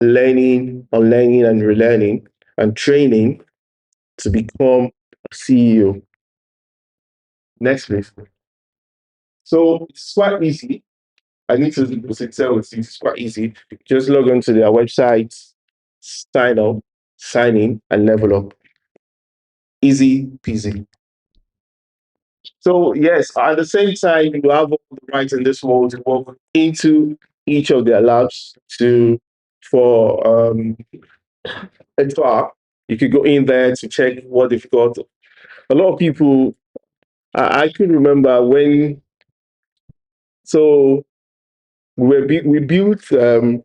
learning, unlearning, and relearning, and training to become a CEO. Next, please. So it's quite easy. I need to tell you, it's quite easy. Just log on to their website, sign up, sign in, and level up. Easy peasy. So yes, at the same time, you have all the rights in this world to walk into each of their labs to for HR. You could go in there to check what they've got. A lot of people, I can remember when. So we built a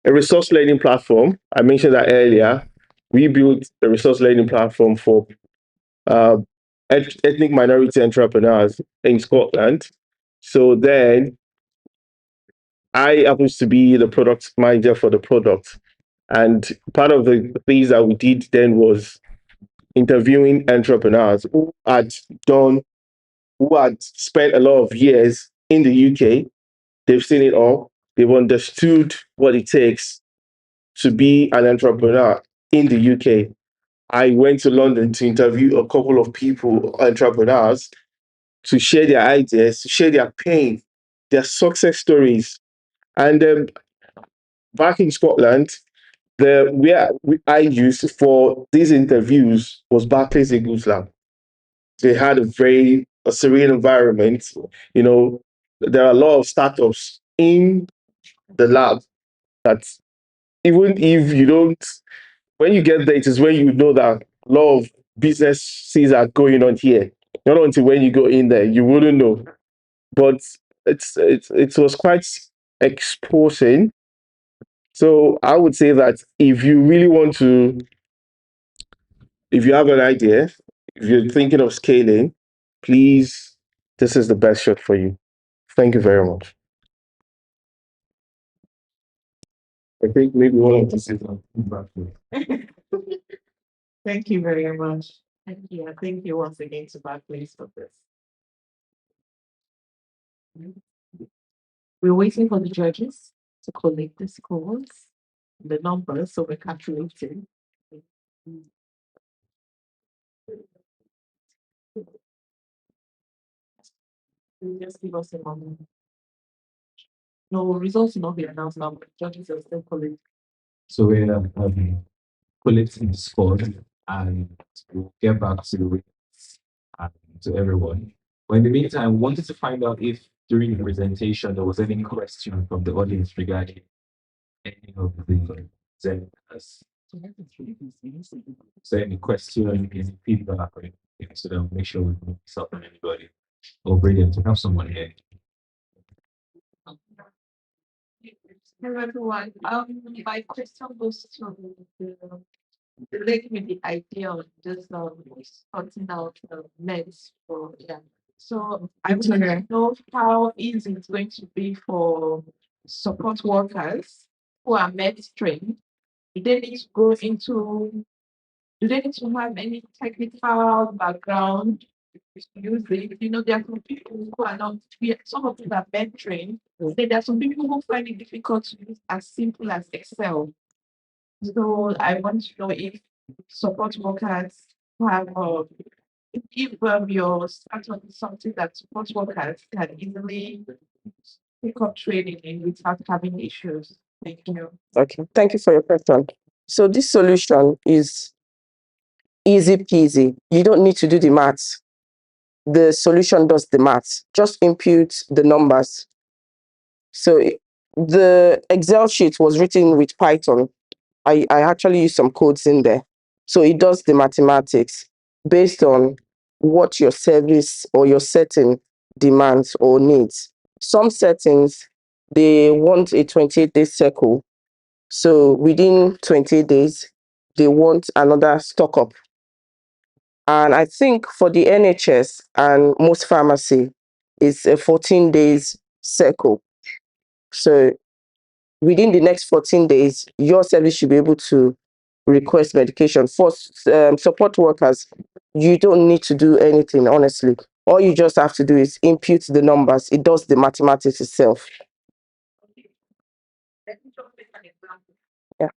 resource learning platform. I mentioned that earlier. We built a resource learning platform for uh, ethnic minority entrepreneurs in Scotland. So then I happens to be the product manager for the product. And part of the things that we did then was interviewing entrepreneurs done, who had spent a lot of years in the UK. They've seen it all. They've understood what it takes to be an entrepreneur in the UK. I went to London to interview a couple of people, entrepreneurs, to share their ideas, to share their pain, their success stories. And back in Scotland, the I used for these interviews was Barclays Eagles Lab. They had a serene environment. You know, there are a lot of startups in the lab that even if you don't, when you get there, it is when you know that a lot of businesses are going on here. Not until when you go in there, you wouldn't know. But it was quite exposing. So I would say that if you really want to, if you have an idea, if you're thinking of scaling, please, this is the best shot for you. Thank you very much. I think maybe one of this is feedback. Thank you very much. Thank you. And thank you once again to Barclays for this. We're waiting for the judges to collect the scores, the numbers, so we're calculating. Just give us a moment. No, results will not be announced now, but judges are still collecting. So we're collecting the scores and we'll get back to the winners and to everyone. But in the meantime, I wanted to find out if during the presentation there was any question from the audience regarding any of the presenters. So any question, any feedback, or anything, so that we'll make sure we don't miss out on anybody. Oh, brilliant to have someone here. Hello everyone. My question goes to the relate with the idea of just sorting out meds for So I want to know how easy it's going to be for support workers who are med trained. Do they need to go into do they need to have any technical background to use it? You know, there are some people who are not, some of them are med trained. So there are some people who find it difficult to use as simple as Excel. So I want to know if support workers have, if your startup is something that support workers can easily pick up training in without having issues. Thank you. Okay, thank you for your question. So this solution is easy peasy. You don't need to do the maths. The solution does the maths. Just input the numbers. So the Excel sheet was written with Python. I actually used some codes in there. So it does the mathematics based on what your service or your setting demands or needs. Some settings, they want a 28-day cycle. So within 28 days, they want another stock up. And I think for the NHS and most pharmacy, it's a 14 days cycle. So within the next 14 days, your service should be able to request medication. For support workers, you don't need to do anything, honestly. All you just have to do is input the numbers. It does the mathematics itself. Let me just take an example. Yeah.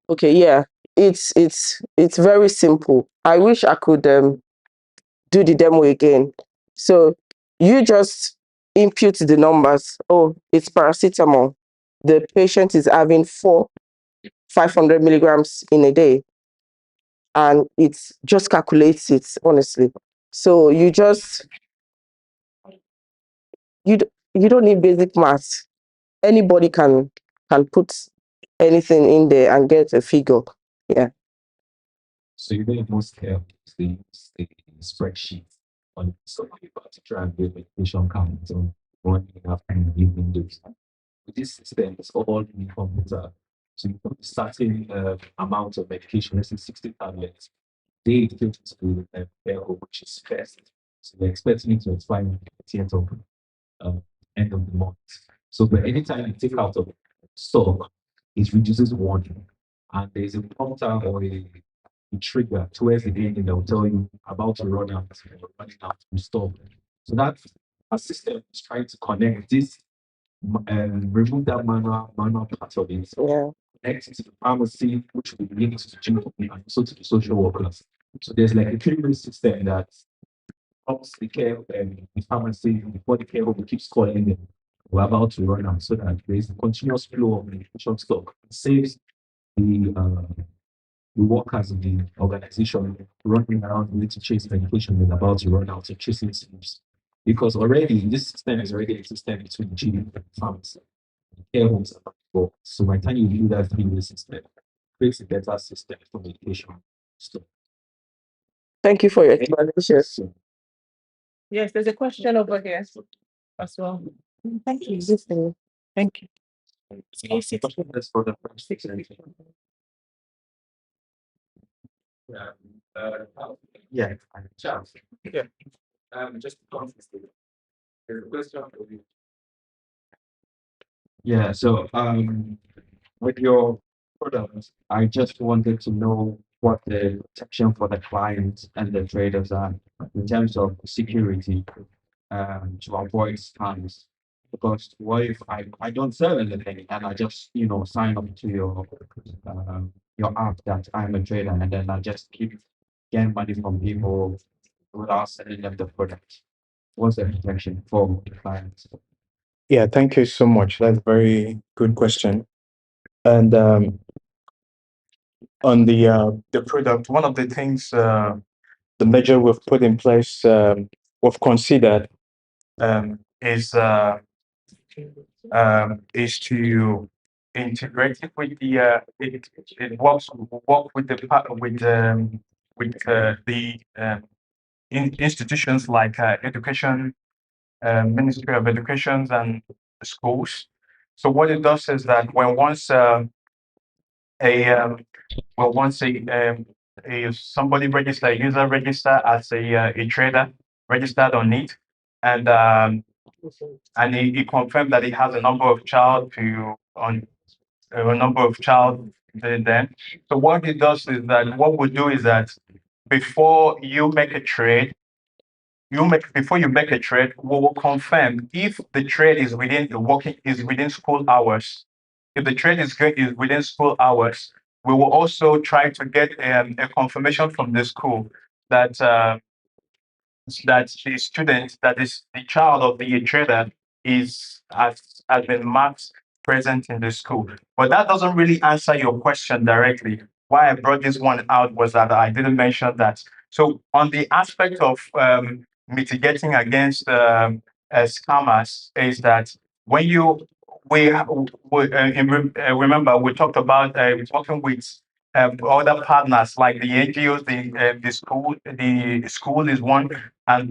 Okay, yeah. It's very simple. I wish I could do the demo again. So you just input the numbers. Oh, it's paracetamol. The patient is having 500 milligrams in a day, and it just calculates it, honestly. So you don't need basic maths. Anybody can put anything in there and get a figure. Yeah. So you know most help is they use a spreadsheet on some paper to try and build medication count on running after giving those. With this system, it's all in the computer. So you put a certain amount of medication, let's say 60 tablets. They take it to the care home, which is first. So they're expecting it to expire on the 30th of uh, end of the month. So but anytime you take out of stock, it reduces one. And there's a prompter or a trigger towards the end that will tell you about to run out, or running out to stop. So that our system is trying to connect this remove that manual part of it, Yeah. connect it to the pharmacy, which will be linked to the GP and also to the social workers. So there's like a three-way system that helps the care the pharmacy before the care home keeps calling them. We're about to run out so that there is a continuous flow of medication stock. It saves the workers in the organization running around need to chase medication and about to run out of chasing sleeps. Because already this system is already a system between G and pharmacy, care homes and people. So by the time you do that three-way system, it creates a better system for medication. So, Thank you for your explanation. so Yes, there's a question over here as well. Thank you. Thank you. that's for the first yeah, yeah, Charles. Yeah. Just there's a question for you. Yeah, so with your product, I just wanted to know what the protection for the clients and the traders are in terms of security to avoid scams. Because what if I don't sell anything and I just sign up to your app that I'm a trader and then I just keep getting money from people without selling them the product? What's the protection for the clients? Yeah, thank you so much. That's a very good question. And on the product, one of the things, the measure we've put in place, we've considered, is to integrate it with it work with the institutions like education, Ministry of Education and schools. So what it does is that a once a somebody register, a user register as a trader registered on it, and he confirmed that he has a number of child to on a number of child then. So what it does is that what we do is that before you make a trade, before you make a trade, we will confirm if the trade is within the working is within school hours. If the trade is within school hours, we will also try to get a confirmation from the school that that the student, that is the child of the trader, has been marked present in the school. But that doesn't really answer your question directly. Why I brought this one out was that I didn't mention that. So on the aspect of mitigating against scammers is that when you remember we talked about working with other partners like the NGOs, the school is one, and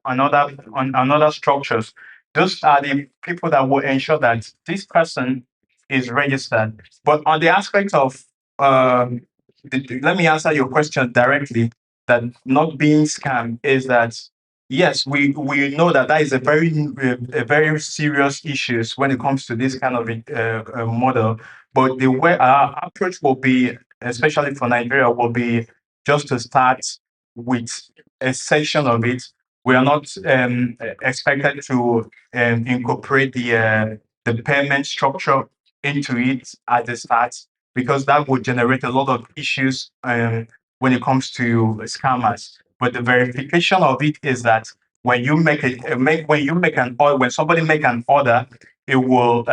another structures. Those are the people that will ensure that this person is registered. But on the aspect of let me answer your question directly. That not being scammed is that yes, we know that that is a very serious issues when it comes to this kind of model. But the way our approach will be, especially for Nigeria, will be just to start with a section of it. We are not expected to incorporate the payment structure into it at the start, because that would generate a lot of issues when it comes to scammers. But the verification of it is that when you make it, when you make an order, when somebody make an order, it will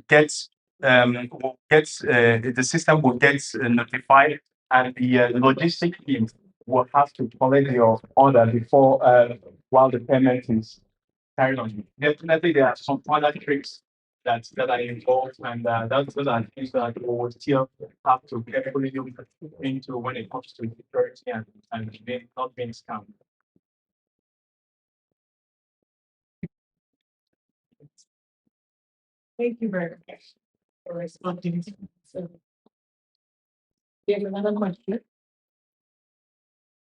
get the system will get notified, and the logistic team will have to collect your order before while the payment is carried on. Definitely, there are some other tricks that are involved, and those are things that we will still have to carefully look into when it comes to security and not being scammed. Thank you very much for responding. So, you have another question?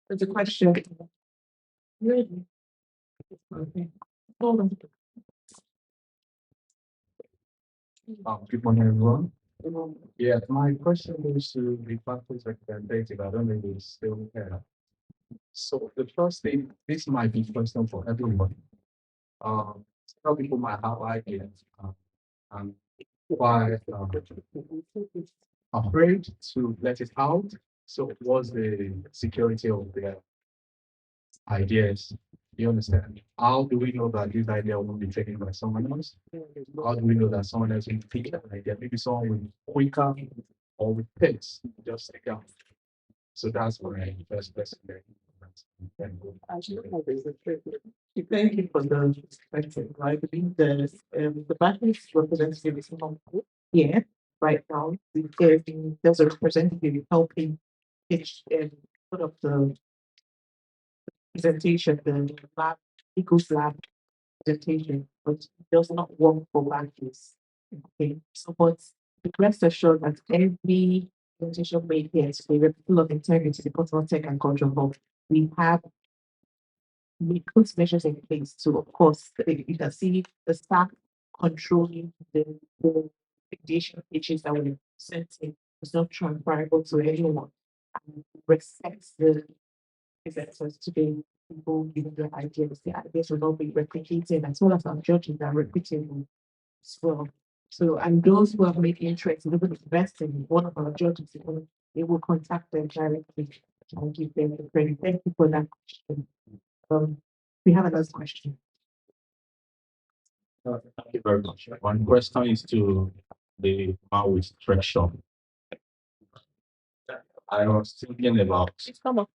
There's a question. Really? Okay. Hold on. Good morning, everyone. Yeah, my question is to the faculty representative. I don't know if it's still here. So the first thing, this might be question for everyone. Some people might have ideas, and why afraid to let it out. So what's the security of their ideas? You understand? How do we know that this idea won't be taken by someone else? How do we know that someone else will pick that idea? Maybe someone with quicker or with pace, just take out. So that's my first question. Thank you for the perspective. I believe the bankers representative is not here right now. There's a representative helping pitch sort of the presentation, the lab, Eco's lab presentation, but it does not work for bankers. Okay, so but rest assured that every presentation made here today, we're full of integrity, the Portsmouth Tech and Culture Hub. We put measures in place to, of course, you can see the staff controlling the mediation pitches that were sent in. It's not transferable to anyone. And respects the presenters today, people giving their ideas. The ideas will not be replicated, as well as our judges are repeating as well. So, and those who have made interest in even investing in one of our judges, they will contact them directly and give them the credit. Thank you for that question. We have another question. Thank you very much. One question is to the man with thread shop. I was thinking about Come on.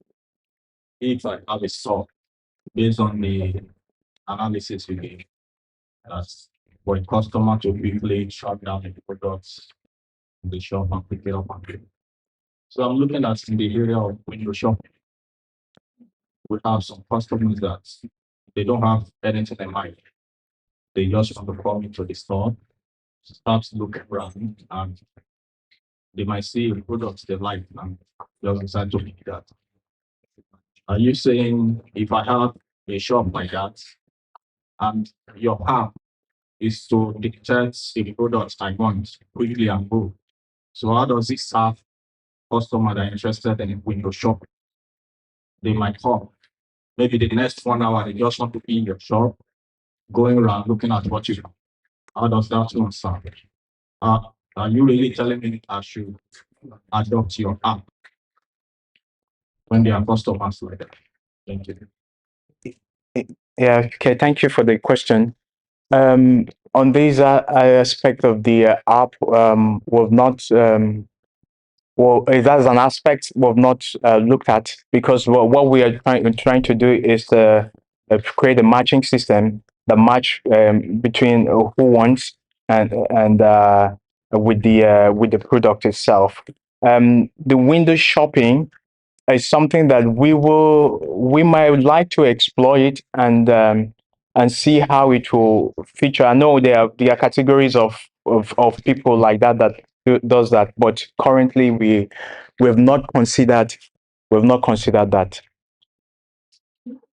if I have a saw based on the analysis we gave, that's for a customer to quickly shut down the products in the shop and pick it up again. So I'm looking at in the area of window shopping. We have some customers that they don't have anything in mind. They just want to come into the store, start looking around, and they might see a product they like and just decide to pick that. Are you saying if I have a shop like that and your app is to dictate the products I want quickly and go? So how does this serve customer that are interested in window shopping? They might come. Maybe the next 1 hour they just want to be in your shop, going around looking at what you have. How does that one serve? Are you really telling me I should adopt your app when they are customers like that? Thank you. Yeah, okay, thank you for the question. On this aspect of the app, we've not, well, that's an aspect we've not looked at, because what we are trying to do is create a matching system that match between who wants and with the product itself. The window shopping is something that we might like to exploit and see how it will feature. I know there are categories of people like that does that, but currently we've not considered that.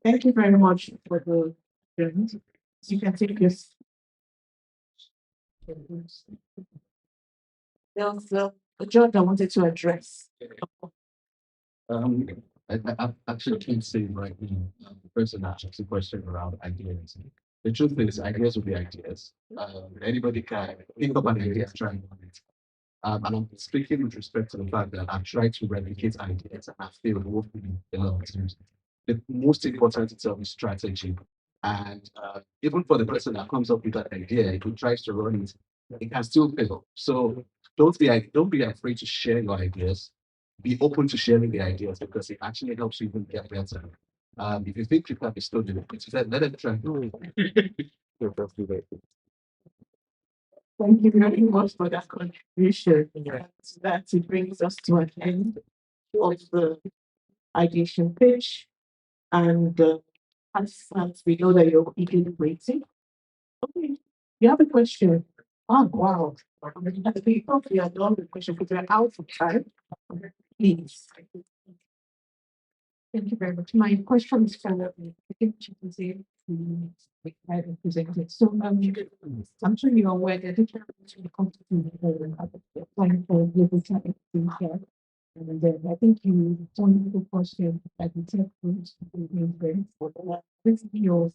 Thank you very much for the questions. You can take this. There was a judge I wanted to address. Um, I actually can't say right now. The person that asked the question around ideas. The truth is, ideas will be ideas. Anybody can think of an idea and try and run it. And I'm speaking with respect to the fact that I've tried to replicate ideas and I've failed woefully a lot of times. The most important itself is strategy. And even for the person that comes up with that idea, who tries to run it, it can still fail. So don't be afraid to share your ideas. Be open to sharing the ideas because it actually helps you even get better. If you think you can be still doing it, let them try. Thank you very much for that contribution. And that it brings us to an end of the ideation pitch. And as we know that you're eagerly waiting. Okay, you have a question. Oh, wow. We thought we are done with the question, but we're out of time. Please. Thank you very much. My question is for I think you can say represented. So I'm sure you're aware that different the company applying for global talent here. And I think you one the question that the tech groups is very important. This your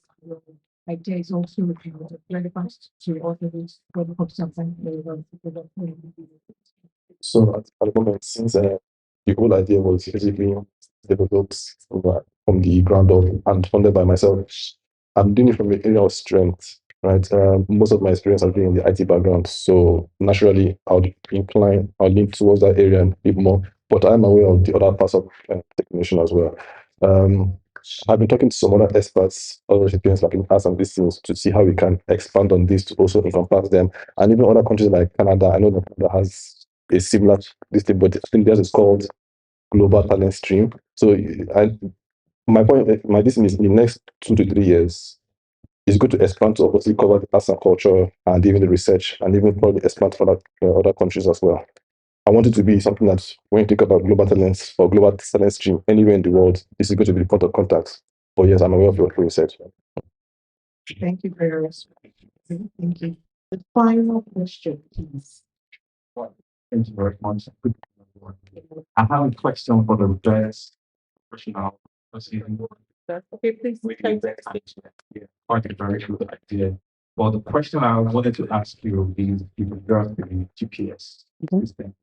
idea is also relevant to others when it comes to something relevant to development. So at the moment, since the whole idea was basically developed from the ground up and funded by myself, I'm doing it from the area of strength, right? Most of my experience has been in the IT background, so naturally I'll lean towards that area a bit more. But I'm aware of the other parts of technician as well. I've been talking to some other experts, other recipients like in past and these things to see how we can expand on this to also encompass them. And even other countries like Canada, I know that Canada has a similar this thing, but I think theirs is called Global Talent Stream. So my point, my this is in the next 2 to 3 years, it's good to expand to obviously cover the arts and culture and even the research and even probably expand for other countries as well. I want it to be something that when you think about global talents or global talent stream anywhere in the world, this is going to be the point of contact. But yes, I'm aware of what you said. Thank you very much. Thank you. The final question, please. Thank you very much. I have a question for the best professional. Okay, please. Yeah, quite a very good idea. But the question I wanted to ask you is with regard to the GPS system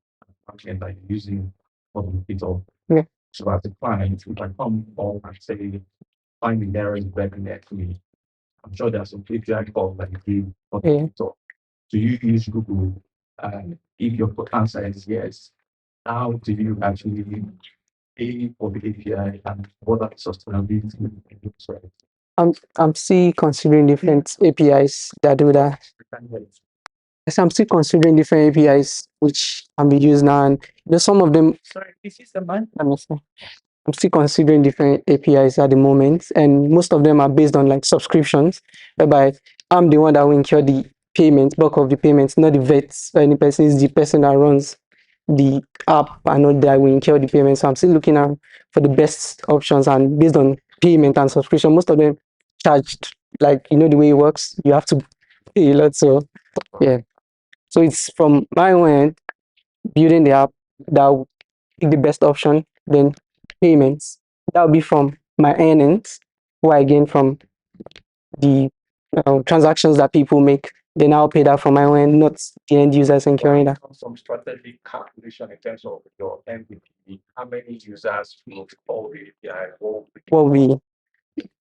and like using for the people. Yeah. So as a client, if I come home and say, find the nearest back next to me, I'm sure there's some API call like you for the Yeah. people. Do you use Google? And if your answer is yes, how do you actually pay for the API and what are the sustainability looks like? I'm still considering different APIs that do that. Yes, I'm still considering different APIs which can be used now, and some of them. Sorry, this is the man. Let me see. I'm still considering different APIs at the moment, and most of them are based on like subscriptions, whereby I'm the one that will incur the payment, bulk of the payments, not the vets or any person. Is the person that runs the app and not that will incur the payments. So I'm still looking out for the best options, and based on payment and subscription, most of them charged like the way it works. You have to pay a lot, so yeah. So it's from my end building the app that will pick the best option, then payments. That will be from my earnings, what I gain from the transactions that people make. Then I'll pay that from my end, not the end users incurring that. Some strategic calculation in terms of your MVP, how many users will call the API? What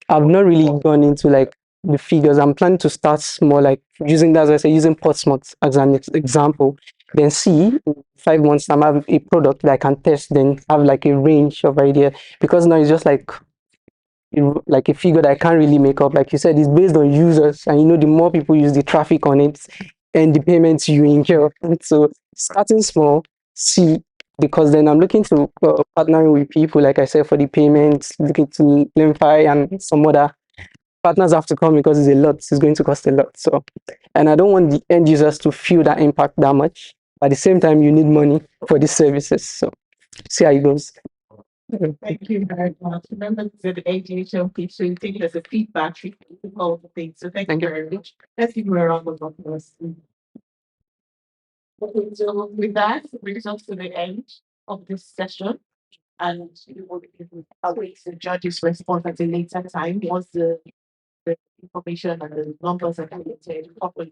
I've not really gone into like the figures. I'm planning to start small, like using that, as I say, using Portsmouth as an example. Then see in 5 months time I have a product that I can test. Then have like a range of idea, because now it's just like a figure that I can't really make up. Like you said, it's based on users, and the more people use the traffic on it, and the payments you incur. So starting small, see, because then I'm looking to partnering with people, like I said, for the payments, looking to Limfi and some other partners have to come, because it's a lot. It's going to cost a lot. So, and I don't want the end users to feel that impact that much. At the same time, you need money for these services. So see how it goes. Thank you very much. Remember, this is the AGHL pitch, so you take it as a feedback, all the things. So thank you very much. Let's give you a round of applause. Okay, so with that, it brings us to the end of this session. and you would await the judge's response at a later time once the information and the numbers are collected properly.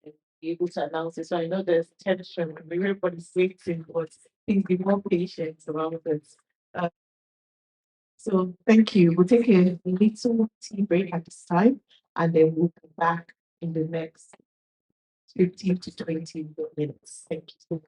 And be able to announce it. So I know there's tension, everybody's waiting, but please be more patient around this. Uh, so thank you. We'll take a little tea break at this time, and then we'll be back in the next 15 to 20 minutes. Thank you.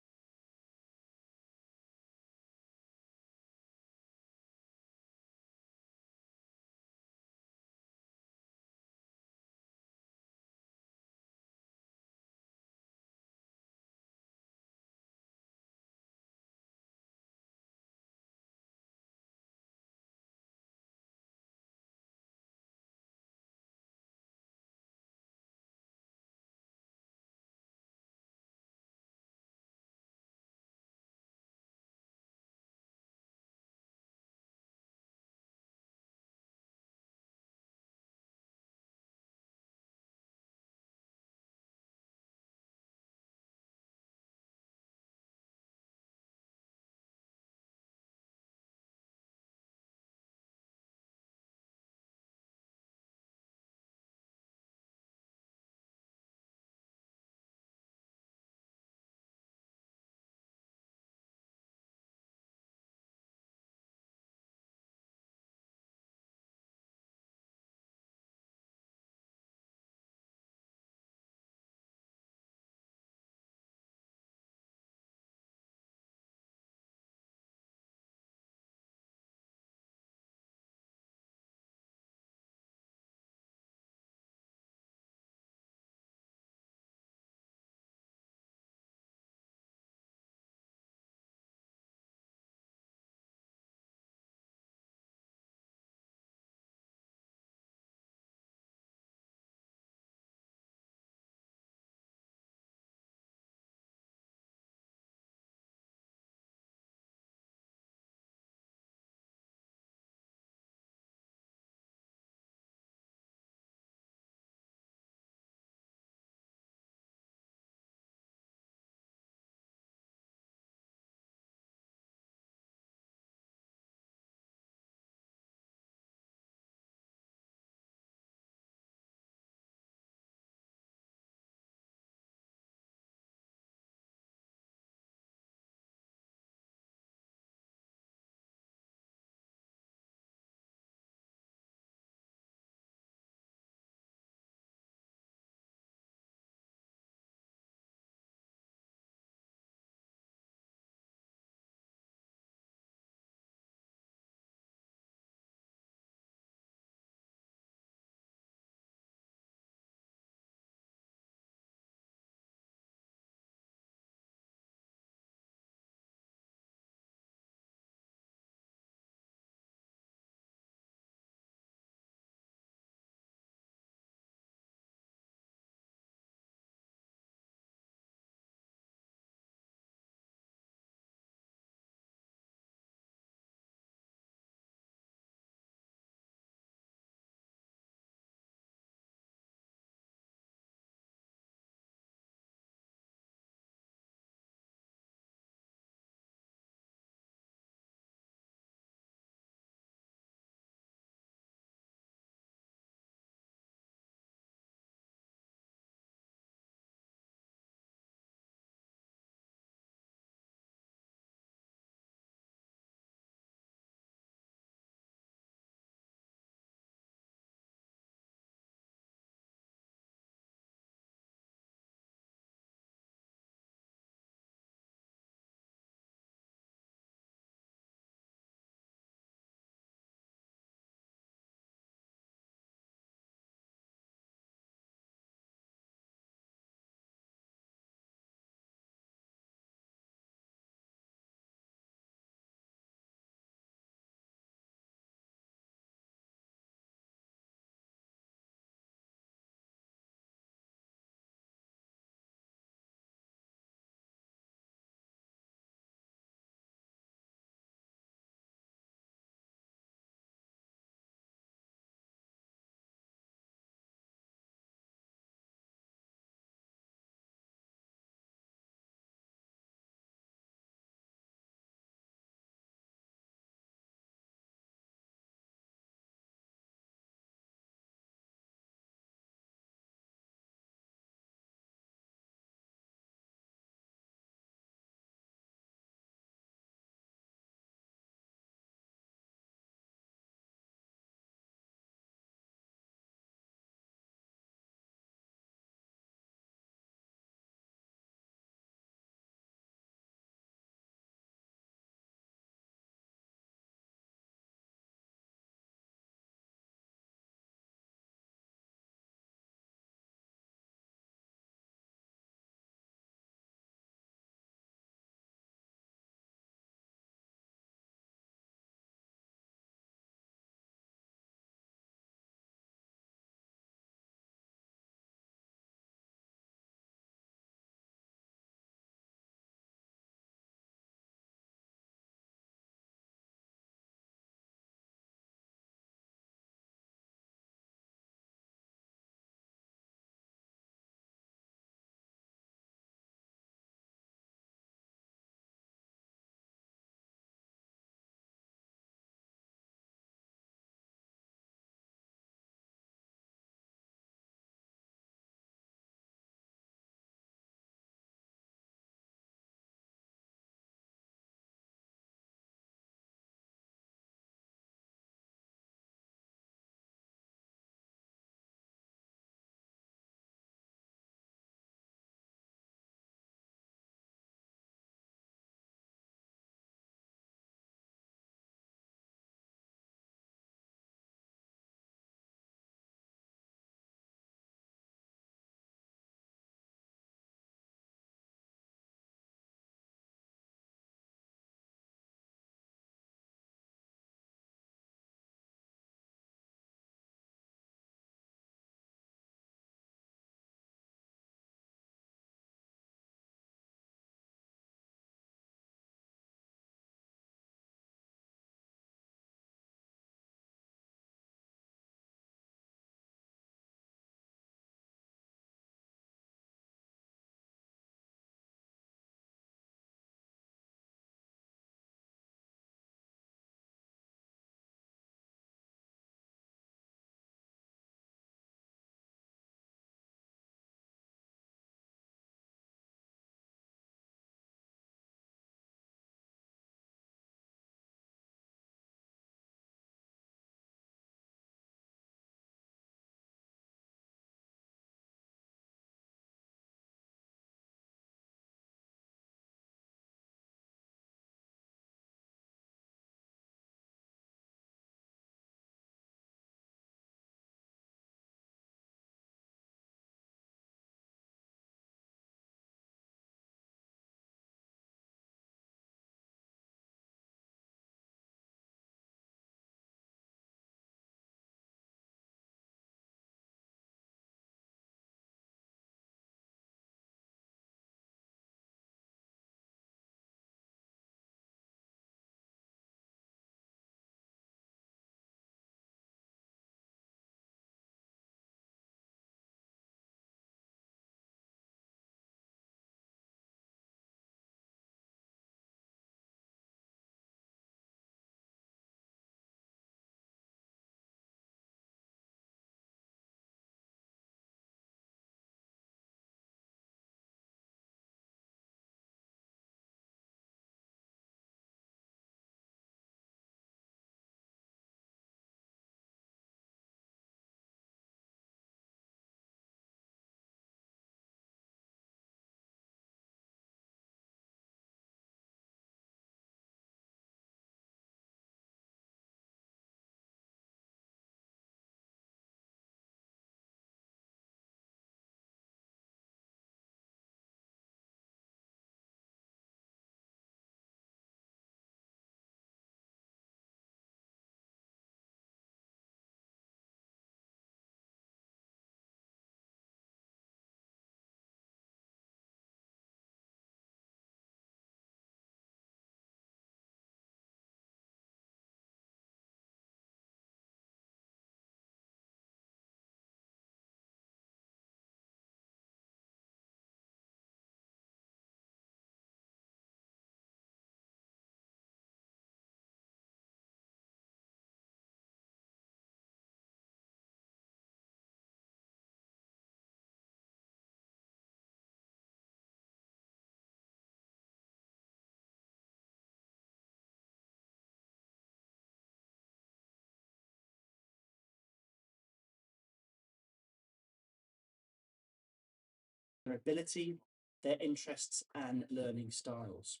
their ability, their interests and learning styles.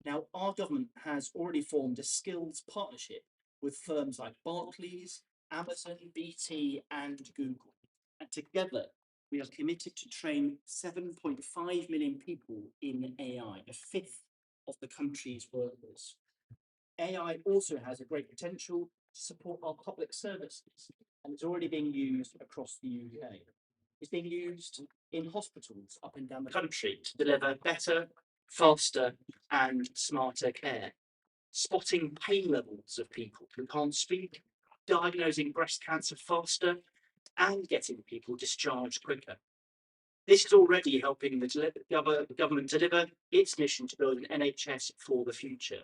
Now, our government has already formed a skills partnership with firms like Barclays, Amazon, BT and Google. And together, we are committed to train 7.5 million people in AI, a fifth of the country's workers. AI also has a great potential to support our public services, and it's already being used across the UK. It's being used in hospitals up and down the country to deliver better, faster and smarter care, spotting pain levels of people who can't speak, diagnosing breast cancer faster and getting people discharged quicker. This is already helping the government deliver its mission to build an NHS for the future.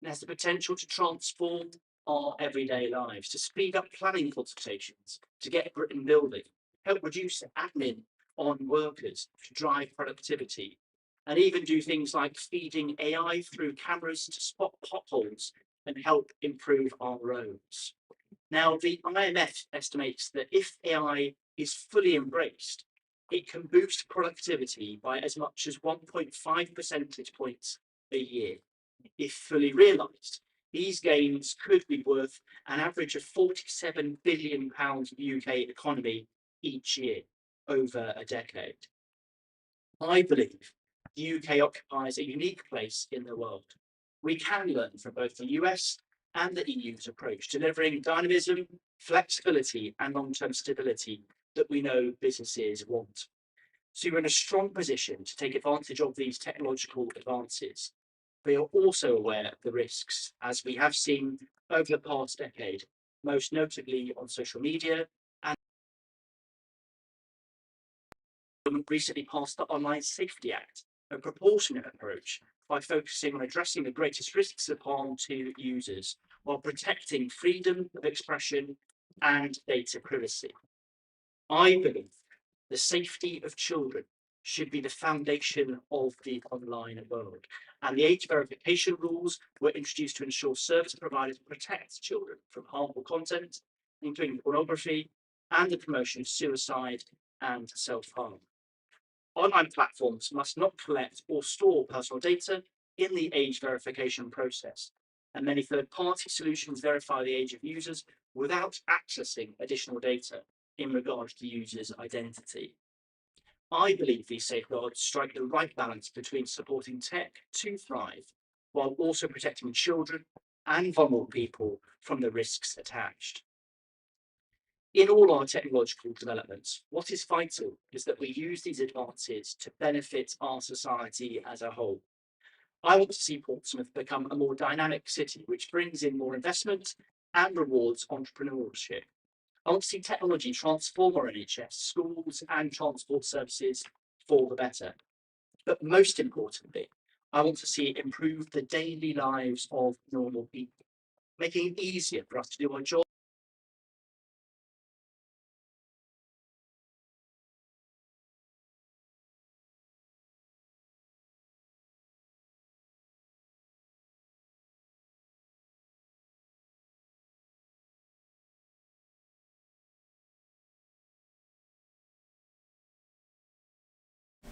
It has the potential to transform our everyday lives, to speed up planning consultations, to get Britain building, help reduce admin on workers, to drive productivity, and even do things like feeding AI through cameras to spot potholes and help improve our roads. Now, the IMF estimates that if AI is fully embraced, it can boost productivity by as much as 1.5 percentage points a year. If fully realised, these gains could be worth an average of £47 billion of the UK economy each year over a decade. I believe the UK occupies a unique place in the world. We can learn from both the US and the EU's approach, delivering dynamism, flexibility and long-term stability that we know businesses want. So we're in a strong position to take advantage of these technological advances. We are also aware of the risks, as we have seen over the past decade, most notably on social media, and recently passed the Online Safety Act, a proportionate approach by focusing on addressing the greatest risks of harm to users, while protecting freedom of expression and data privacy. I believe the safety of children should be the foundation of the online world, and the age verification rules were introduced to ensure service providers protect children from harmful content, including pornography and the promotion of suicide and self-harm. Online platforms must not collect or store personal data in the age verification process, and many third-party solutions verify the age of users without accessing additional data in regard to the user's identity. I believe these safeguards strike the right balance between supporting tech to thrive, while also protecting children and vulnerable people from the risks attached. In all our technological developments, what is vital is that we use these advances to benefit our society as a whole. I want to see Portsmouth become a more dynamic city, which brings in more investment and rewards entrepreneurship. I want to see technology transform our NHS, schools and transport services for the better. But most importantly, I want to see it improve the daily lives of normal people, making it easier for us to do our job.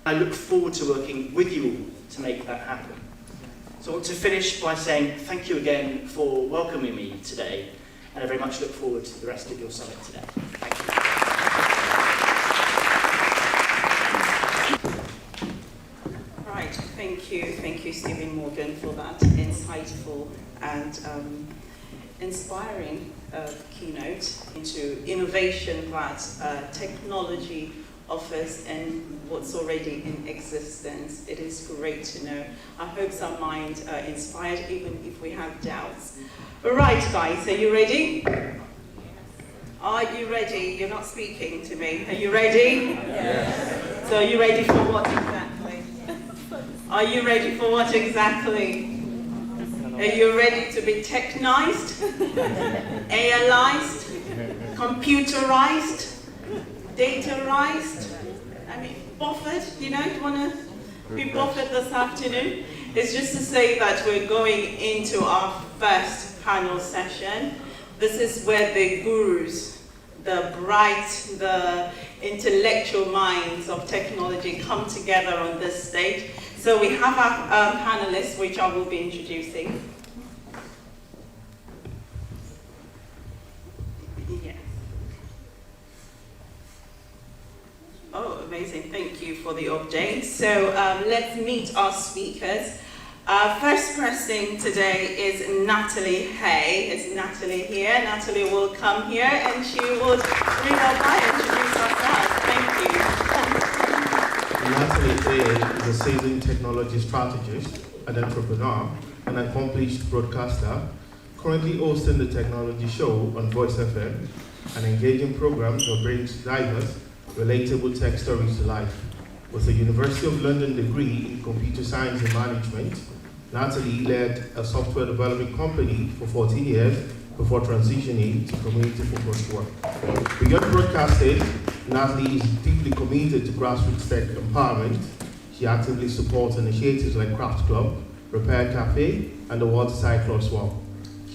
I look forward to working with you all to make that happen. So I want to finish by saying thank you again for welcoming me today, and I very much look forward to the rest of your summit today. Thank you. Right, thank you Stephen Morgan for that insightful and inspiring keynote into innovation that technology offers and what's already in existence. It is great to know. I hope some mind inspired, even if we have doubts. All right, guys, are you ready? Are you ready? You're not speaking to me. Are you ready? Yes. So are you ready for what exactly? Are you ready for what exactly? Are you ready to be technized, AIized, computerized, dataized? I mean, Buffett, you know, you want to be Buffett this afternoon? It's just to say that we're going into our first panel session. This is where the gurus, the bright, the intellectual minds of technology come together on this stage. So we have our panelists, which I will be introducing. Yes. Oh, amazing. Thank you for the update. So let's meet our speakers. First person today is Natalie Hay. Is Natalie here? Natalie will come here and she will bring up and introduce herself. Thank you. Natalie Hay is a seasoned technology strategist, an entrepreneur, an accomplished broadcaster, currently hosting the technology show on Voice FM, an engaging program that brings diverse, relatable tech stories to life. With a University of London degree in computer science and management, Natalie led a software development company for 14 years before transitioning to community-focused work. Beyond broadcasting, Natalie is deeply committed to grassroots tech empowerment. She actively supports initiatives like Craft Club, Repair Cafe, and the Water Cycle Swap.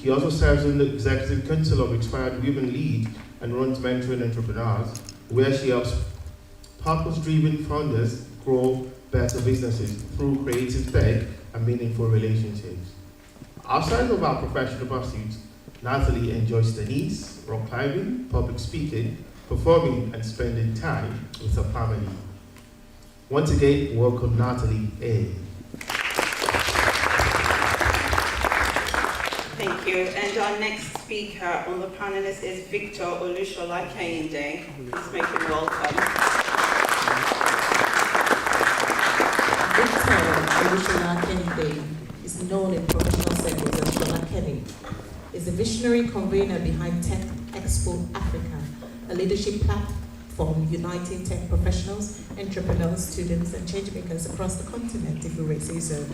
She also serves on the Executive Council of Inspired Women Lead and runs Mentoring Entrepreneurs, where she helps purpose-driven founders grow better businesses through creative tech and meaningful relationships. Outside of our professional pursuits, Natalie enjoys tennis, rock climbing, public speaking, performing, and spending time with her family. Once again, welcome Natalie A. Thank you. And our next speaker on the panelist is Victor Olushola Kehinde. Please make him welcome. Victor Olushola Kehinde is known in professional circles as Shola Kenny. Is a visionary convener behind Tech Expo Africa, a leadership platform uniting tech professionals, entrepreneurs, students, and changemakers across the continent, if we may say so.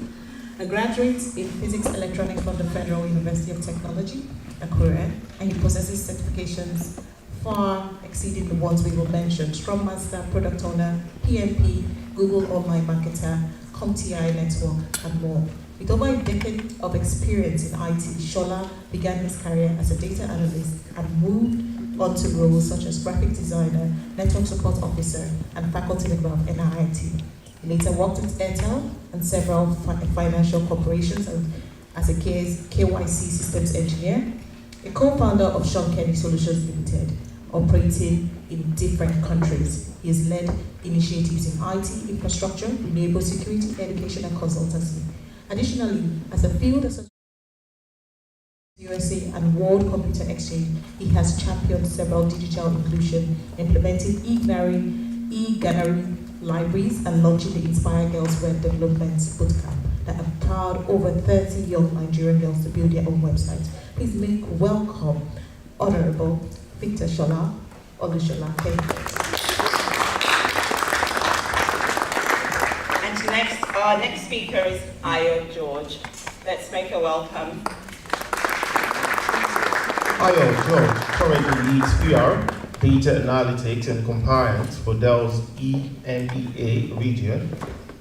A graduate in physics electronics from the Federal University of Technology, Akure, and he possesses certifications far exceeding the ones we will mention: Scrum Master, Product Owner, PMP, Google Online Marketer, CompTI Network, and more. With over a decade of experience in IT, Shola began his career as a data analyst and moved on to roles such as graphic designer, network support officer, and faculty member of NIIT. He later worked at Airtel and several financial corporations as a KYC systems engineer, a co-founder of Sean Kenny Solutions Limited, operating in different countries. He has led initiatives in IT, infrastructure, renewable security, education, and consultancy. Additionally, as a field associate USA and World Computer Exchange, he has championed several digital inclusion, implementing e-gallery libraries, and launching the Inspire Girls Web Development Bootcamp that empowered over 30 young Nigerian girls to build their own websites. Please make welcome Honorable Victor Shola Olushola Kehinde. And our next speaker is Ayo George. Let's make a welcome. Ayo George currently leads PR, Data Analytics and Compliance for Dell's EMEA region,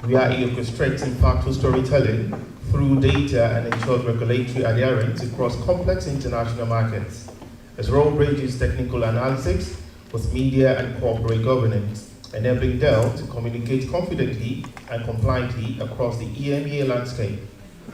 where he orchestrates impactful storytelling through data and ensures regulatory adherence across complex international markets. His role bridges technical analytics with media and corporate governance, enabling Dell to communicate confidently and compliantly across the EMEA landscape.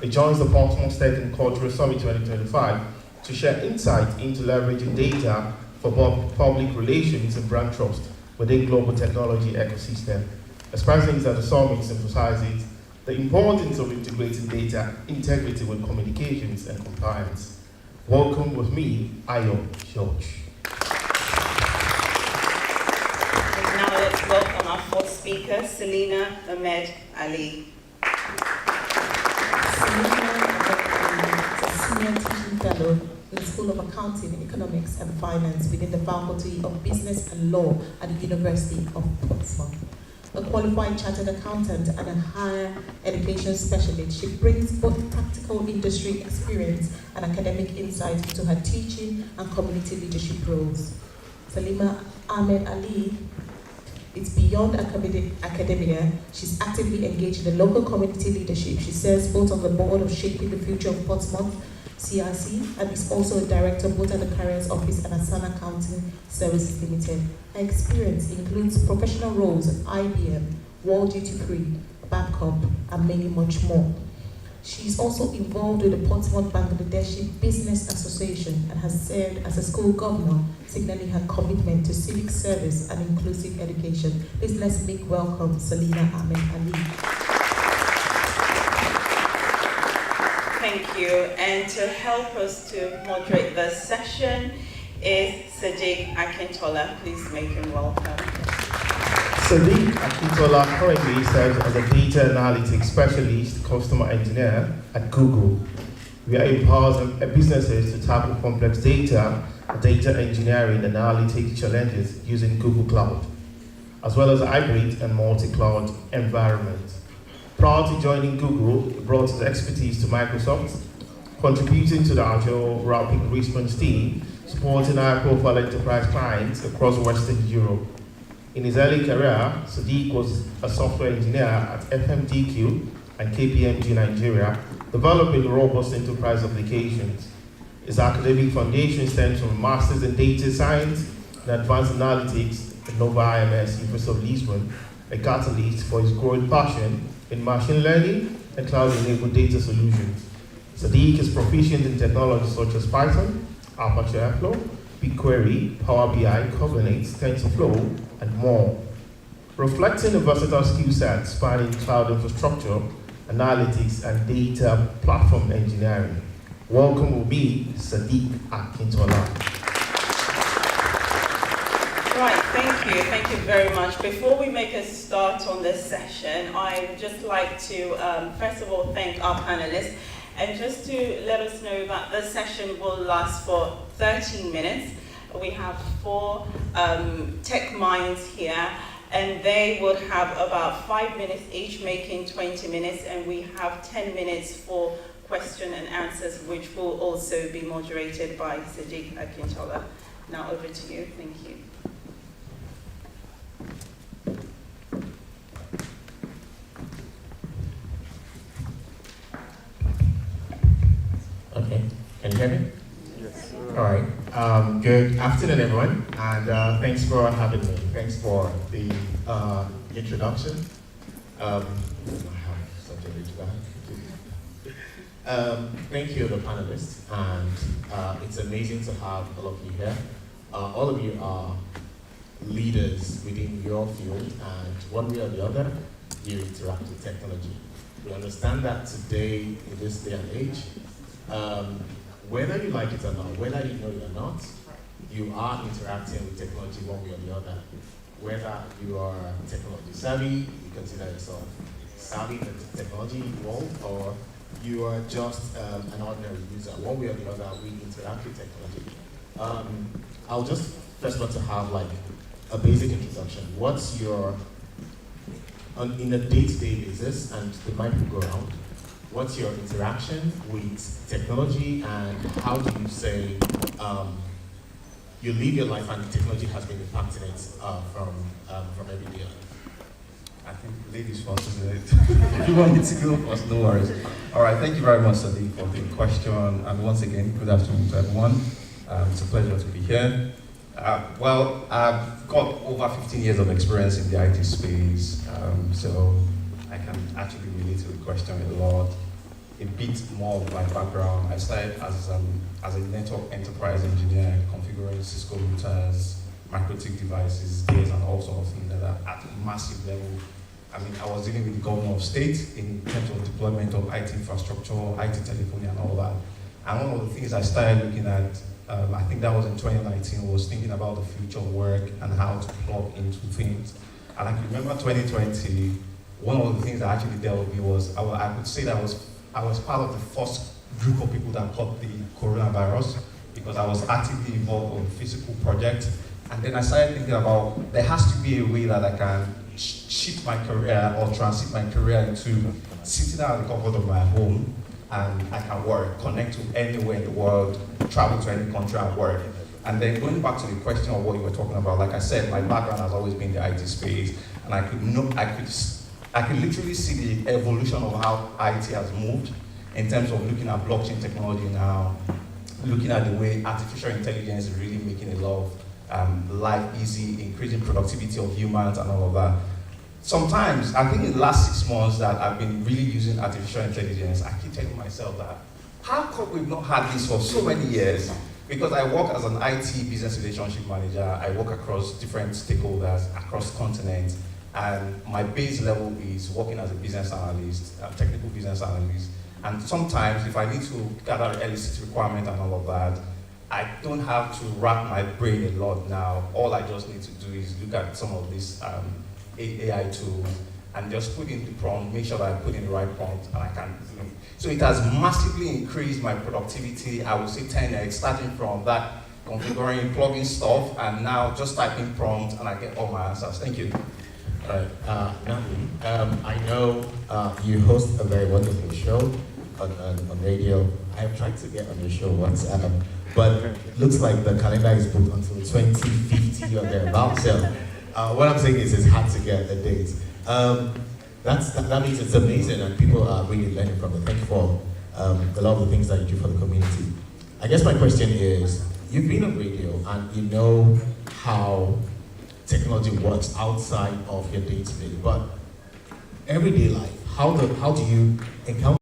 He joins the Portsmouth Tech and Cultural Summit 2025 to share insight into leveraging data for both public relations and brand trust within global technology ecosystem. As president at the summit emphasizes the importance of integrating data integrity with communications and compliance. Welcome with me, Ayo George. Now let's welcome our fourth speaker, Selina Ahmed Ali. Selina Ahmed Ali is a senior teaching fellow in the School of Accounting, Economics and Finance within the Faculty of Business and Law at the University of Portsmouth. A qualified chartered accountant and a higher education specialist, she brings both practical industry experience and academic insight into her teaching and community leadership roles. Selina Ahmed Ali is beyond academia. She's actively engaged in the local community leadership. She serves both on the board of Shaping the Future of Portsmouth CIC, and is also a director both at the Careers Office and at Sun Accounting Services Limited. Her experience includes professional roles at IBM, World Duty Free, Babcock, and many much more. She is also involved with the Portsmouth Bangladeshi Business Association and has served as a school governor, signaling her commitment to civic service and inclusive education. Please let's make welcome Selina Ahmed Ali. Thank you. And to help us to moderate the session is Sadiq Akintola. Please make him welcome. Sadiq Akintola currently serves as a data analytics specialist customer engineer at Google. We are empowering businesses to tackle complex data engineering and analytics challenges using Google Cloud, as well as hybrid and multi-cloud environments. Prior to joining Google, he brought his expertise to Microsoft, contributing to the Agile Rapid Response team, supporting high-profile enterprise clients across Western Europe. In his early career, Sadiq was a software engineer at FMDQ and KPMG Nigeria, developing robust enterprise applications. His academic foundation stems from a master's in data science and advanced analytics at Nova IMS, University of Lisbon, a catalyst for his growing passion in machine learning and cloud-enabled data solutions. Sadiq is proficient in technologies such as Python, Apache Airflow, BigQuery, Power BI, Kubernetes, TensorFlow, and more. Reflecting a versatile skill set spanning cloud infrastructure, analytics, and data platform engineering. Welcome will be Sadiq Akintola. Right, thank you very much. Before we make a start on this session, I would just like to, first of all, thank our panelists, and just to let us know that the session will last for 13 minutes. We have 4 tech minds here, and they would have about 5 minutes each, making 20 minutes, and we have 10 minutes for question and answers, which will also be moderated by Sadiq Akintola. Now over to you. Thank you. Okay, can you hear me? Yes. All right. Good afternoon, everyone, and thanks for having me. Thanks for the introduction. I have such a rich bag. Thank you, the panelists, and it's amazing to have all of you here. All of you are leaders within your field, and one way or the other, you interact with technology. We understand that today, in this day and age, whether you like it or not, whether you know it or not, you are interacting with technology one way or the other. Whether you are technology savvy, you consider yourself savvy in the technology world, or you are just an ordinary user. One way or the other, we interact with technology. I'll just first want to have like a basic introduction. What's your, in a day-to-day basis, and the mic will go around, what's your interaction with technology, and how do you say you live your life and technology has been impacting it from every day? I think ladies first, isn't it? If you want me to go first, no worries. All right, thank you very much, Sadiq, for the question. And once again, good afternoon to everyone. It's a pleasure to be here. Well, I've got over 15 years of experience in the IT space, so I can actually relate to the question a lot. A bit more of my background. I started as a network enterprise engineer, configuring Cisco routers, MikroTik devices, gears, and all sorts of things like that at a massive level. I mean, I was dealing with the governor of state in terms of deployment of IT infrastructure, IT telephony, and all that. And one of the things I started looking at, I think that was in 2019, was thinking about the future of work and how to plug into things. And I can remember 2020, one of the things that actually dealt with me was, I could say that I was part of the first group of people that caught the coronavirus, because I was actively involved in physical projects. And then I started thinking about, there has to be a way that I can shift my career or transit my career into sitting out of the comfort of my home, and I can work, connect to anywhere in the world, travel to any country and work. And then going back to the question of what you were talking about, like I said, my background has always been the IT space, and I could literally see the evolution of how IT has moved. in terms of looking at blockchain technology now, looking at the way artificial intelligence is really making a lot of life easy, increasing productivity of humans and all of that. Sometimes, I think in the last 6 months that I've been really using artificial intelligence, I keep telling myself that, how come we've not had this for so many years? Because I work as an IT business relationship manager, I work across different stakeholders, across continents, and my base level is working as a business analyst, technical business analyst. And sometimes, if I need to gather illicit requirement and all of that, I don't have to rack my brain a lot now. All I just need to do is look at some of these AI tools and just put in the prompt, make sure that I put in the right prompt, and I can. So it has massively increased my productivity. I would say 10x, starting from that configuring, plugging stuff, and now just typing prompt, and I get all my answers. Thank you. All right, Natalie, I know you host a very wonderful show on radio. I have tried to get on your show once, but looks like the calendar is booked until 2050 or thereabouts. So what I'm saying is it's hard to get a date. That means it's amazing and people are really learning from it. Thank you for a lot of the things that you do for the community. I guess my question is, you've been on radio and you know how technology works outside of your day-to-day, but everyday life, how do you encounter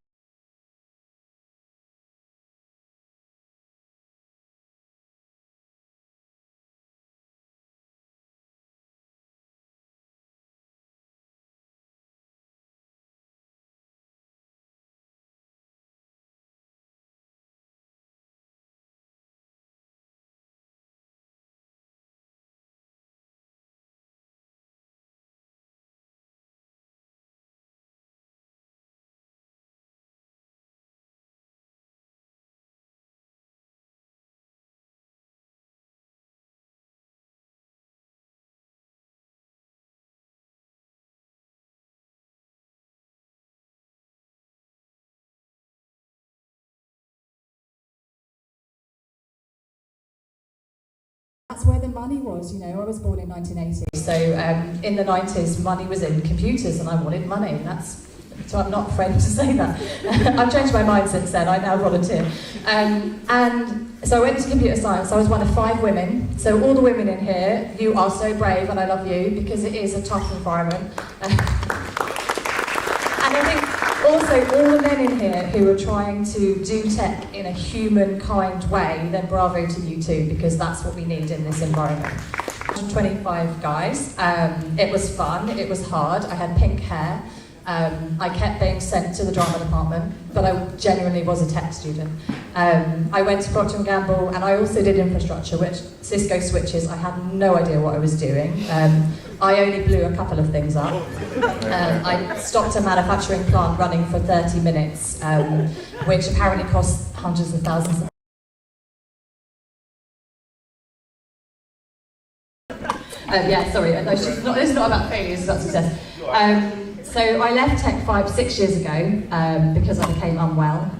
That's where the money was, you know. I was born in 1980, so in the 90s, money was in computers, and I wanted money. So I'm not afraid to say that. I've changed my mind since then. I now volunteer, and so I went to computer science. I was one of 5 women. So all the women in here, you are so brave, and I love you because it is a tough environment. And I think also all the men in here who are trying to do tech in a human-kind way, then bravo to you too, because that's what we need in this environment. 125 guys. It was fun, it was hard. I had pink hair. I kept being sent to the drama department, but I genuinely was a tech student. I went to Procter & Gamble, and I also did infrastructure, which Cisco switches, I had no idea what I was doing. I only blew a couple of things up. I stopped a manufacturing plant running for 30 minutes, which apparently cost hundreds of thousands of yeah, sorry, it's not about failures, it's about success. So I left tech 5-6 years ago because I became unwell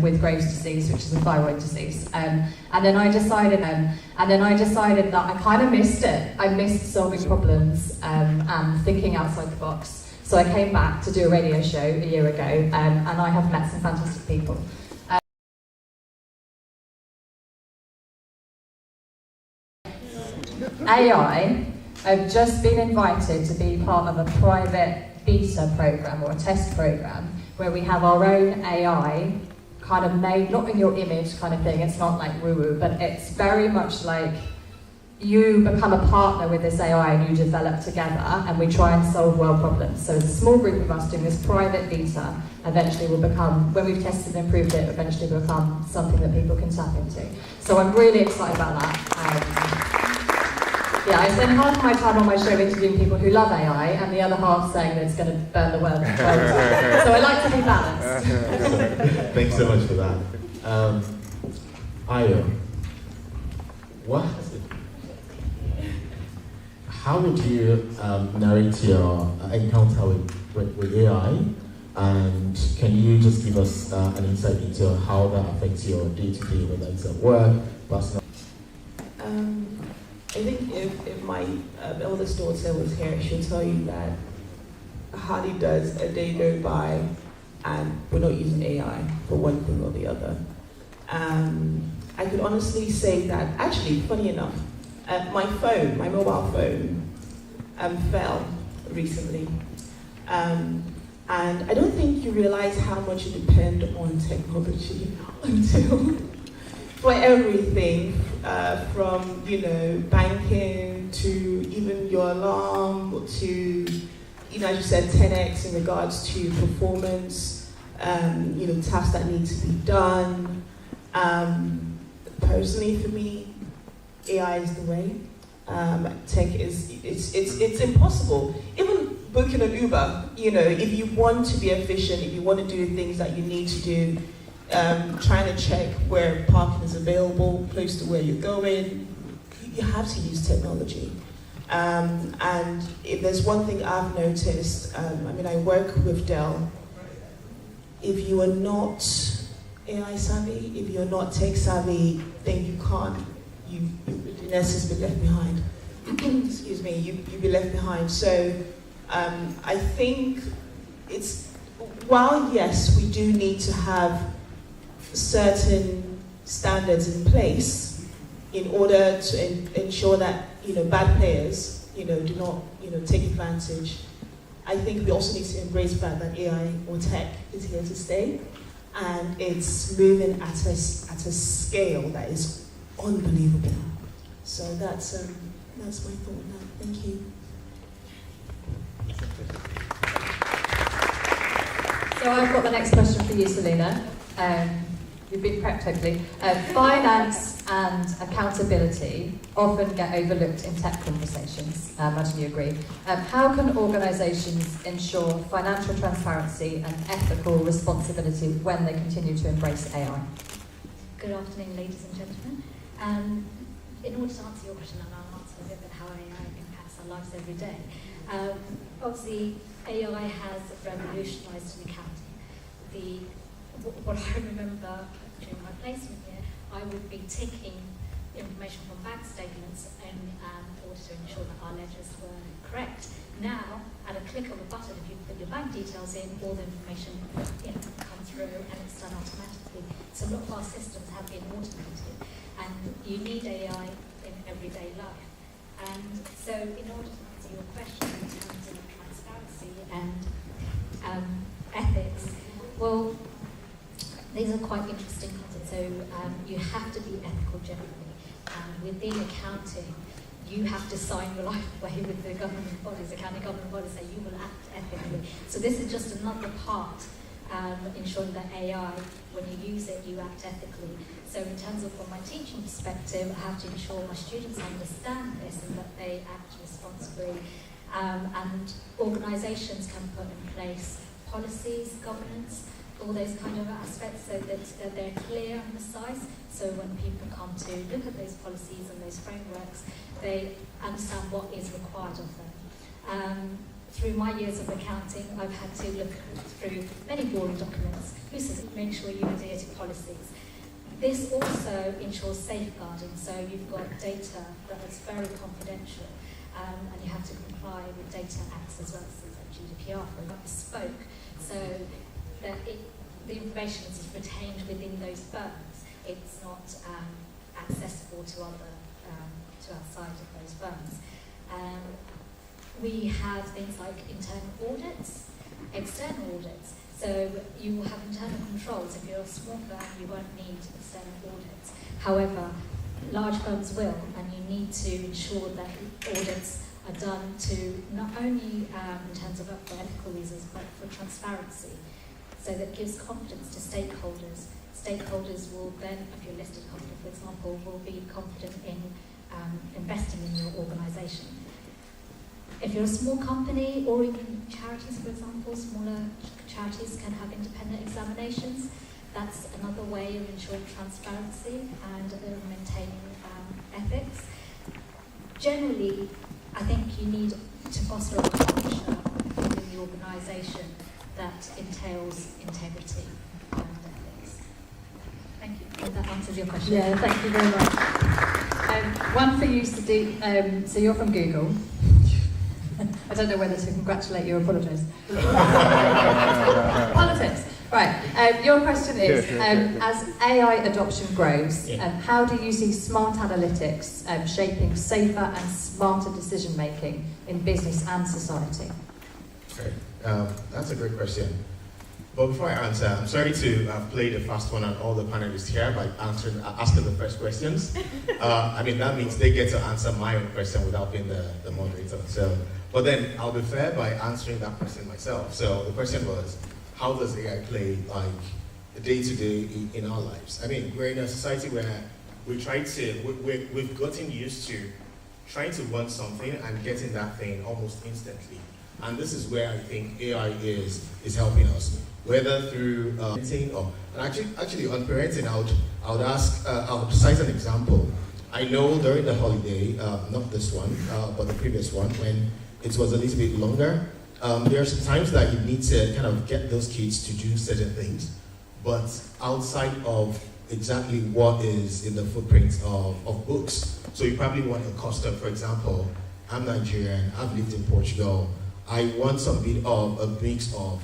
with Graves' disease, which is a thyroid disease. And then I decided that I kind of missed it. I missed solving problems and thinking outside the box. So I came back to do a radio show a year ago, and I have met some fantastic people. AI, I've just been invited to be part of a private beta program or a test program where we have our own AI kind of made, not in your image kind of thing, it's not like woo-woo, but it's very much like you become a partner with this AI and you develop together and we try and solve world problems. So it's a small group of us doing this private beta, eventually will become, when we've tested and improved it, eventually will become something that people can tap into. So I'm really excited about that. Yeah, I spend half of my time on my show interviewing people who love AI and the other half saying that it's going to burn the world. So I like to be balanced. Thanks so much for that. Ayo, how would you narrate your encounter with AI? And can you just give us an insight into how that affects your day-to-day, whether it's at work, personal? I think if my eldest daughter was here, she'll tell you that hardly does a day go by and we're not using AI for one thing or the other. I could honestly say that, actually, funny enough, my mobile phone, fell recently. And I don't think you realize how much you depend on technology until for everything, from banking to even your alarm to as you said, 10x in regards to performance, tasks that need to be done. Personally, for me, AI is the way. Tech it's impossible. Even booking an Uber, if you want to be efficient, if you want to do things that you need to do, trying to check where parking is available, close to where you're going, you have to use technology. And if there's one thing I've noticed, I work with Dell. If you are not AI savvy, if you're not tech savvy, then you can't, in essence, be left behind. Excuse me, you'll be left behind. So I think while yes, we do need to have certain standards in place in order to ensure that bad players do not take advantage. I think we also need to embrace the fact that AI or tech is here to stay, and it's moving at a scale that is unbelievable. So that's my thought on that. Thank you. So I've got the next question for you, Selena. You've been prepped, hopefully. Finance and accountability often get overlooked in tech conversations. I imagine you agree. How can organisations ensure financial transparency and ethical responsibility when they continue to embrace AI? Good afternoon, ladies and gentlemen. In order to answer your question, and I'll answer a bit about how AI impacts our lives every day. Obviously, AI has revolutionised accounting. What I remember during my placement year, I would be taking information from bank statements in order to ensure that our ledgers were correct. Now, at a click of a button, if you put your bank details in, all the information comes through and it's done automatically. So a lot of our systems have been automated, and you need AI in everyday life. And so in order to answer your question in terms of transparency and ethics, well, these are quite interesting concepts. So you have to be ethical generally. And within accounting, you have to sign your life away with the government bodies, accounting government bodies, say you will act ethically. So this is just another part, ensuring that AI, when you use it, you act ethically. So in terms of from my teaching perspective, I have to ensure my students understand this and that they act responsibly. And organisations can put in place policies, governance, all those kind of aspects so that they're clear and precise. So when people come to look at those policies and those frameworks, they understand what is required of them. Through my years of accounting, I've had to look through many boring documents, make sure you adhere to policies. This also ensures safeguarding, so you've got data that is very confidential, and you have to comply with data acts as well as GDPR for bespoke. So that the information is retained within those firms. It's not accessible to outside of those firms. We have things like internal audits, external audits. So you will have internal controls. If you're a small firm, you won't need external audits. However, large firms will, and you need to ensure that audits are done to not only in terms of for ethical reasons, but for transparency. So that gives confidence to stakeholders. Stakeholders will then, if you're a listed company, for example, will be confident in investing in your organisation. If you're a small company, or even charities, for example, smaller charities can have independent examinations. That's another way of ensuring transparency and maintaining ethics. Generally, I think you need to foster a culture within the organisation that entails integrity and ethics. Thank you. If that answers your question. Yeah, thank you very much. One thing you used to do, so you're from Google. I don't know whether to congratulate you or apologise. Politics. Right, your question is, as AI adoption grows, how do you see smart analytics shaping safer and smarter decision making in business and society? Okay, that's a great question. But before I answer, I'm sorry to have played the fast one on all the panelists here by asking the first questions. I mean, that means they get to answer my own question without being the moderator. So, but then I'll be fair by answering that question myself. So the question was, how does AI play like day to day in our lives? I mean, we're in a society where we've gotten used to trying to want something and getting that thing almost instantly. And this is where I think AI is helping us, whether through parenting or, and actually on parenting, I would cite an example. I know during the holiday, not this one, but the previous one, when it was a little bit longer, there are some times that you need to kind of get those kids to do certain things, but outside of exactly what is in the footprint of books. So you probably want a custom, for example, I'm Nigerian, I've lived in Portugal, I want some bit of a mix of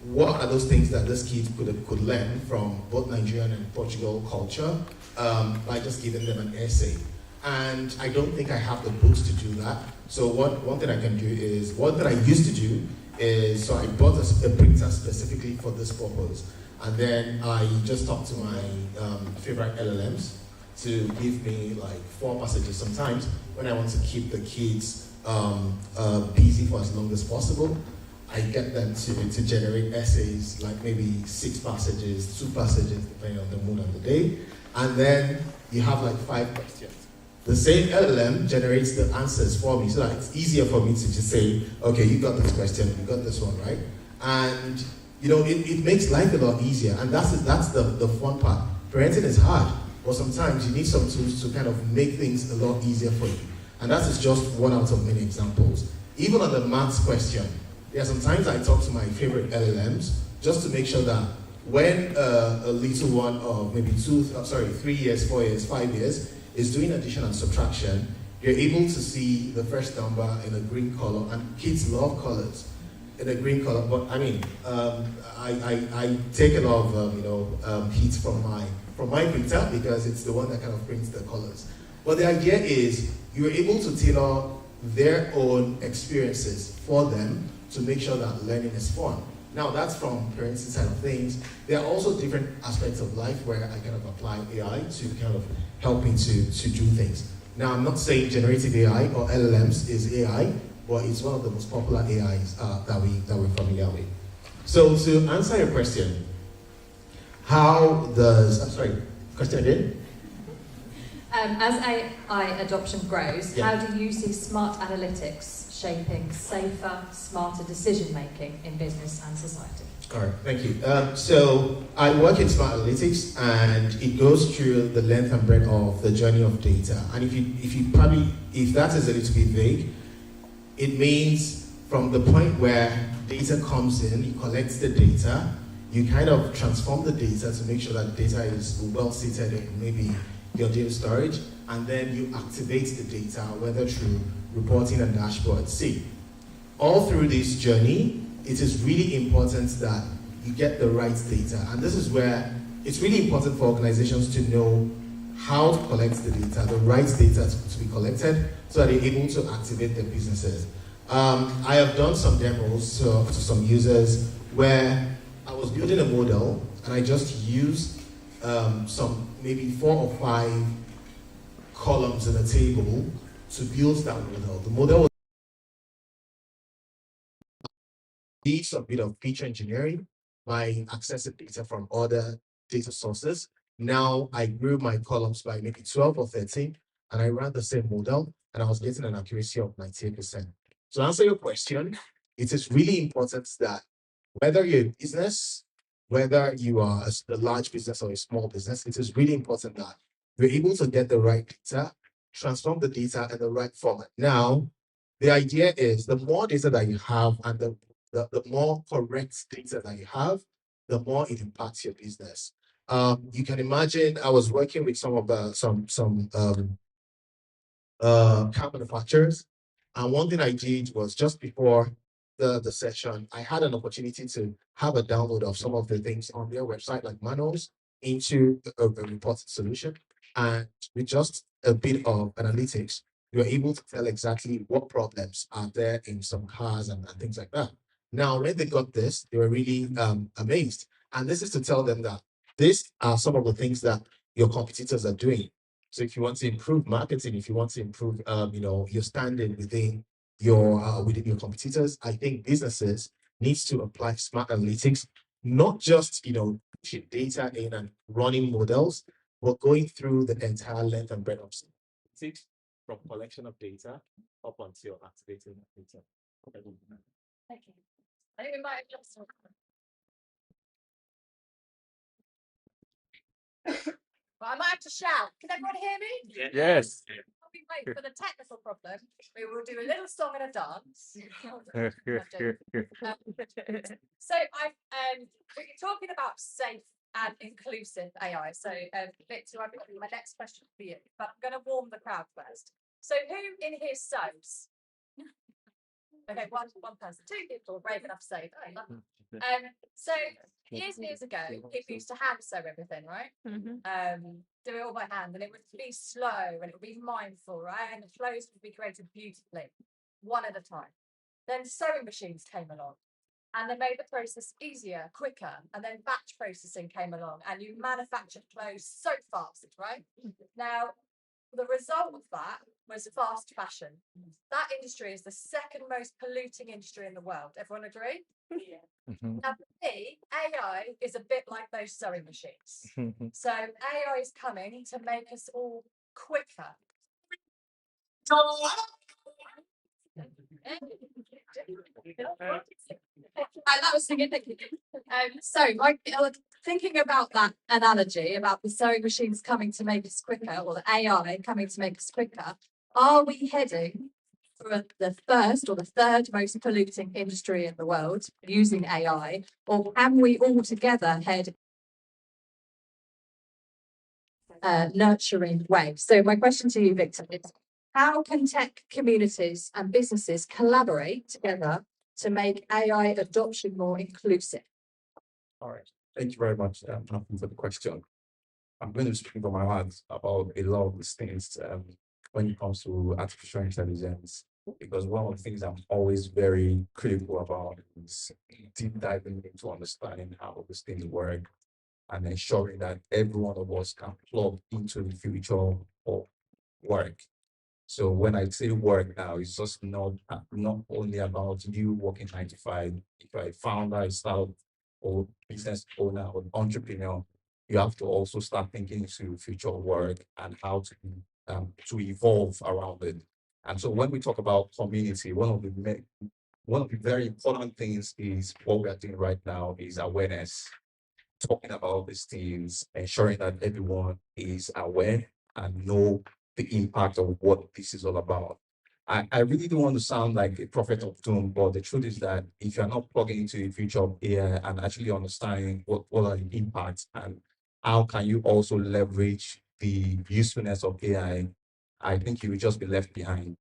what are those things that these kids could learn from both Nigerian and Portugal culture by just giving them an essay. And I don't think I have the books to do that. So one thing I can do is, one thing I used to do is, so I bought a printer specifically for this purpose. And then I just talked to my favorite LLMs to give me like 4 passages sometimes when I want to keep the kids busy for as long as possible. I get them to generate essays, like maybe 6 passages, 2 passages, depending on the mood of the day. And then you have like 5 questions. The same LLM generates the answers for me, so that it's easier for me to just say, okay, you got this question, you got this one, right? And you know, it makes life a lot easier, and that's the fun part. Parenting is hard, but sometimes you need some tools to kind of make things a lot easier for you. And that is just one out of many examples. Even on the maths question, there are sometimes I talk to my favorite LLMs just to make sure that when a little one of maybe 3 years, 4 years, 5 years is doing addition and subtraction, you're able to see the first number in a green color, and kids love colors in a green color. But I mean, I take a lot of heat from my printer because it's the one that kind of prints the colors. But the idea is you're able to tailor their own experiences for them to make sure that learning is fun. Now that's from parenting side of things. There are also different aspects of life where I kind of apply AI to kind of help me to do things. Now I'm not saying generative AI or LLMs is AI, but it's one of the most popular AIs that we're familiar with. So to answer your question, question again? As AI adoption grows, how do you see smart analytics shaping safer, smarter decision making in business and society? All right, thank you. So I work in smart analytics, and it goes through the length and breadth of the journey of data. And if that is a little bit vague, it means from the point where data comes in, you collect the data, you kind of transform the data to make sure that data is well seated in maybe your data storage, and then you activate the data, whether through reporting and dashboards. See, all through this journey, it is really important that you get the right data. And this is where it's really important for organizations to know how to collect the data, the right data to be collected, so that they're able to activate their businesses. I have done some demos to some users where I was building a model, and I just used some maybe 4 or 5 columns in a table to build that model. The model was needs a bit of feature engineering by accessing data from other data sources. Now I grew my columns by maybe 12 or 13, and I ran the same model, and I was getting an accuracy of 98%. To answer your question, it is really important that whether you're a business, whether you are a large business or a small business, it is really important that you're able to get the right data, transform the data in the right format. Now, the idea is the more data that you have and the more correct data that you have, the more it impacts your business. You can imagine I was working with some of car manufacturers, and one thing I did was just before the session, I had an opportunity to have a download of some of the things on their website, like manuals into a reporting solution. And with just a bit of analytics, you're able to tell exactly what problems are there in some cars and things like that. Now, when they got this, they were really amazed. And this is to tell them that these are some of the things that your competitors are doing. So if you want to improve marketing, if you want to improve, your standing within your competitors, I think businesses needs to apply smart analytics, not just pushing data in and running models, but going through the entire length and breadth of statistics from collection of data up until activating that data. Thank you. I think we might have just. Well, I might have to shout. Can everyone hear me? Yes. While we wait for the technical problem, we will do a little song and a dance. So we're talking about safe and inclusive AI. So Victor, I've got my next question for you, but I'm going to warm the crowd first. So who in here sews? Okay, one person, two people brave enough to say that. So years ago, people used to hand sew everything, right? Do it all by hand, and it would be slow and it would be mindful, right? And the clothes would be created beautifully, one at a time. Then sewing machines came along, and they made the process easier, quicker, and then batch processing came along, and you manufactured clothes so fast, right? Now, the result of that was fast fashion. That industry is the second most polluting industry in the world. Everyone agree? Yeah. Now, for me, AI is a bit like those sewing machines. So AI is coming to make us all quicker. That was significant. So, thinking about that analogy about the sewing machines coming to make us quicker, or the AI coming to make us quicker, are we heading for the first or the third most polluting industry in the world using AI, or can we all together head nurturing way? So, my question to you, Victor, is how can tech communities and businesses collaborate together to make AI adoption more inclusive? All right. Thank you very much, Nathan, for the question. I'm going to speak from my heart about a lot of these things when it comes to artificial intelligence, because one of the things I'm always very critical about is deep diving into understanding how these things work and ensuring that every one of us can plug into the future of work. So when I say work now, it's just not only about you working 9 to 5. If you're a founder, a startup, or business owner, or entrepreneur, you have to also start thinking into future work and how to evolve around it. And so when we talk about community, one of the very important things is what we are doing right now is awareness, talking about these things, ensuring that everyone is aware and know the impact of what this is all about. I really don't want to sound like a prophet of doom, but the truth is that if you're not plugging into the future of AI and actually understanding what are the impacts and how can you also leverage the usefulness of AI, I think you will just be left behind.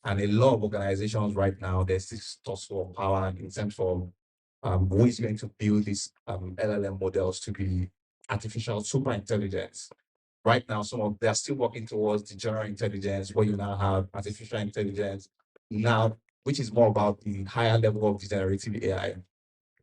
And a lot of organizations right now, there's this tussle of power in terms of who is going to build these LLM models to be artificial super intelligence. Right now, they are still working towards the general intelligence, where you now have artificial intelligence now, which is more about the higher level of generative AI.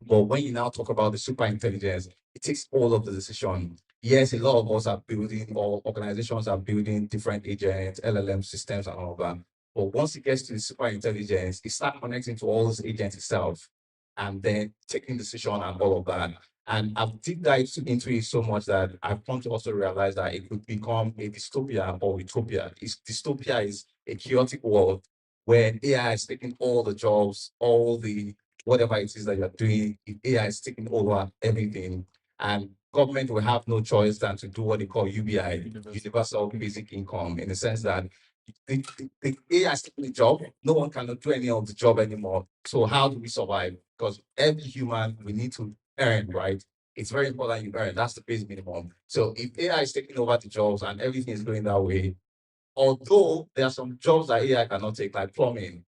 But when you now talk about the super intelligence, it takes all of the decision. Yes, a lot of us are building, or organizations are building different agents, LLM systems, and all of that. But once it gets to the super intelligence, it starts connecting to all those agents itself and then taking decision and all of that. And I've deep dived into it so much that I've come to also realize that it could become a dystopia or utopia. Dystopia is a chaotic world where AI is taking all the jobs, all the whatever it is that you're doing, if AI is taking over everything, and government will have no choice than to do what they call UBI, Universal Basic Income, in the sense that the AI is taking the job, no one cannot do any of the job anymore. So how do we survive? Because every human, we need to earn, right? It's very important you earn. That's the basic minimum. So if AI is taking over the jobs and everything is going that way, although there are some jobs that AI cannot take, like plumbing,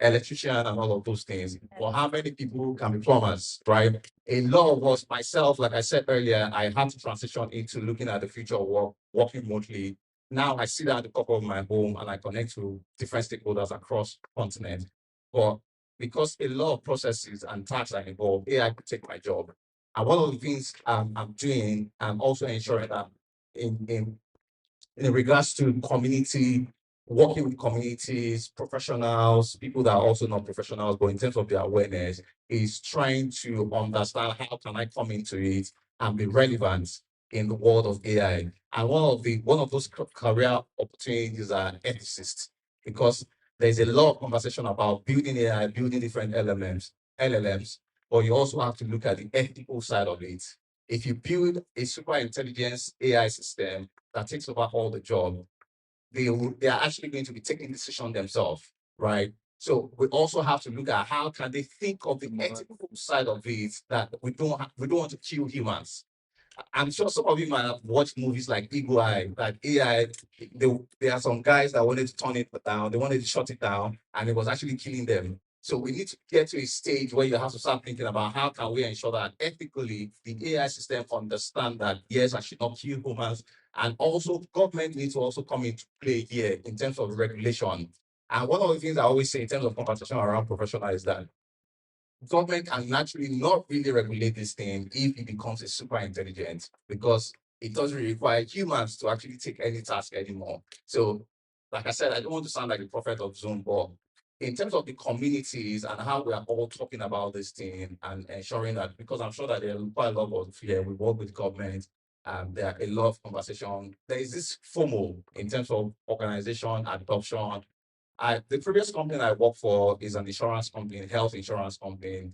electrician and all of those things. But how many people can be plumbers, right? A lot of us, myself, like I said earlier, I had to transition into looking at the future of work, working remotely. Now I sit down at the comfort of my home and I connect to different stakeholders across continents. But because a lot of processes and tasks are involved, AI could take my job. And one of the things I'm doing, I'm also ensuring that in regards to community, working with communities, professionals, people that are also not professionals, but in terms of their awareness, is trying to understand how can I come into it and be relevant in the world of AI. And one of those career opportunities are ethicists, because there's a lot of conversation about building AI, building different LLMs, but you also have to look at the ethical side of it. If you build a super intelligence AI system that takes over all the job, they are actually going to be taking decisions themselves, right? So we also have to look at how can they think of the ethical side of it, that we don't want to kill humans. I'm sure some of you might have watched movies like Eagle Eye, like AI. There are some guys that wanted to turn it down, they wanted to shut it down, and it was actually killing them. So we need to get to a stage where you have to start thinking about how can we ensure that ethically the AI system understand that yes, I should not kill humans, and also government needs to also come into play here in terms of regulation. And one of the things I always say in terms of conversation around professional is that government can naturally not really regulate this thing if it becomes a super intelligent, because it doesn't require humans to actually take any task anymore. So, like I said, I don't want to sound like the prophet of Zoom, but in terms of the communities and how we are all talking about this thing and ensuring that, because I'm sure that there are quite a lot of here, we work with government, there are a lot of conversation. There is this FOMO in terms of organization, adoption. The previous company I worked for is an insurance company, health insurance company.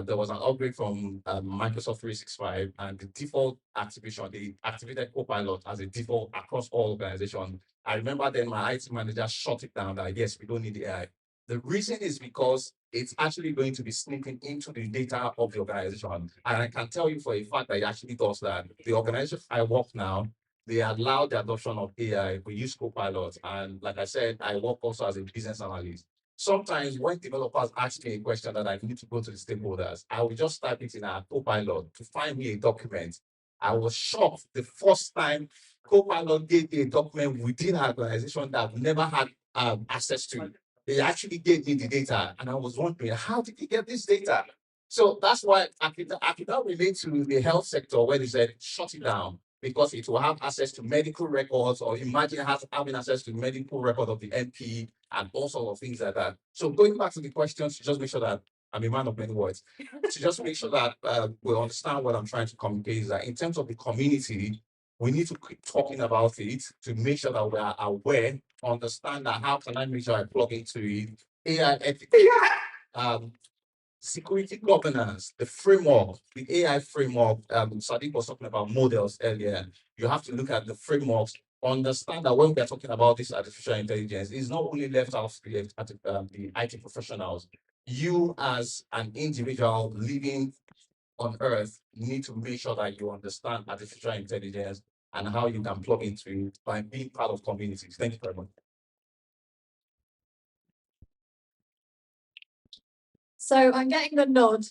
There was an upgrade from Microsoft 365, and the default activation, they activated Copilot as a default across all organizations. I remember then my IT manager shut it down that yes, we don't need the AI. The reason is because it's actually going to be sneaking into the data of the organization. And I can tell you for a fact that it actually does that. The organization I work now, they allowed the adoption of AI. We use Copilot. And like I said, I work also as a business analyst. Sometimes when developers ask me a question that I need to go to the stakeholders, I will just type it in our Copilot to find me a document. I was shocked the first time Copilot gave me a document within our organization that we never had access to. They actually gave me the data, and I was wondering, how did he get this data? So that's why I could not relate to the health sector where they said shut it down, because it will have access to medical records, or imagine having access to medical record of the MP and all sorts of things like that. So going back to the questions, to just make sure that I'm a man of many words, to just make sure that we understand what I'm trying to communicate is that in terms of the community, we need to keep talking about it to make sure that we are aware, understand that how can I make sure I plug into it, AI ethics, security governance, the framework, the AI framework. Sadiq was talking about models earlier. You have to look at the frameworks, understand that when we are talking about this artificial intelligence, it's not only left out to the IT professionals. You as an individual living on Earth need to make sure that you understand artificial intelligence and how you can plug into it by being part of communities. Thank you very much. So I'm getting the nod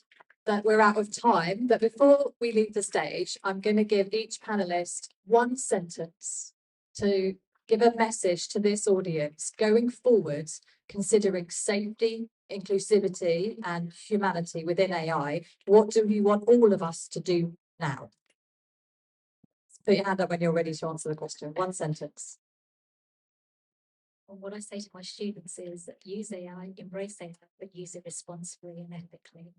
that we're out of time, but before we leave the stage, I'm going to give each panelist one sentence to give a message to this audience going forward, considering safety, inclusivity, and humanity within AI. What do you want all of us to do now? Put your hand up when you're ready to answer the question. One sentence. And what I say to my students is use AI, embrace AI, but use it responsibly and ethically.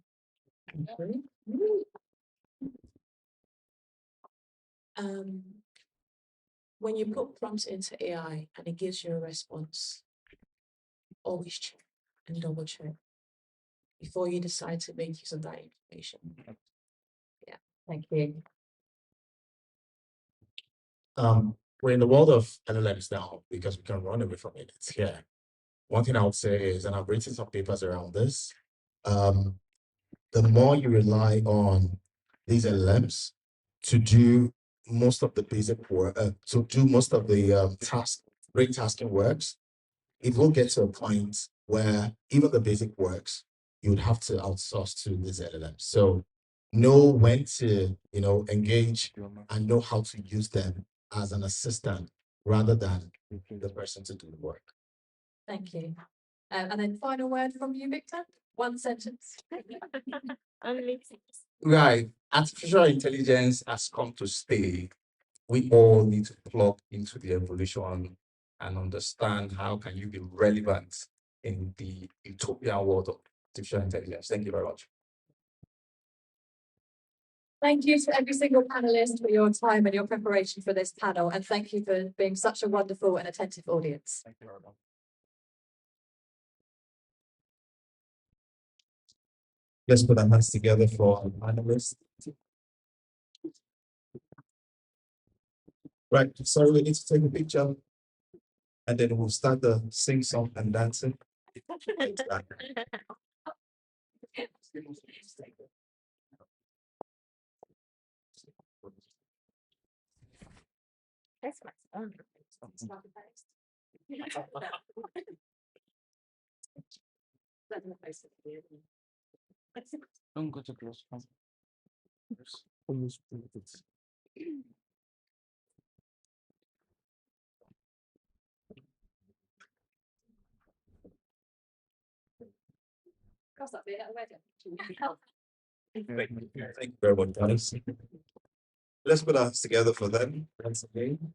When you put prompts into AI and it gives you a response, always check and double check before you decide to make use of that information. Yeah, thank you. We're in the world of LLMs now because we can run away from it. It's here. One thing I would say is, and I've written some papers around this, the more you rely on these LLMs to do most of the basic work, to do most of the task, brain tasking works, it will get to a point where even the basic works, you would have to outsource to these LLMs. So know when to, engage and know how to use them as an assistant rather than the person to do the work. Thank you. And then final word from you, Victor. One sentence. Right. Artificial intelligence has come to stay. We all need to plug into the evolution and understand how can you be relevant in the utopian world of artificial intelligence. Thank you very much. Thank you to every single panelist for your time and your preparation for this panel. And thank you for being such a wonderful and attentive audience. Thank you very much. Let's put our hands together for our panelists. Right, sorry, we need to take a picture and then we'll start the sing song and dancing. That's my son. Don't go too close. Thank you very much, guys. Let's put our hands together for them once again.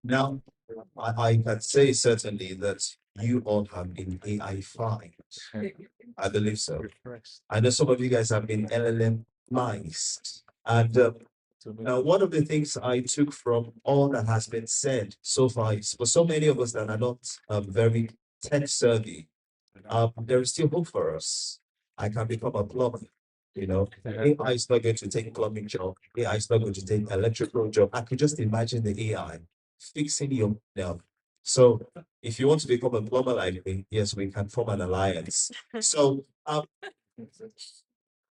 Now, I can say certainly that you all have been AI-fied. I believe so. I know some of you guys have been LLM-ized. And now, one of the things I took from all that has been said so far is for so many of us that are not very tech-savvy, there is still hope for us. I can become a plumber. AI is not going to take plumbing job. AI is not going to take electrical job. I could just imagine the AI fixing your now. So if you want to become a plumber like me, yes, we can form an alliance. So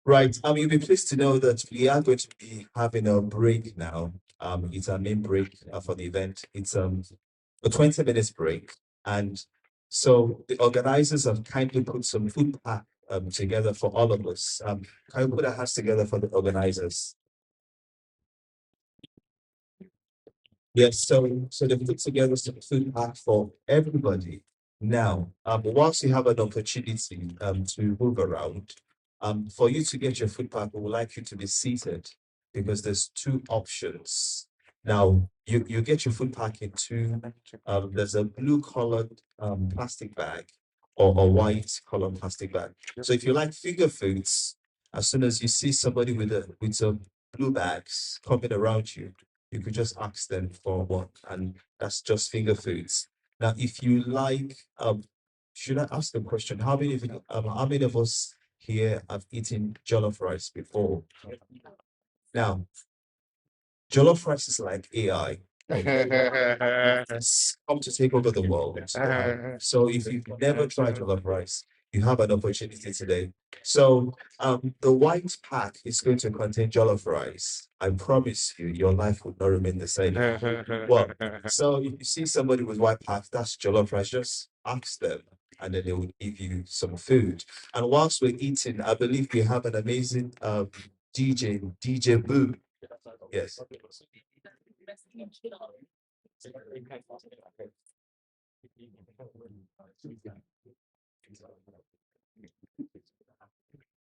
right, you'll be pleased to know that we are going to be having a break now. It's our main break for the event. It's a 20 minutes break. And so the organizers have kindly put some food pack together for all of us. Can we put our hands together for the organizers? Yes, so they put together some food pack for everybody. Now, whilst you have an opportunity to move around, for you to get your food pack, we would like you to be seated because there's two options. Now, you get your food pack in two. There's a blue colored plastic bag or a white colored plastic bag. So if you like finger foods, as soon as you see somebody with some blue bags coming around you, you could just ask them for one, and that's just finger foods. Now, if you like, should I ask a question? How many of us here have eaten jollof rice before? Now, jollof rice is like AI. It's come to take over the world. So if you've never tried jollof rice, you have an opportunity today. So the white pack is going to contain jollof rice. I promise you, your life will not remain the same. Well, so if you see somebody with white pack, that's jollof rice, just ask them and then they will give you some food. And whilst we're eating, I believe we have an amazing DJ Boo. Yes.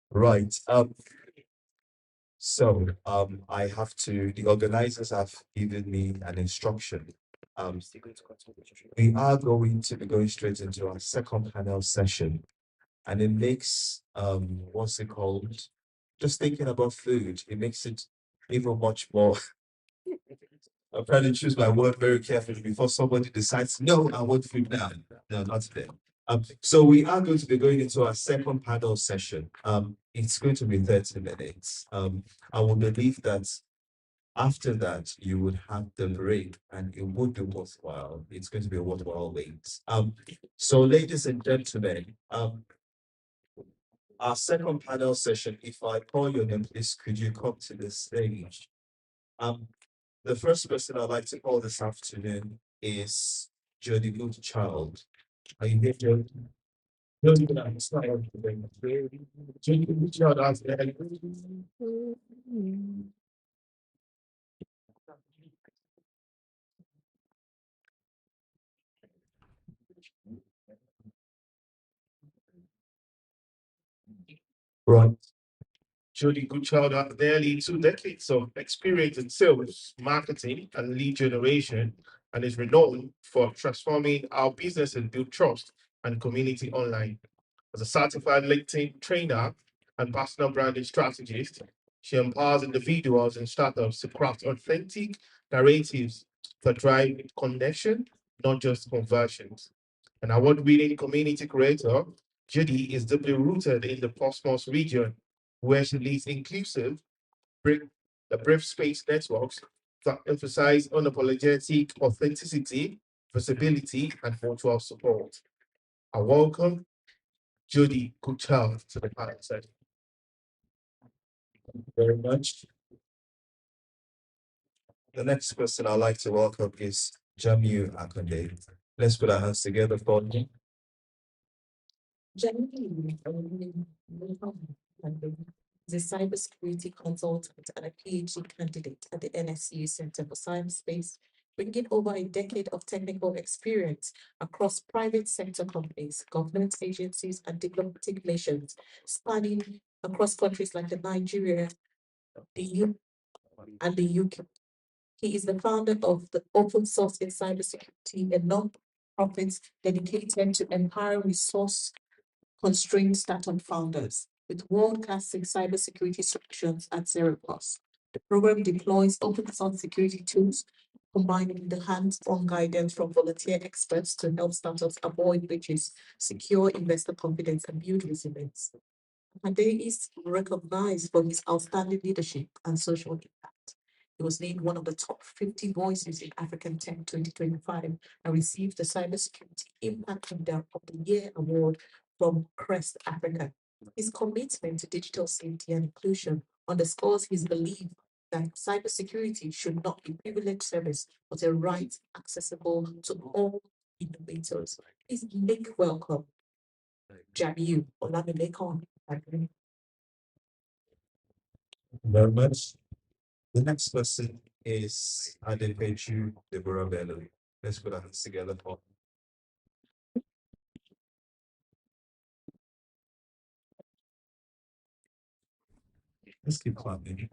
Right. So I have to, the organizers have given me an instruction. We are going to be going straight into our second panel session. And it makes what's it called? Just thinking about food, it makes it even much more. I'm trying to choose my word very carefully before somebody decides, no, I want food now. No, not today. So we are going to be going into our second panel session. It's going to be 30 minutes. I will believe that after that, you would have the break and it would be worthwhile. It's going to be a worthwhile wait. So ladies and gentlemen, our second panel session, if I call your name, please, could you come to the stage? The first person I'd like to call this afternoon is Jody Goodchild. Are you here, Jody? Jody Goodchild. Jody Goodchild out there. Right. Jody Goodchild has nearly 2 decades of experience in sales, marketing, and lead generation, and is renowned for transforming our business and build trust and community online. As a certified LinkedIn trainer and personal branding strategist, she empowers individuals and startups to craft authentic narratives that drive connection, not just conversions. An award-winning community creator, Judy is deeply rooted in the Portsmouth region, where she leads inclusive, bring the brave space networks that emphasize unapologetic authenticity, visibility, and mutual support. I welcome Judy Goodchild to the panel session. Thank you very much. The next person I'd like to welcome is Jamiu Akonde. Let's put our hands together for him. Genuinely, is a cybersecurity consultant and a PhD candidate at the NSU Center for Cyberspace, bringing over a decade of technical experience across private sector companies, government agencies, and diplomatic missions, spanning across countries like the Nigeria, the U, and the UK. He is the founder of the Open Source in Cybersecurity, a non-profit dedicated to empowering resource constrained startup founders with world-class cybersecurity solutions at zero cost. The program deploys open source security tools combining the hands-on guidance from volunteer experts to help startups avoid breaches, secure investor confidence, and build resilience. Ade is recognized for his outstanding leadership and social impact. He was named one of the top 50 voices in African Tech 2025 and received the Cybersecurity Impact Leader of the Year award from Crest Africa. His commitment to digital safety and inclusion underscores his belief that cybersecurity should not be privileged service, but a right accessible to all innovators. Please make welcome Jamiu Olamilekan. Thank you very much. The next person is Adepeju Deborah Bello. Let's put our hands together for him. Let's keep clapping.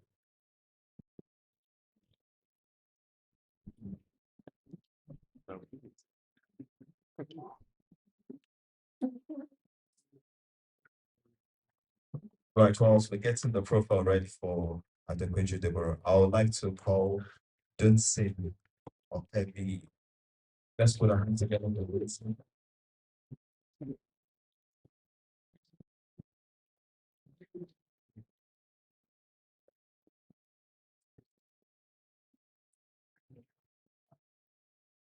Right, whilst we're getting the profile ready for Adepeju Deborah, I would like to call Dunsin of Heavy. Let's put our hands together for Dunsin.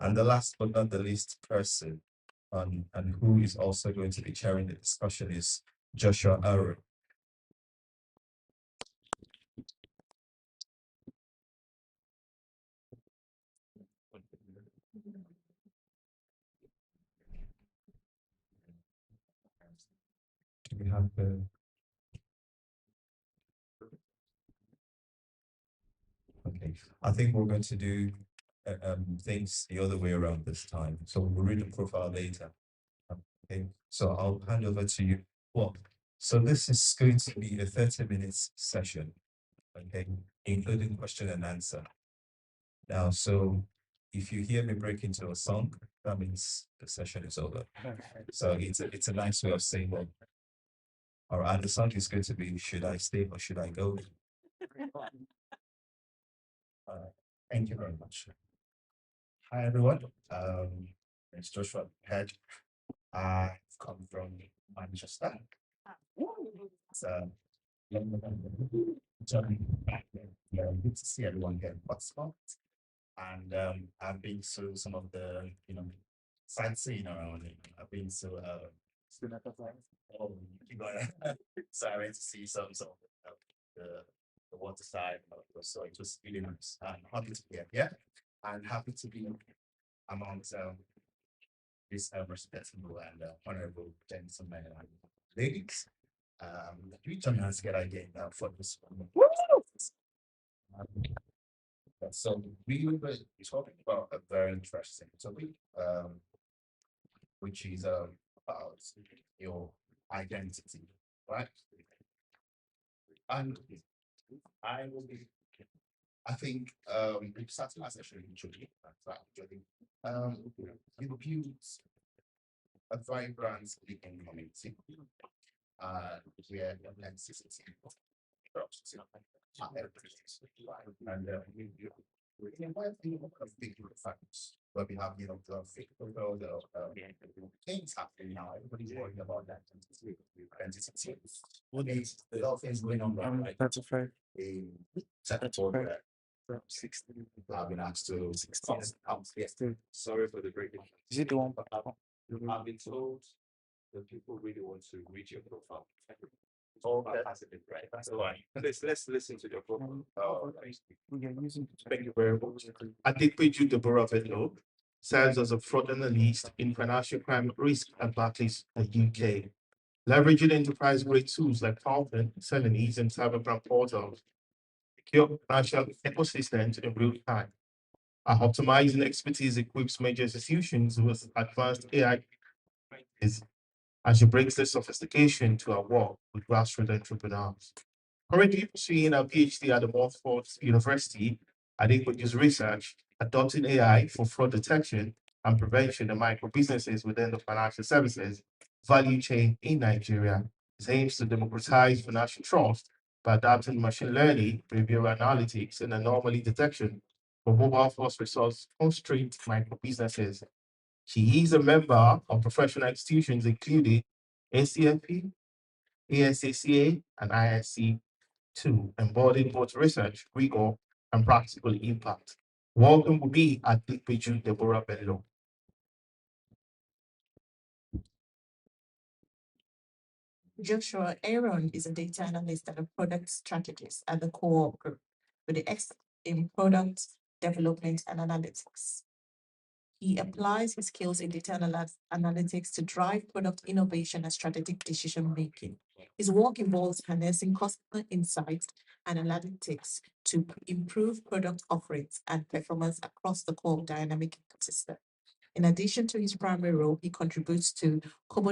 And the last but not the least person, and who is also going to be chairing the discussion, is Joshua Aaron. Do we have the Okay, I think we're going to do things the other way around this time. So we'll read the profile later. Okay, so I'll hand over to you. Well, so this is going to be a 30 minutes session, okay, including question and answer. Now, so if you hear me break into a song, that means the session is over. So it's a nice way of saying, well, all right, the song is going to be, should I stay or should I go? Thank you very much. Hi, everyone. It's Joshua Head. I've come from Manchester. So, good to see everyone here in Portsmouth. And I've been to some of the, sightseeing around it. I've been to, oh, you got it. So I went to see some of the water side. So it was really nice. I'm happy to be here. Yeah, I'm happy to be amongst this respectable and honorable gentlemen and ladies. We join hands together again for this. So we will be talking about a very interesting topic, which is about your identity, right? And I will be, I think, we started last session actually, you build a vibrant living community, where authenticity, trust, are everything, and we might be a big factors, but we have, the fake people, things happening now. Everybody's worrying about that identity. What is a lot of things going on, right? That's a fair. A sector where 16 people have been asked to 16 yes. Sorry for the breaking. Is it the one? I've been told that people really want to read your profile. Oh, that's a bit right. That's why. Let's listen to your profile. Thank you very much. Adequate Deborah Vetlo serves as a fraud analyst in financial crime risk at Barclays, the UK. Leveraging enterprise-grade tools like Falcon, Celanese, and cybercrime portals, secure financial ecosystems in real time. Our optimizing expertise equips major institutions with advanced AI as she brings this sophistication to our work with grassroots entrepreneurs. Currently pursuing a PhD at the Montfort University, Adequaju's research adopting AI for fraud detection and prevention in micro businesses within the financial services value chain in Nigeria. It aims to democratize financial trust by adapting machine learning, behavioral analytics, and anomaly detection for mobile first resource constrained micro businesses. She is a member of professional institutions including NCFP, ASACA, and ISC2, embodying both research, rigor, and practical impact. Welcome to me at Deepeju Deborah Bello. Joshua Aaron is a data analyst and a product strategist at the Co-op Group with the expert in product development and analytics. He applies his skills in data analytics to drive product innovation and strategic decision making. His work involves harnessing customer insights and analytics to improve product offerings and performance across the core dynamic ecosystem. In addition to his primary role, he contributes to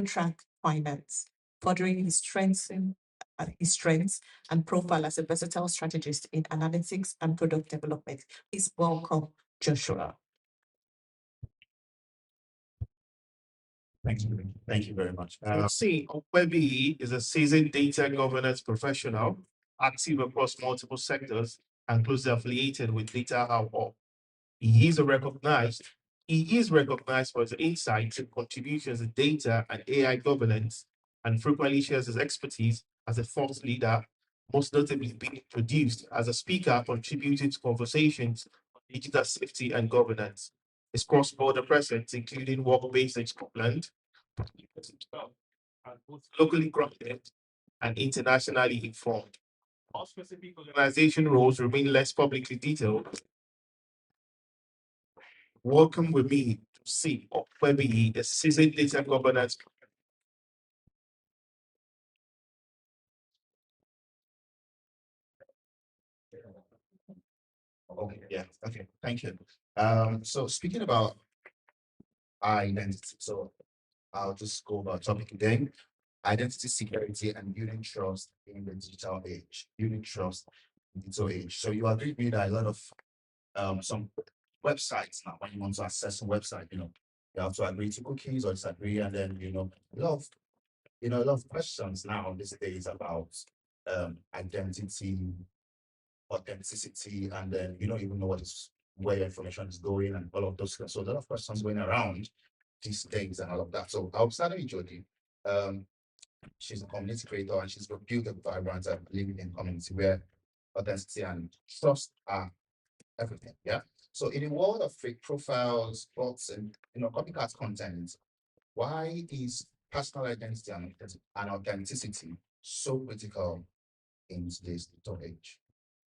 Track Finance, furthering his strengths and profile as a versatile strategist in analytics and product development. Please welcome Joshua. Thank you very much. C. Okwebi is a seasoned data governance professional, active across multiple sectors and closely affiliated with Data How. He is recognized for his insights and contributions in data and AI governance, and frequently shares his expertise as a thought leader, most notably being produced as a speaker contributing to conversations on digital safety and governance. His cross-border presence, including work-based in Scotland, and both locally grounded and internationally informed. All specific organization roles remain less publicly detailed. Welcome with me to see Okwebi, a seasoned data governance. Okay, yeah, okay, thank you. So speaking about identity, so I'll just go over topic again. Identity security and building trust in the digital age. Building trust in the digital age. So you agree with me that a lot of some websites now, when you want to access a website, you have to agree to cookies or disagree, and then a lot of questions now these days about identity, authenticity, and then you don't even know where your information is going and all of those things. So a lot of questions going around these days and all of that. So I'll start with Jody. She's a community creator and she's built a vibrant and living community where authenticity and trust are everything. Yeah. So in a world of fake profiles, bots, and copycat content, why is personal identity and authenticity so critical in today's digital age?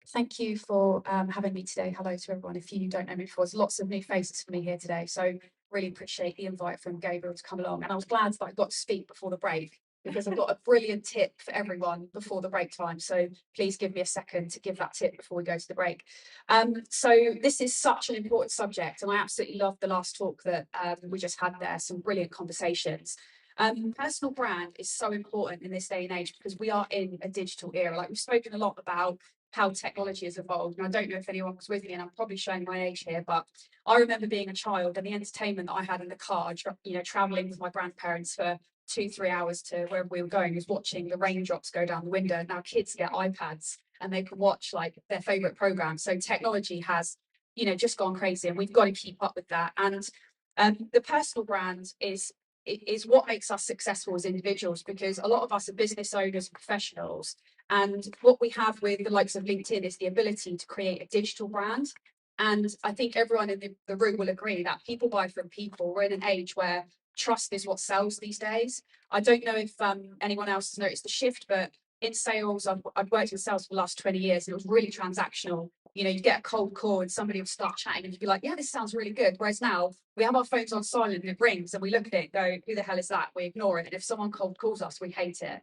Thank you for having me today. Hello to everyone. If you don't know me before, there's lots of new faces for me here today. So really appreciate the invite from Gabriel to come along. And I was glad that I got to speak before the break because I've got a brilliant tip for everyone before the break time. So please give me a second to give that tip before we go to the break. So this is such an important subject, and I absolutely loved the last talk that we just had there, some brilliant conversations. Personal brand is so important in this day and age because we are in a digital era. Like we've spoken a lot about how technology has evolved. And I don't know if anyone was with me, and I'm probably showing my age here, but I remember being a child and the entertainment that I had in the car, traveling with my grandparents for 2-3 hours to wherever we were going, was watching the raindrops go down the window. Now kids get iPads and they can watch like their favorite programs. So technology has, just gone crazy, and we've got to keep up with that. And the personal brand is what makes us successful as individuals, because a lot of us are business owners and professionals, and what we have with the likes of LinkedIn is the ability to create a digital brand. And I think everyone in the room will agree that people buy from people. We're in an age where trust is what sells these days. I don't know if anyone else has noticed the shift, but in sales, I've worked in sales for the last 20 years, and it was really transactional. You get a cold call and somebody will start chatting and you'd be like, yeah, this sounds really good. Whereas now we have our phones on silent and it rings and we look at it and go, who the hell is that? We ignore it. And if someone cold calls us, we hate it.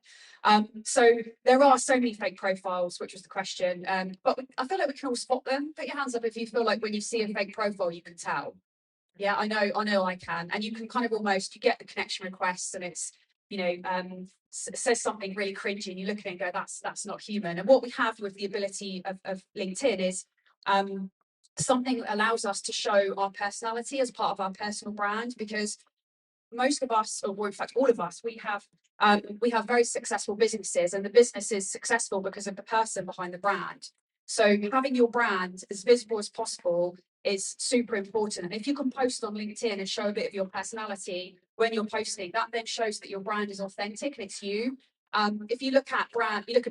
So there are so many fake profiles, which was the question. But I feel like we can all spot them. Put your hands up if you feel like when you see a fake profile, you can tell. Yeah, I know I can. And you can kind of almost, you get the connection requests and it's, says something really cringy and you look at it and go, that's not human. And what we have with the ability of LinkedIn is something that allows us to show our personality as part of our personal brand, because most of us, or in fact all of us, we have very successful businesses, and the business is successful because of the person behind the brand. So having your brand as visible as possible is super important. And if you can post on LinkedIn and show a bit of your personality when you're posting, that then shows that your brand is authentic and it's you. If you look at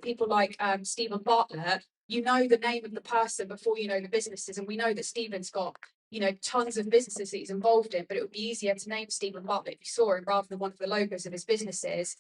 people like Stephen Bartlett, you know the name of the person before you know the businesses. And we know that Stephen's got tons of businesses that he's involved in, but it would be easier to name Stephen Bartlett if you saw him rather than one of the logos of his businesses.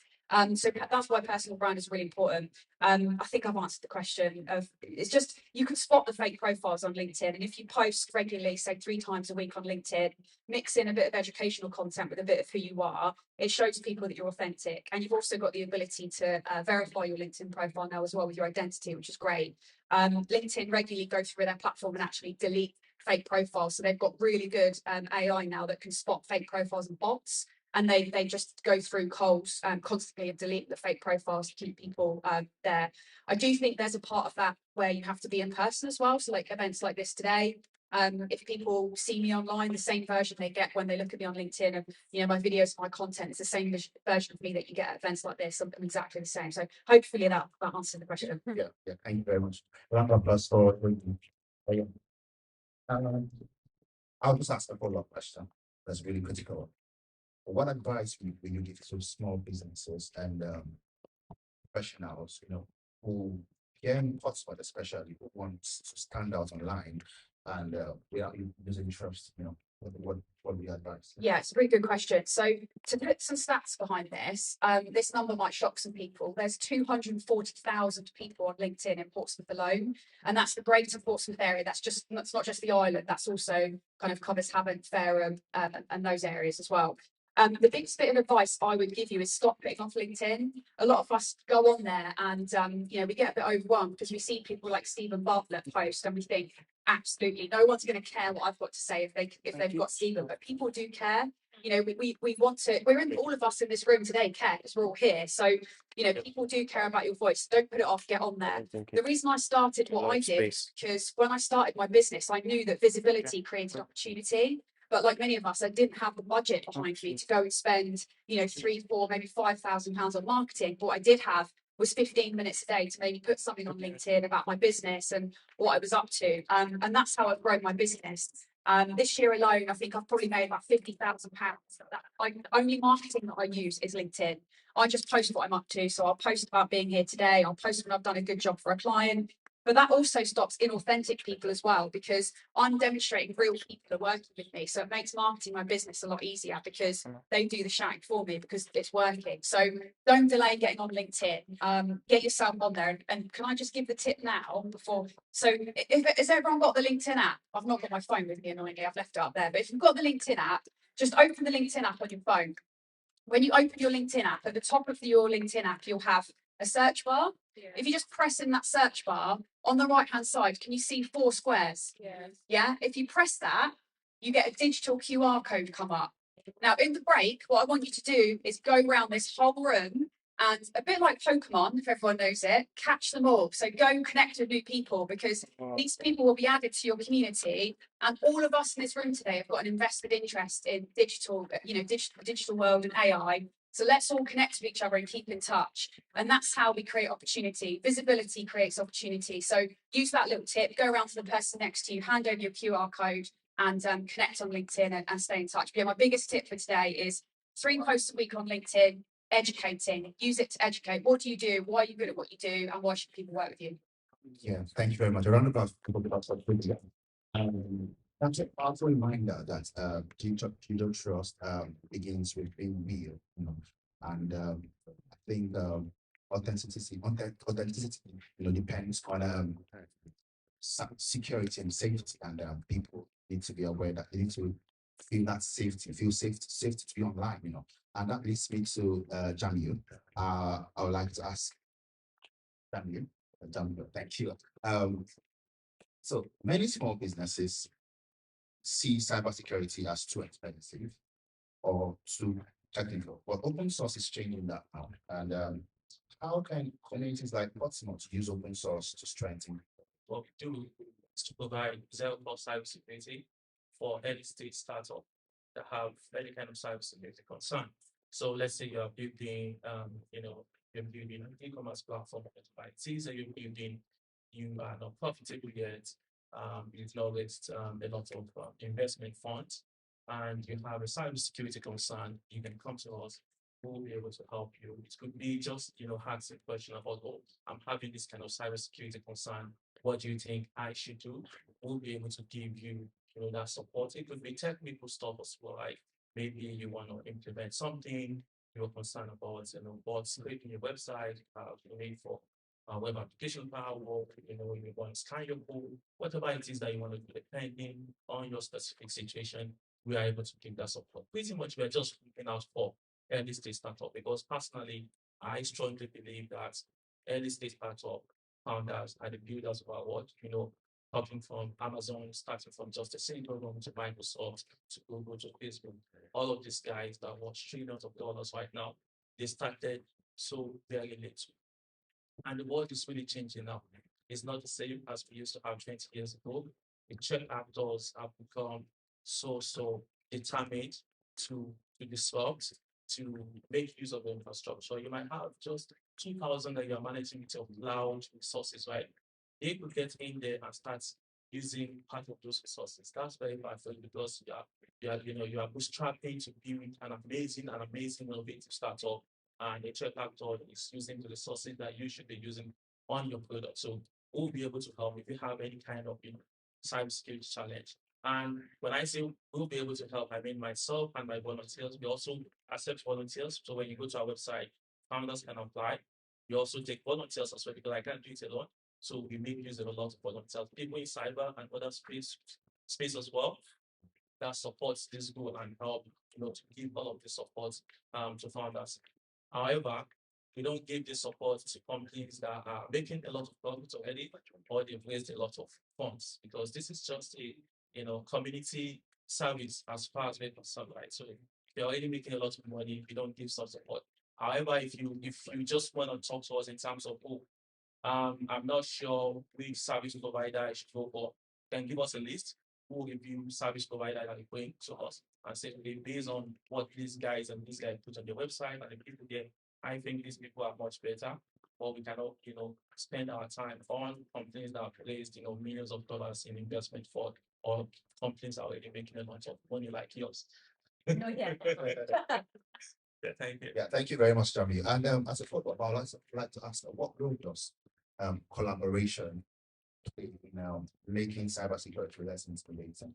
So that's why personal brand is really important. I think I've answered the question of, it's just, you can spot the fake profiles on LinkedIn. And if you post regularly, say 3 times a week on LinkedIn, mix in a bit of educational content with a bit of who you are, it shows people that you're authentic. And you've also got the ability to verify your LinkedIn profile now as well with your identity, which is great. LinkedIn regularly go through their platform and actually delete fake profiles. So they've got really good AI now that can spot fake profiles and bots. And they just go through calls constantly and delete the fake profiles to keep people there. I do think there's a part of that where you have to be in person as well. So like events like this today, if people see me online, the same version they get when they look at me on LinkedIn, and my videos, my content, it's the same version of me that you get at events like this. I'm exactly the same. So hopefully that answered the question. Yeah, thank you very much. Round of applause for I'll just ask a follow-up question that's really critical. What advice will you give to small businesses and professionals, who here in Portsmouth especially, who want to stand out online and without losing trust, what would you advise? Yeah, it's a really good question. So to put some stats behind this, this number might shock some people. There's 240,000 people on LinkedIn in Portsmouth alone, and that's the greater Portsmouth area. That's not just the island. That's also kind of covers Havant, Fareham, and those areas as well. The biggest bit of advice I would give you is stop putting off LinkedIn. A lot of us go on there and we get a bit overwhelmed because we see people like Stephen Bartlett post and we think, absolutely no one's going to care what I've got to say if they've got Stephen, but people do care. We want to, all of us in this room today care because we're all here. So people do care about your voice. Don't put it off, get on there. The reason I started what I did is because when I started my business, I knew that visibility created opportunity. But like many of us, I didn't have the budget behind me to go and spend, 3, 4, maybe £5,000 on marketing. But what I did have was 15 minutes a day to maybe put something on LinkedIn about my business and what I was up to. And that's how I've grown my business. This year alone, I think I've probably made about £50,000. Only marketing that I use is LinkedIn. I just post what I'm up to. So I'll post about being here today. I'll post when I've done a good job for a client. But that also stops inauthentic people as well, because I'm demonstrating real people are working with me. So it makes marketing my business a lot easier because they do the shouting for me because it's working. So don't delay getting on LinkedIn. Get yourself on there. And can I just give the tip now before? So has everyone got the LinkedIn app? I've not got my phone with me, annoyingly. I've left it up there. But if you've got the LinkedIn app, just open the LinkedIn app on your phone. When you open your LinkedIn app, at the top of your LinkedIn app, you'll have a search bar. If you just press in that search bar on the right hand side, can you see 4 squares? Yeah. If you press that, you get a digital QR code come up. Now, in the break, what I want you to do is go around this whole room and, a bit like Pokemon, if everyone knows it, catch them all. So go connect with new people, because these people will be added to your community. And all of us in this room today have got an invested interest in digital, digital world and AI. So let's all connect with each other and keep in touch. And that's how we create opportunity. Visibility creates opportunity. So use that little tip, go around to the person next to you, hand over your QR code, and connect on LinkedIn and stay in touch. But yeah, my biggest tip for today is 3 posts a week on LinkedIn, educating, use it to educate. What do you do? Why are you good at what you do? And why should people work with you? Yeah, thank you very much. A round of applause for Twitter. That's a powerful reminder that digital trust begins with being real, and I think authenticity, depends on security and safety, and people need to be aware that they need to feel that safety, safety to be online, and that leads me to Jamil. I would like to ask Jamil, thank you. So many small businesses see cybersecurity as too expensive or too technical, but open source is changing that now. And how can communities like Portsmouth use open source to strengthen? What we do is to provide zero-cost cybersecurity for early stage startup that have any kind of cybersecurity concern. So let's say you're building, you're building an e-commerce platform for IT, so you are not profitable yet, you've not raised a lot of investment funds, and you have a cybersecurity concern, you can come to us. We'll be able to help you. It could be just, asking a question about, oh, I'm having this kind of cybersecurity concern. What do you think I should do? We'll be able to give you, that support. It could be technical stuff as well, like maybe you want to implement something you're concerned about, bots creating your website, you need for web application power, you want to scan your code, whatever it is that you want to do, depending on your specific situation, we are able to give that support. Pretty much, we are just looking out for early stage startup, because personally, I strongly believe that early stage startup founders are the builders of our world, talking from Amazon, starting from just a single room to Microsoft, to Google, to Facebook. All of these guys that want trillions of dollars right now, they started so very little. And the world is really changing now. It's not the same as we used to have 20 years ago. The Czech actors have become so determined to disrupt, to make use of the infrastructure. You might have just 2,000 that you're managing with your cloud resources, right? They could get in there and start using part of those resources. That's very powerful, because you are bootstrapping to build an amazing innovative startup, and a third actor is using the resources that you should be using on your product. So we'll be able to help if you have any kind of cybersecurity challenge. And when I say we'll be able to help, I mean myself and my volunteers. We also accept volunteers. So when you go to our website, founders can apply. We also take volunteers as well, because I can't do it alone. So we make use of a lot of volunteers, people in cyber and other space as well, that supports this goal and help, to give all of the support to founders. However, we don't give this support to companies that are making a lot of profits already, or they've raised a lot of funds, because this is just a community service as far as we're concerned, right? So if you're already making a lot of money, we don't give such support. However, if you just want to talk to us in terms of, I'm not sure which service provider I should go for, then give us a list. We'll review service provider that are going to us and say, okay, based on what these guys put on their website and the people there, I think these people are much better. Or we cannot, spend our time on companies that have placed, millions of dollars in investment for, or companies that are already making a lot of money like yours. No, yeah. Yeah, thank you. Yeah, thank you very much, Jamie. And as a follow-up, I'd like to ask, what role does collaboration play in making cybersecurity lessons intimidating?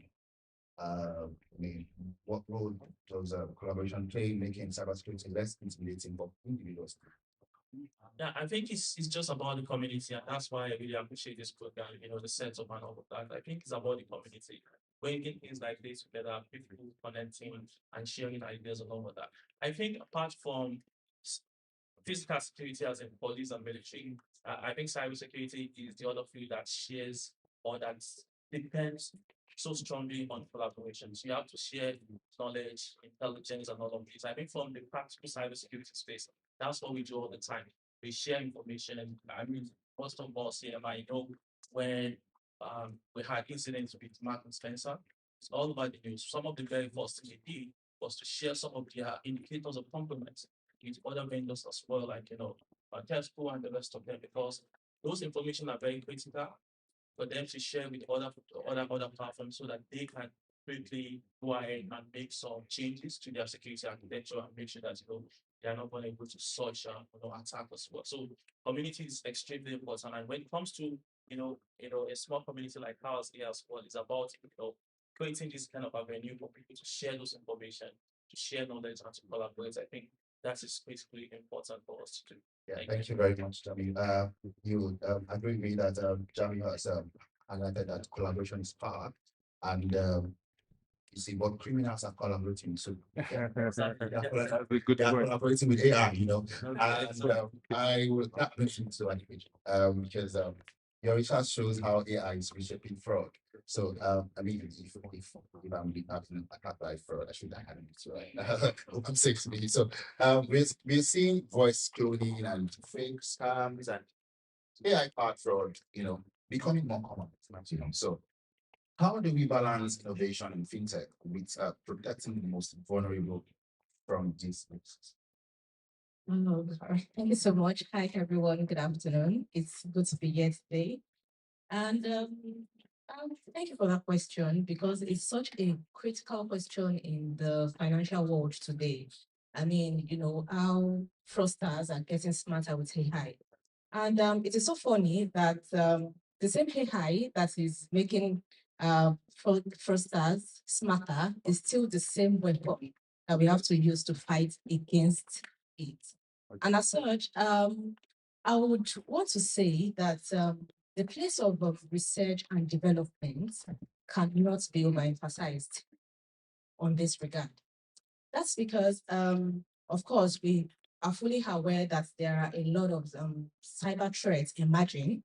I mean, what role does collaboration play in making cybersecurity less intimidating for individuals? Yeah, I think it's just about the community, and that's why I really appreciate this program, the setup and all of that. I think it's about the community. Bringing things like this together, people connecting and sharing ideas and all of that. I think apart from physical security as in police and military, I think cybersecurity is the other field that shares or that depends so strongly on collaboration. So you have to share knowledge, intelligence, and all of these. I think from the practical cybersecurity space, that's what we do all the time. We share information, and I mean, most of us here might know when we had incidents with Mark and Spencer. It's all about the news. Some of the very first thing they did was to share some of their indicators of compromise with other vendors as well, like Tesco and the rest of them, because those information are very critical for them to share with other platforms so that they can quickly go ahead and make some changes to their security architecture and make sure that they are not vulnerable to such attack as well. So community is extremely important. And when it comes to a small community like ours here as well, it's about creating this kind of avenue for people to share those information, to share knowledge and to collaborate. I think that is basically important for us to do. Yeah, thank you very much, Jamie. You agree with me that Jamie has highlighted that collaboration is power, and you see what criminals are collaborating. So they are collaborating with AI, And I will not mention to education because your research shows how AI is reshaping fraud. So I mean, if I'm being attacked by fraud, I should have had it right. I'm safe to be. So we're seeing voice cloning and fake scams and AI powered fraud, becoming more common. So how do we balance innovation in fintech with protecting the most vulnerable from these risks? Thank you so much. Hi, everyone. Good afternoon. It's good to be here today. And thank you for that question because it's such a critical question in the financial world today. I mean, how fraudsters are getting smarter with AI. And it is so funny that the same AI that is making fraudsters smarter is still the same weapon that we have to use to fight against it. And as such, I would want to say that the place of research and development cannot be overemphasized on this regard. That's because, of course, we are fully aware that there are a lot of cyber threats emerging.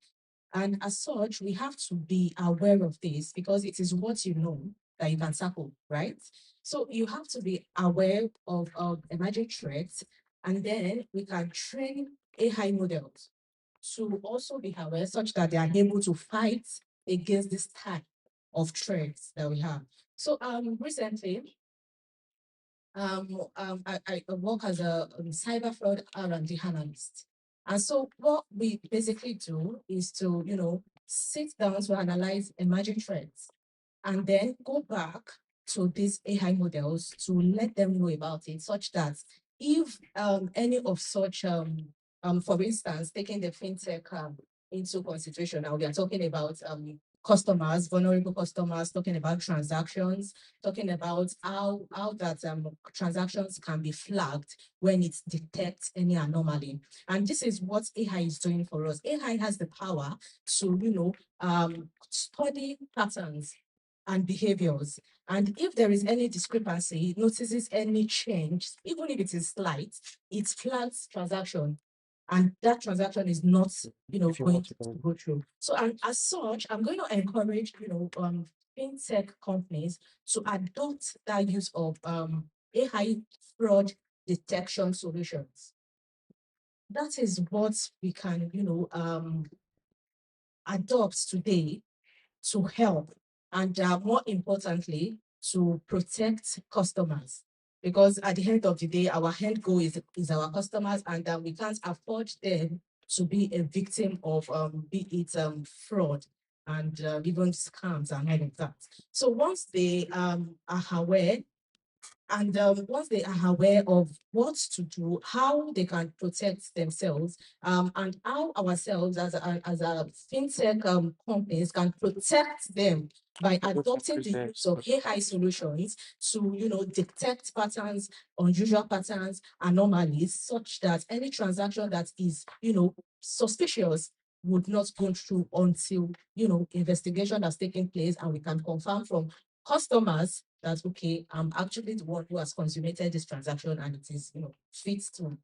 And as such, we have to be aware of this because it is what you know that you can tackle, right? So you have to be aware of emerging threats, and then we can train AI models to also be aware such that they are able to fight against this type of threats that we have. So recently, I work as a cyber fraud R&D analyst. And so what we basically do is to, sit down to analyze emerging threats and then go back to these AI models to let them know about it, such that if any of such, for instance, taking the fintech into consideration, now we are talking about customers, vulnerable customers, talking about transactions, talking about how that transactions can be flagged when it detects any anomaly. And this is what AI is doing for us. AI has the power to, study patterns and behaviors. And if there is any discrepancy, it notices any change, even if it is slight, it flags transaction. And that transaction is not, going to go through. So, and as such, I'm going to encourage, fintech companies to adopt that use of AI fraud detection solutions. That is what we can, adopt today to help and more importantly, to protect customers. Because at the end of the day, our end goal is our customers, and we can't afford them to be a victim of be it fraud and even scams and all of that. So once they are aware And once they are aware of what to do, how they can protect themselves, and how ourselves as a fintech companies can protect them by adopting the use of AI solutions to, detect patterns, unusual patterns, anomalies, such that any transaction that is, suspicious would not go through until, investigation has taken place and we can confirm from customers that, okay, I'm actually the one who has consummated this transaction and it is, fit to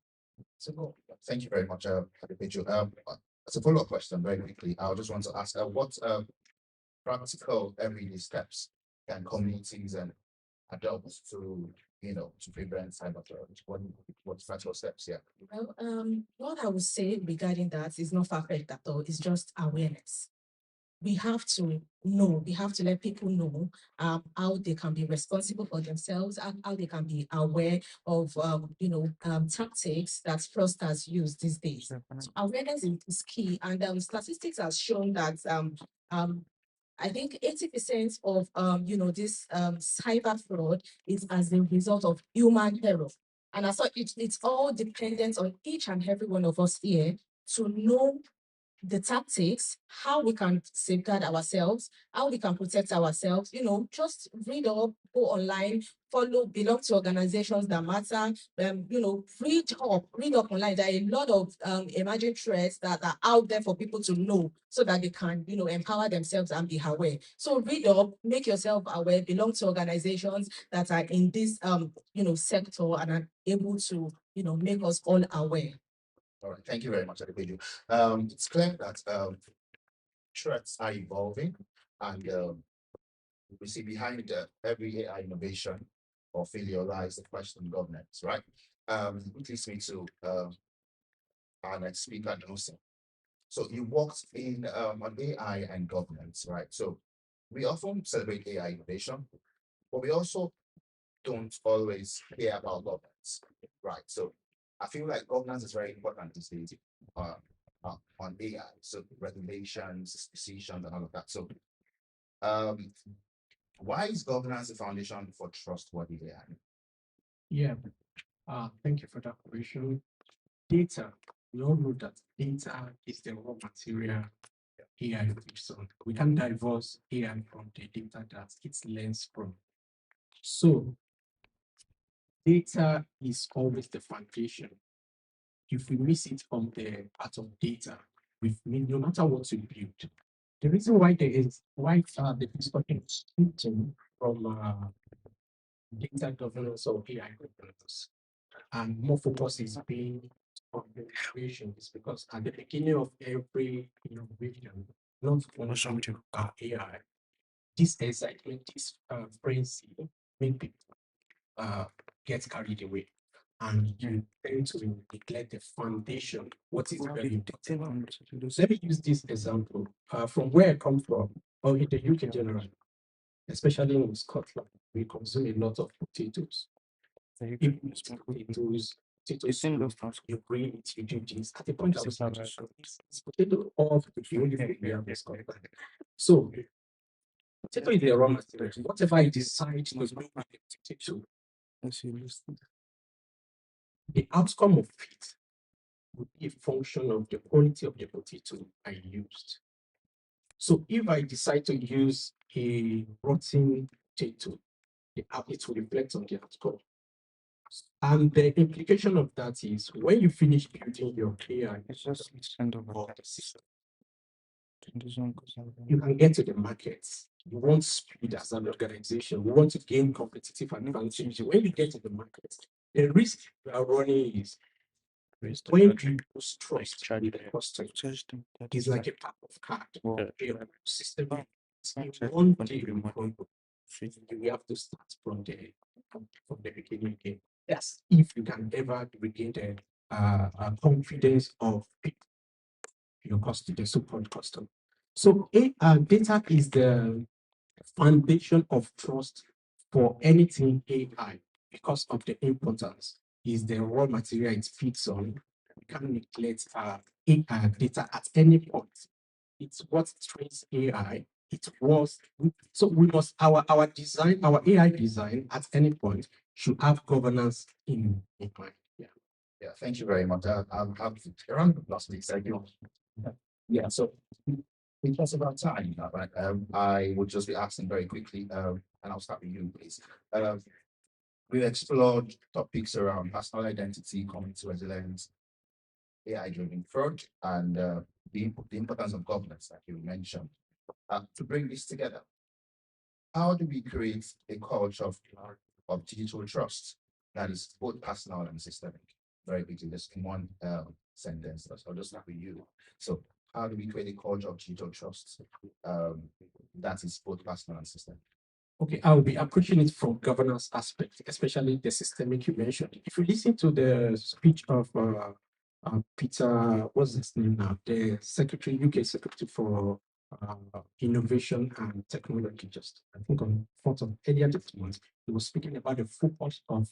go. Thank you very much, Adepeju. As a follow-up question, very quickly, I just want to ask, what practical everyday steps can communities and adults to prevent cyber fraud? What practical steps? Yeah. Well, what I would say regarding that is not far-fetched at all. It's just awareness. We have to know, we have to let people know how they can be responsible for themselves, how they can be aware of, tactics that fraudsters use these days. So awareness is key, and statistics has shown that I think 80% of this cyber fraud is as a result of human error. And as such, it's all dependent on each and every one of us here to know the tactics, how we can safeguard ourselves, how we can protect ourselves, just read up, go online, belong to organizations that matter, read up online. There are a lot of emerging threats that are out there for people to know so that they can, empower themselves and be aware. So read up, make yourself aware, belong to organizations that are in this, sector and are able to, make us all aware. All right. Thank you very much, Adepeju. It's clear that threats are evolving, and we see behind every AI innovation or failure lies the question of governance, right? Which leads me to our next speaker, Joseph. So you worked in on AI and governance, right? So we often celebrate AI innovation, but we also don't always hear about governance, right? So I feel like governance is very important these days on AI, so regulations, decisions, and all of that. So, why is governance the foundation for trustworthy AI? Yeah, thank you for that question. Data, we all know that data is the raw material AI lives on. We can divorce AI from the data that it learns from. So, data is always the foundation. If we miss it on the part of data, no matter what you build, the reason why the discussion is shifting from data governance or AI governance and more focus is being on the innovation is because at the beginning of every innovation, not only AI, this excitement, this frenzy make people get carried away. And you tend to neglect the foundation, what is very important. Let me use this example. From where I come from, or in the UK generally, especially in Scotland, we consume a lot of potatoes. People eat potatoes, you bring it, you do this. At the point I was like, it's potato all the only food we have in Scotland. So, potato is the raw material. Whatever I decide to do with the potato, the outcome of it would be a function of the quality of the potato I used. So if I decide to use a rotten potato, it will reflect on the outcome. And the implication of that is when you finish building your AI or the system, you can get to the markets. You want speed as an organization. You want to gain competitive advantage. When you get to the market, the risk you are running is when you lose trust with the customer, it's like a pack of cards. A system one day you crumble. You have to start from the beginning again. Yes, if you can ever regain the confidence of people, your customer, the so-called customer. So data is the foundation of trust for anything AI because of the importance is the raw material it feeds on. We can't neglect AI data at any point. It's what trains AI. It was so we must our design, our AI design at any point should have governance in mind. Yeah. Yeah, thank you very much. I'll have around last week. Thank you. Yeah, so because of our time, right, I would just be asking very quickly, and I'll start with you, please. We explored topics around personal identity, community resilience, AI-driven fraud, and the importance of governance, like you mentioned. To bring this together, how do we create a culture of digital trust that is both personal and systemic? Very quickly, just in one sentence. I'll just start with you. So, how do we create a culture of digital trust that is both personal and systemic? Okay, I'll be approaching it from governance aspect, especially the systemic you mentioned. If you listen to the speech of Peter, what's his name now? The Secretary, UK Secretary for Innovation and Technology, just I think on 4th of earlier this month, he was speaking about the focus of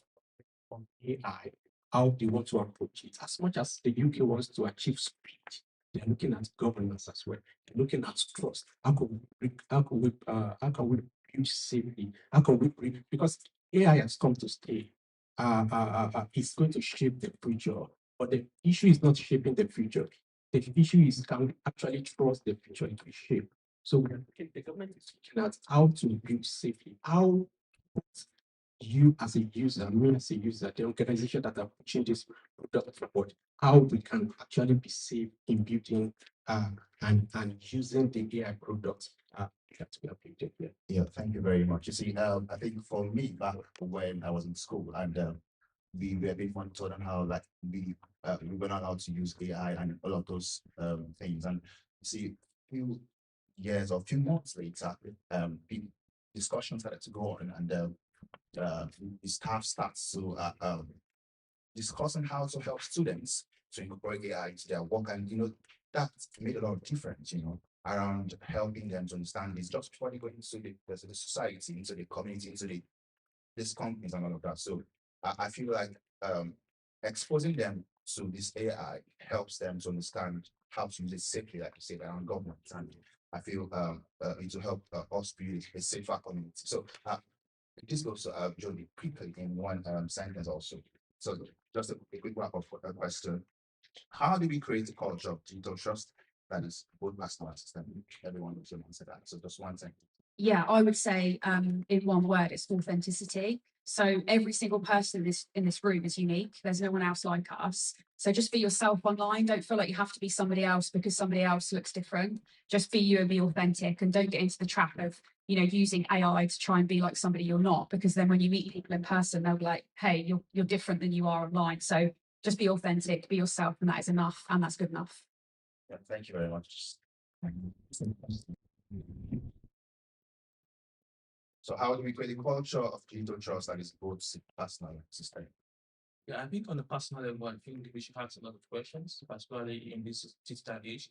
on AI, how they want to approach it. As much as the UK wants to achieve speed, they're looking at governance as well. They're looking at trust. How can we build safely? How can we bring, because AI has come to stay. It's going to shape the future. But the issue is not shaping the future. The issue is can we actually trust the future it will shape. So the government is looking at how to build safely, how you as a user, me as a user, the organization that are pushing this product forward, how we can actually be safe in building and using the AI products that we are building here. Yeah, thank you very much. You see, I think for me, back when I was in school, and we were being monitored on how like we were not allowed to use AI and all of those things. And you see, few years or few months later, discussions started to go on, and the staff starts to discuss on how to help students to incorporate AI into their work, and that made a lot of difference, around helping them to understand this just before they go into the society, into the community, into these companies and all of that. So I feel like exposing them to this AI helps them to understand how to use it safely, like you said, around government. And I feel it will help us build a safer community. So this goes to Jody quickly in one sentence also. So just a quick wrap up for that question. How do we create a culture of digital trust that is both personal and systemic? Everyone should answer that. So just one thing. Yeah, I would say in one word, it's authenticity. So every single person in this room is unique. There's no one else like us. So just be yourself online. Don't feel like you have to be somebody else because somebody else looks different. Just be you and be authentic, and don't get into the trap of, using AI to try and be like somebody you're not, because then when you meet people in person, they'll be like, hey, you're different than you are online. So just be authentic, be yourself, and that is enough, and that's good enough. Yeah, thank you very much. So how do we create a culture of digital trust that is both personal and systemic? Yeah, I think on the personal level, I think we should ask a lot of questions, particularly in this digital age,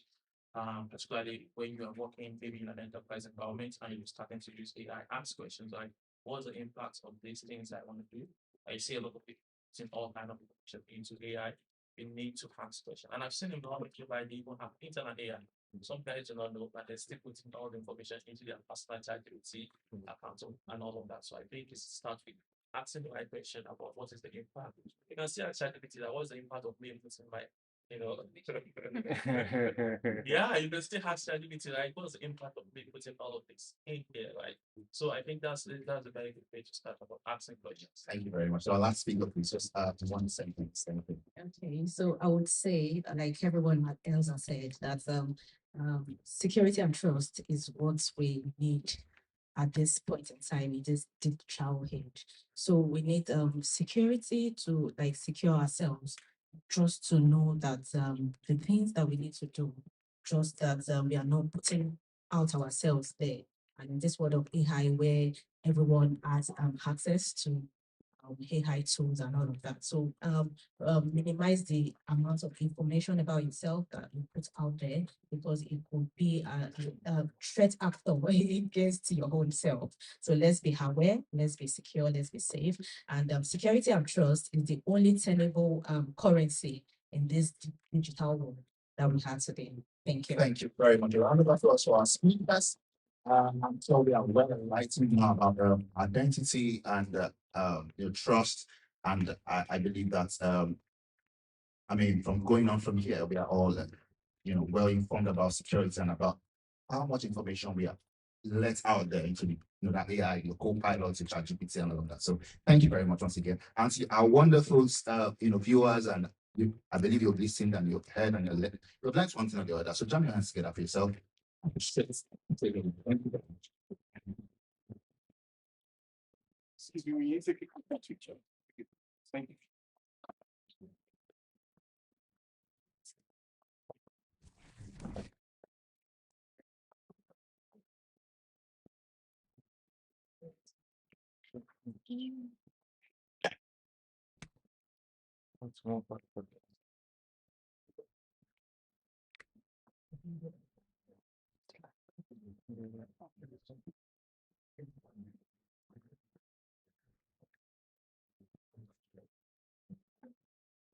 particularly when you are working maybe in an enterprise environment and you're starting to use AI. Ask questions like, what's the impact of these things I want to do? I see a lot of people putting all kind of information into AI. You need to ask questions. And I've seen environments where they even have internal AI. Some guys do not know, but they're still putting all the information into their personal ChatGPT account and all of that. So I think it starts with asking the right question about what is the impact. You can see at ChatGPT that what's the impact of me putting my, yeah, you can still ask ChatGPT, right? What's the impact of me putting all of this in here, right? So I think that's a very good way to start about asking questions. Thank you very much. So our last speaker, please, just one sentence. Okay, so I would say, like everyone else has said, that security and trust is what we need at this point in time in this digital age. So we need security to secure ourselves, just to know that the things that we need to do, just that we are not putting out ourselves there. And in this world of AI, where everyone has access to AI tools and all of that. So minimize the amount of information about yourself that you put out there, because it could be a threat actor against your own self. So let's be aware, let's be secure, let's be safe. And security and trust is the only tenable currency in this digital world that we have today. Thank you. Thank you very much. A round of applause for our speakers. I'm sure we are well enlightened now about identity and trust. And I believe that I mean, from going on from here, we are all well informed about security and about how much information we are let out there into the that AI, your co-pilots, your ChatGPT, and all of that. So thank you very much once again, and to our wonderful viewers, and I believe you've listened and you've heard and you've learned one thing or the other. So jam your hands together for yourself. Excuse me, thank you.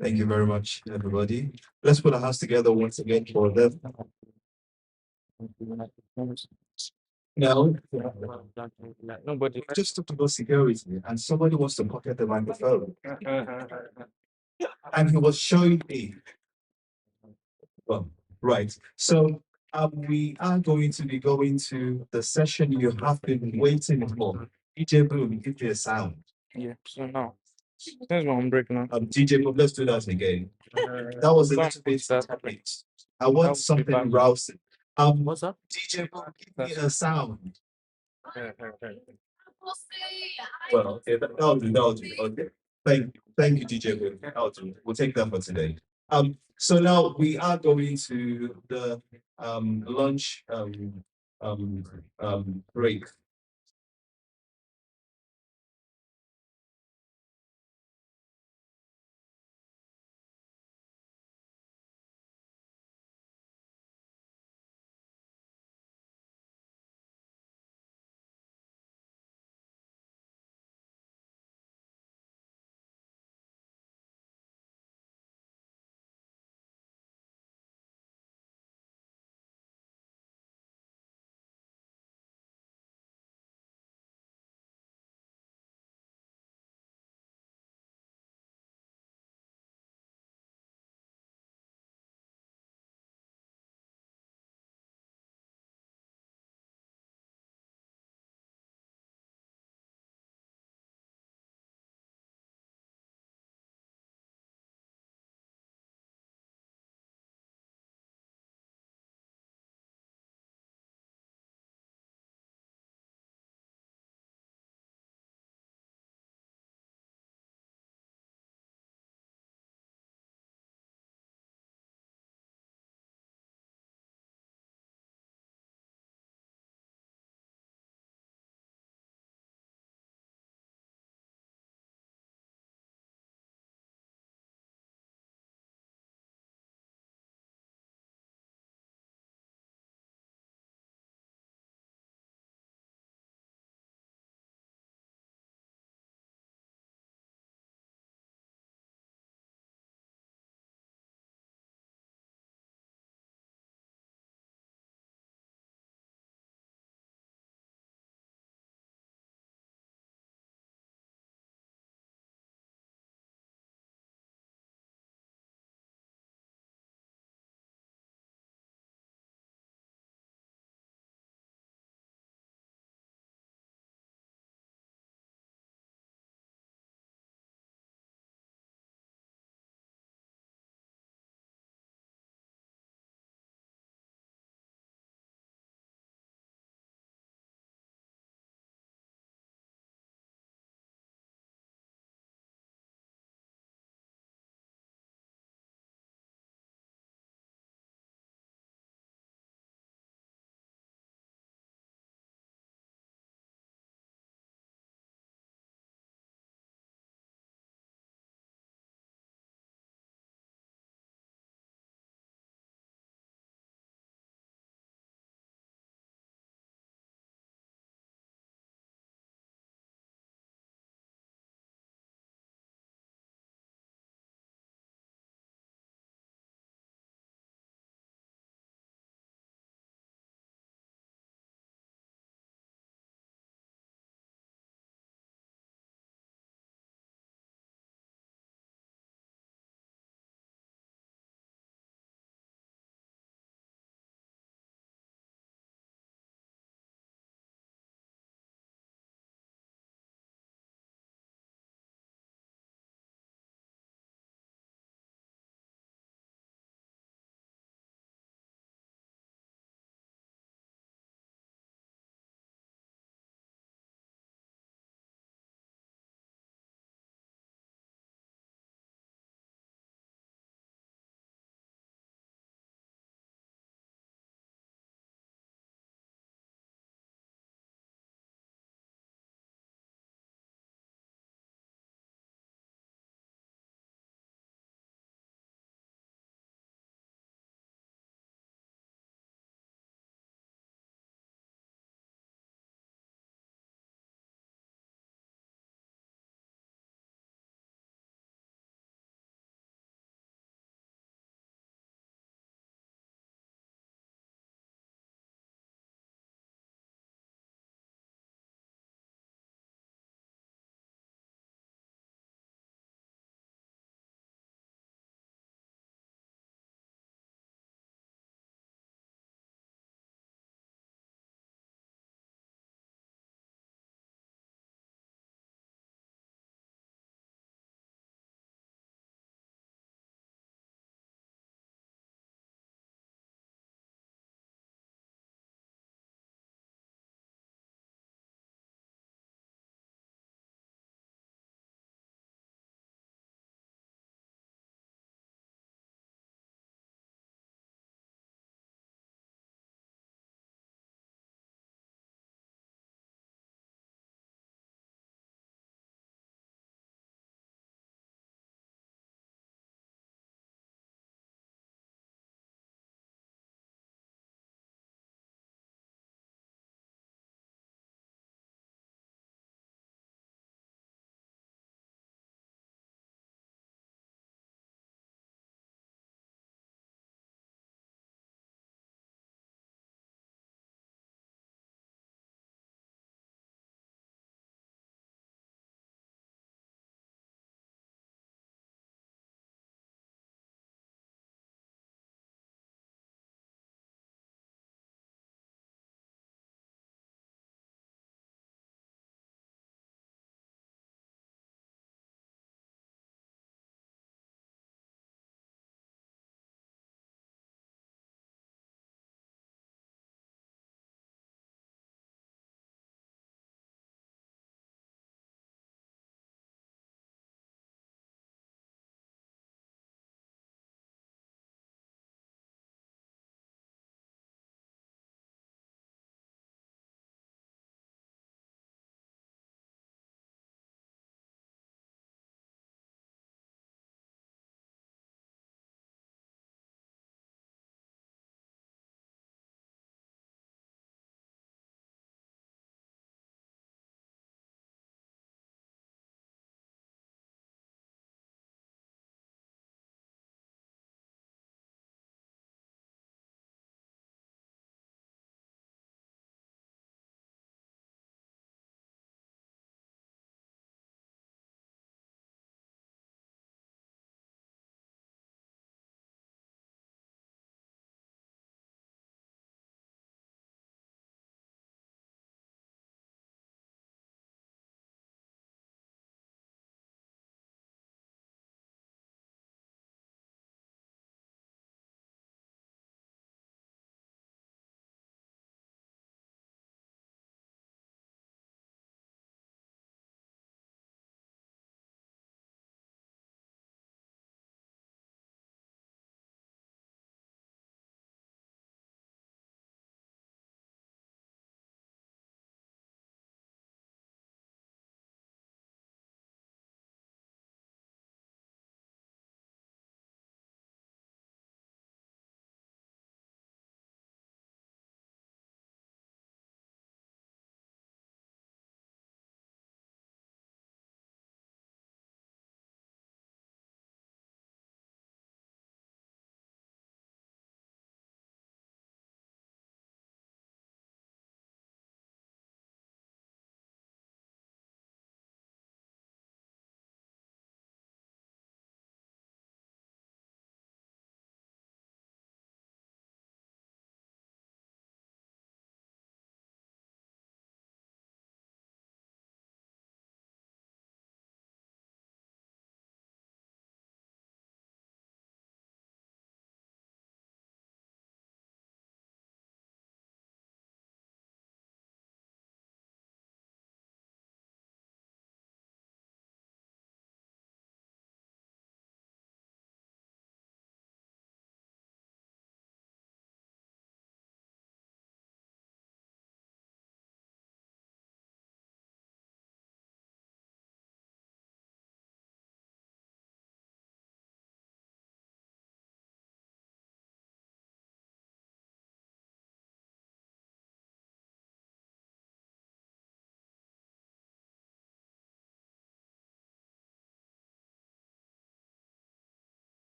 Thank you very much, everybody. Let's put our hands together once again for them. Now, nobody just talked about security, and somebody wants to pocket the microphone, and he was showing me. Well, right. So we are going to be going to the session you have been waiting for. DJ Boom, give me a sound. Yeah, so now there's one break now. DJ Boom, let's do that again. That was a little bit late. I want something rousing. What's up? DJ Boom, give me a sound. Well, okay, that'll do, that'll do. Okay. Thank you, DJ Boom. That'll do. We'll take that for today. So now we are going to the lunch break.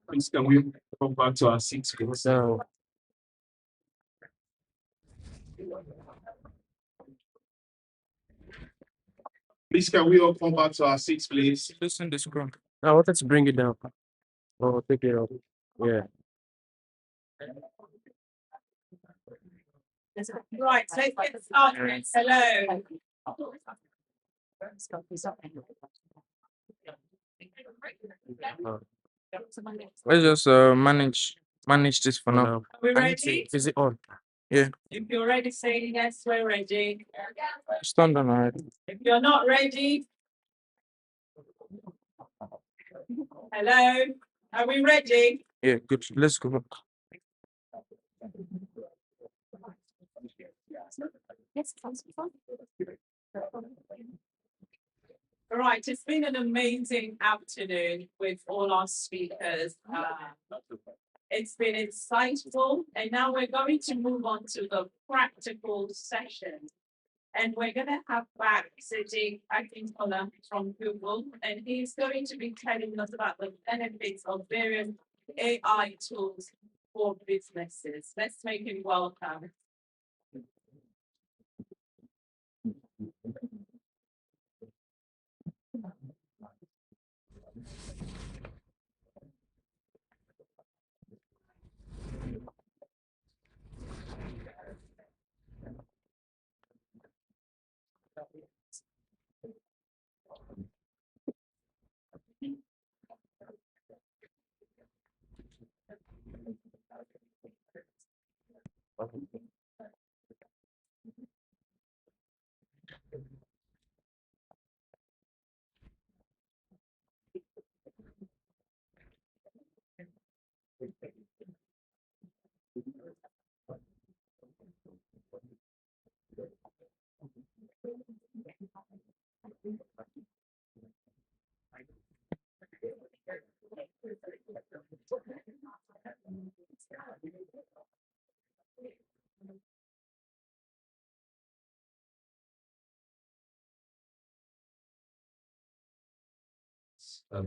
Please, can we come back to our seats, please? So, please, can we all come back to our seats, please? Listen this scrum. I wanted to bring it down. Oh, take it off. Yeah. Right, let's get started. Hello. Let's just manage this for now. Are we ready? Is it on? Yeah. If you're ready, say yes, we're ready. Stand on alright. If you're not ready, hello, are we ready? Yeah, good. Let's go back. All right, it's been an amazing afternoon with all our speakers. It's been insightful, and now we're going to move on to the practical session. And we're going to have back Sadiq Akintola from Google, and he's going to be telling us about the benefits of various AI tools for businesses. Let's make him welcome.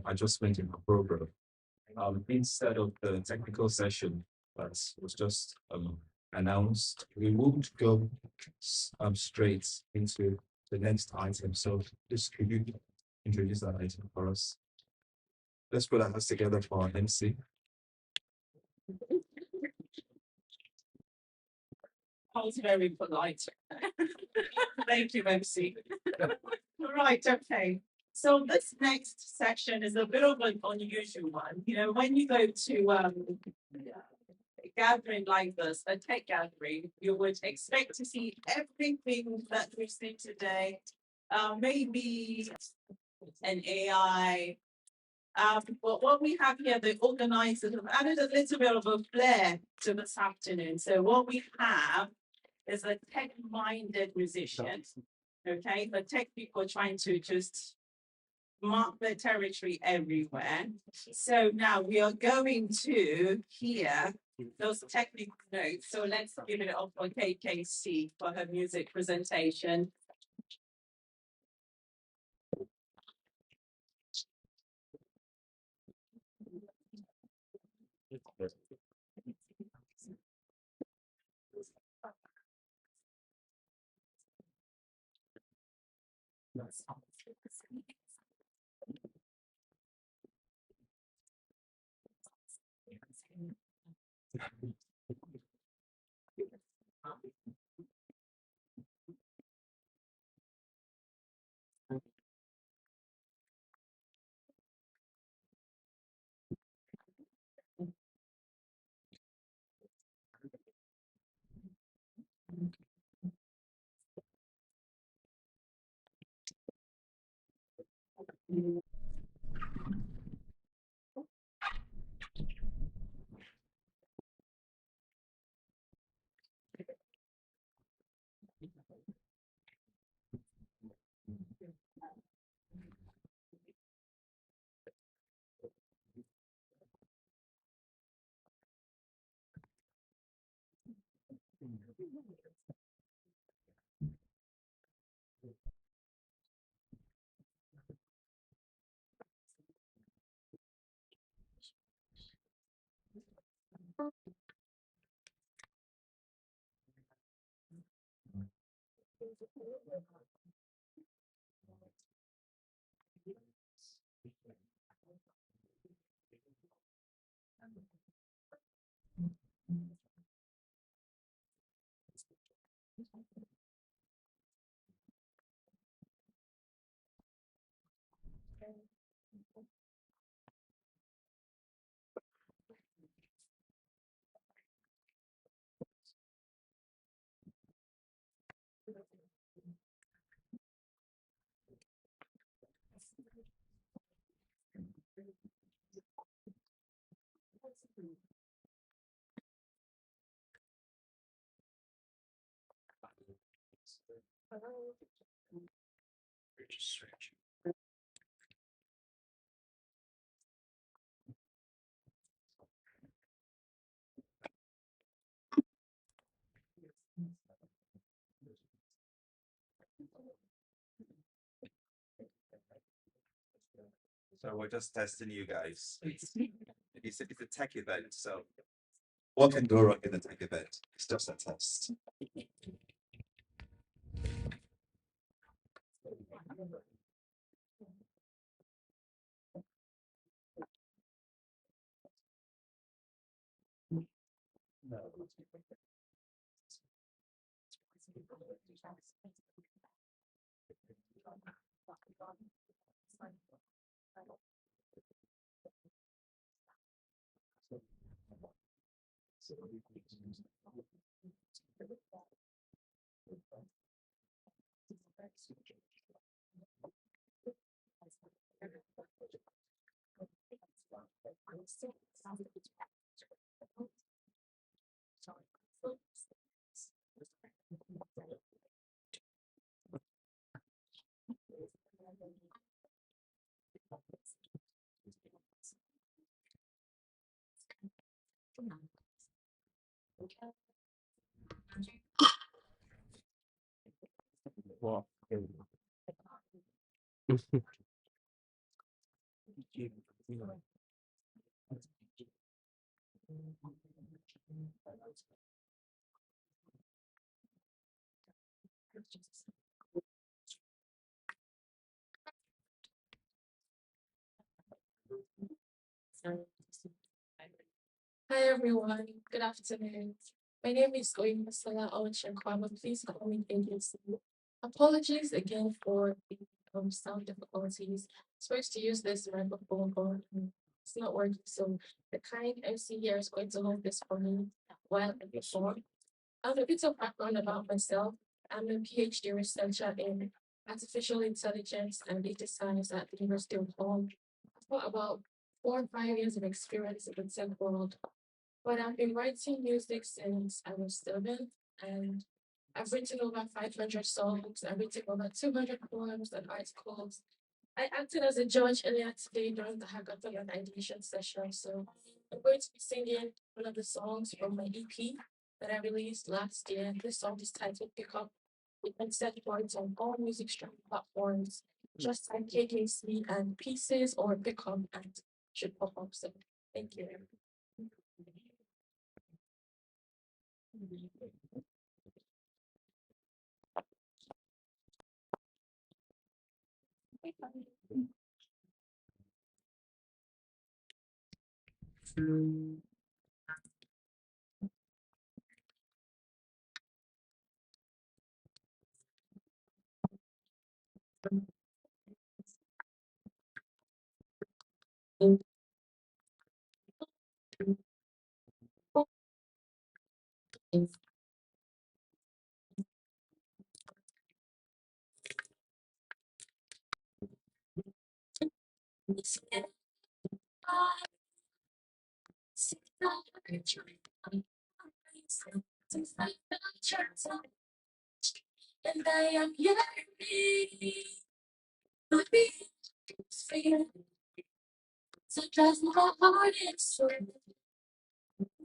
Adjustment in the program. Instead of the technical session that was just announced, we moved go straight into the next item. So just could you introduce that item for us? Let's put our hands together for our MC. I was very polite. Thank you, MC. Right, okay. So this next section is a bit of an unusual one. You know, when you go to a gathering like this, a tech gathering, you would expect to see everything that we've seen today. Maybe an AI. But what we have here, the organizers have added a little bit of a flair to this afternoon. So what we have is a tech-minded musician, okay? The tech people trying to just mark their territory everywhere. So now we are going to hear those technical notes. So let's give it up for KKC for her music presentation. So we're just testing you guys. It's a tech event, so what can go wrong in a tech event? It's just a test. Wow. Hi everyone, good afternoon. My name is Oyin Masala Owachekwama. Please call me agency. Apologies again for the sound difficulties. Supposed to use this microphone, but it's not working. So the kind MC here is going to hold this for me while I perform. A bit of background about myself. I'm a PhD researcher in artificial intelligence and data science at the University of Hull. I've got about 4 or 5 years of experience in the tech world, but I've been writing music since I was 7, and I've written over 500 songs. I've written over 200 poems and articles. I acted as a judge earlier today during the hackathon and ideation session, so I'm going to be singing one of the songs from my EP that I released last year. This song is titled Pick Up. You can set for it on all music streaming platforms. Just type KKC and Pieces or Pick Up and it should pop up. So thank you. And I am yearning to be free. So just my heart and soul.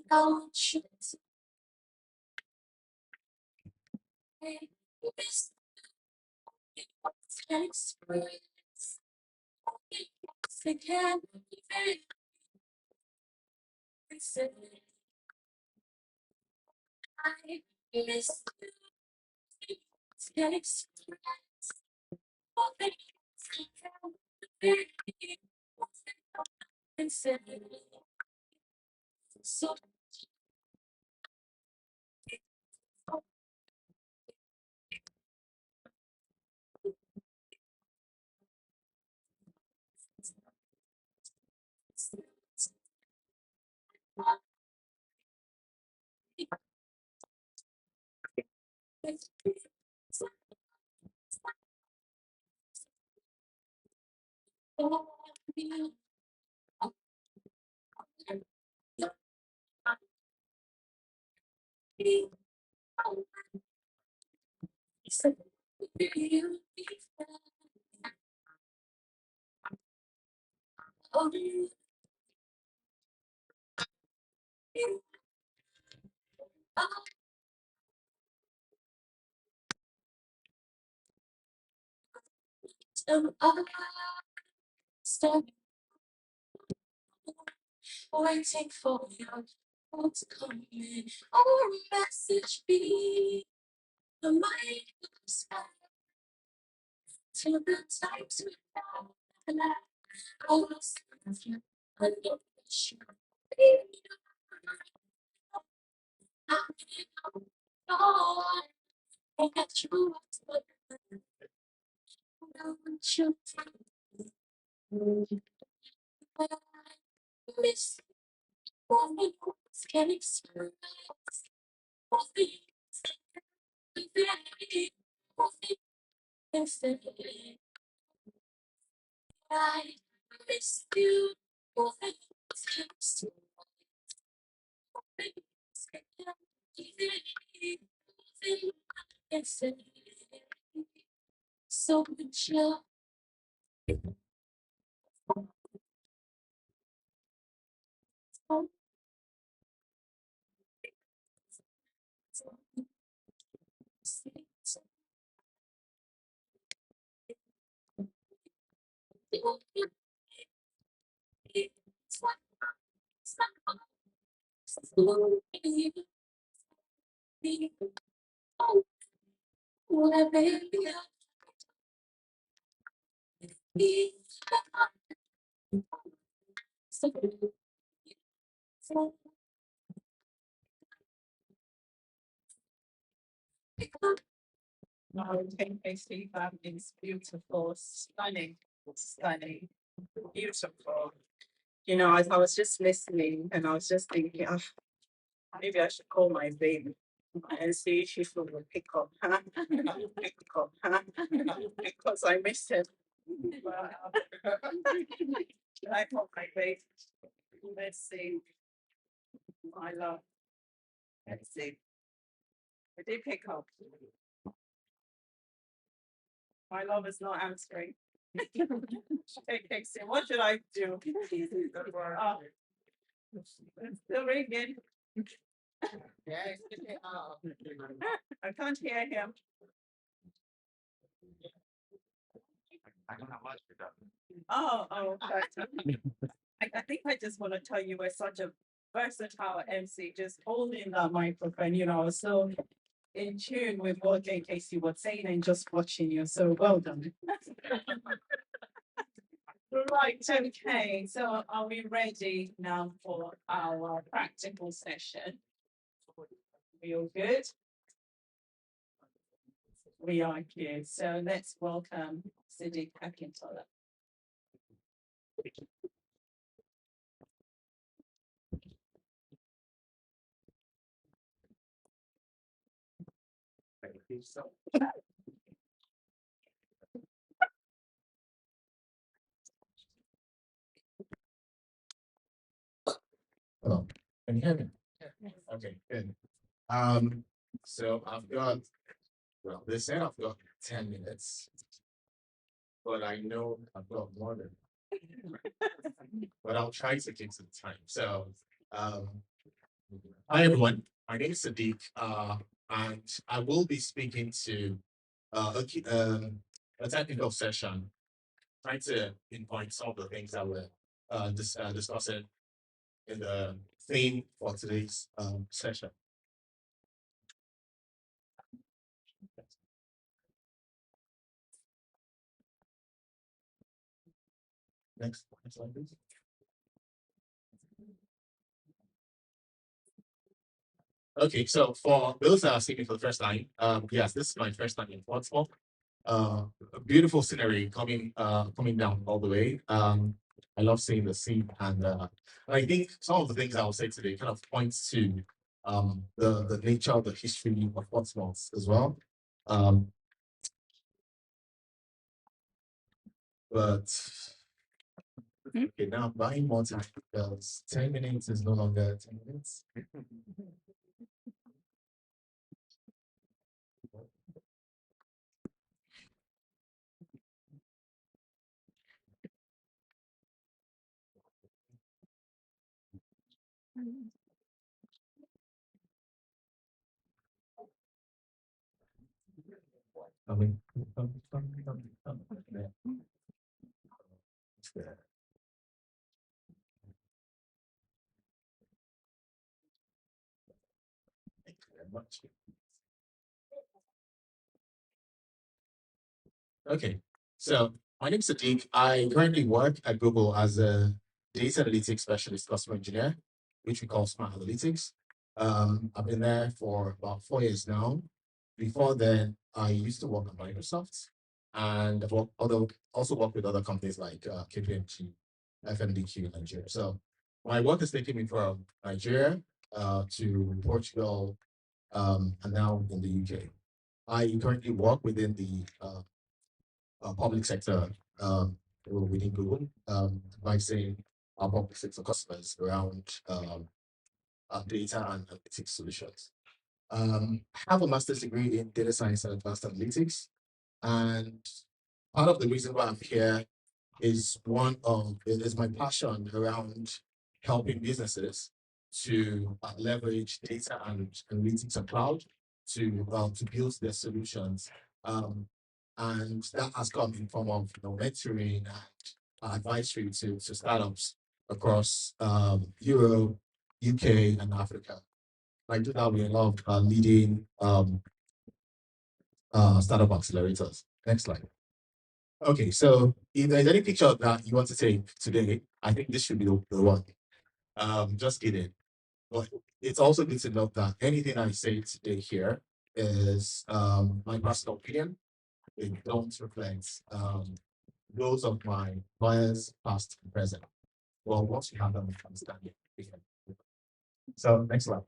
Don't you say this can express I can't even say I miss you. can express all things and say. So stop waiting for your call to come in or a message be a mind till the times we have. I was you under pressure. I got you. Miss can express all things instantly. I miss you. All things can express instantly. So much love. No, KKC, that is beautiful, stunning, stunning, beautiful. You know, as I was just listening and I was just thinking, ah, maybe I should call my baby and see if she will pick up, pick up, because I missed him. Wow. I call my baby. Let's see, my love. Let's see. I did pick up. My love is not answering. Okay, so what should I do? It's still ringing. I can't hear him. I don't have much for that. Oh, okay. I think I just want to tell you we're such a versatile MC, just holding that microphone, you know, I was so in tune with what JKC was saying and just watching you. So well done. Right, okay. So are we ready now for our practical session? We all good? We are good. So let's welcome Siddiq Akintola. Thank you so Hello, can you hear me? Okay, good. So I've got, well, they said I've got 10 minutes, but I know I've got more than, but I'll try to keep to the time. So, hi everyone, my name is Sadiq, and I will be speaking to a technical session, trying to pinpoint some of the things that we're discussing in the theme for today's session. Next slide, please. Okay, so for those that are seeing me for the first time, yes, this is my first time in Portsmouth. A beautiful scenery coming down all the way. I love seeing the sea, and I think some of the things I'll say today kind of points to the nature, the history of Portsmouth as well. But okay, now I'm buying more time because 10 minutes is no longer 10 minutes. I mean, there. It's there. Thank you very much. Okay, so my name is Sadiq. I currently work at Google as a data analytics specialist customer engineer, which we call Smart Analytics. I've been there for about 4 years now. Before then, I used to work at Microsoft, and also worked with other companies like KPMG, FMDQ in Nigeria. So my work has taken me from Nigeria to Portugal, and now in the UK. I currently work within the public sector within Google by saying our public sector customers around data and analytics solutions. I have a master's degree in data science and advanced analytics, and part of the reason why I'm here is my passion around helping businesses to leverage data and analytics and cloud to build their solutions. And that has come in form of mentoring and advisory to startups across Europe, UK, and Africa. I do that with a lot of leading startup accelerators. Next slide. Okay, so if there's any picture that you want to take today, I think this should be the one. Just kidding. But it's also good to note that anything I say today here is my personal opinion. It don't reflect those of my clients, past and present. Well, once you have them understanding. So next slide.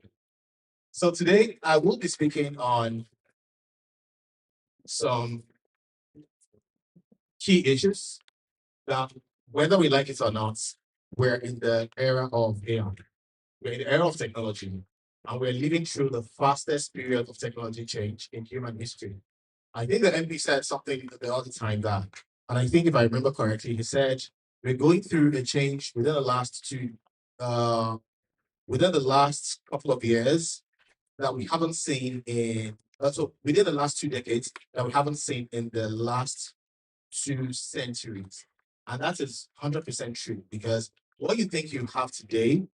So today I will be speaking on some key issues that, whether we like it or not, we're in the era of AI. We're in the era of technology, and we're living through the fastest period of technology change in human history. I think the MP said something the other time that, and I think if I remember correctly, he said we're going through a change within the last couple of years that we haven't seen in so within the last 2 decades that we haven't seen in the last 2 centuries. And that is 100% true, because what you think you have today,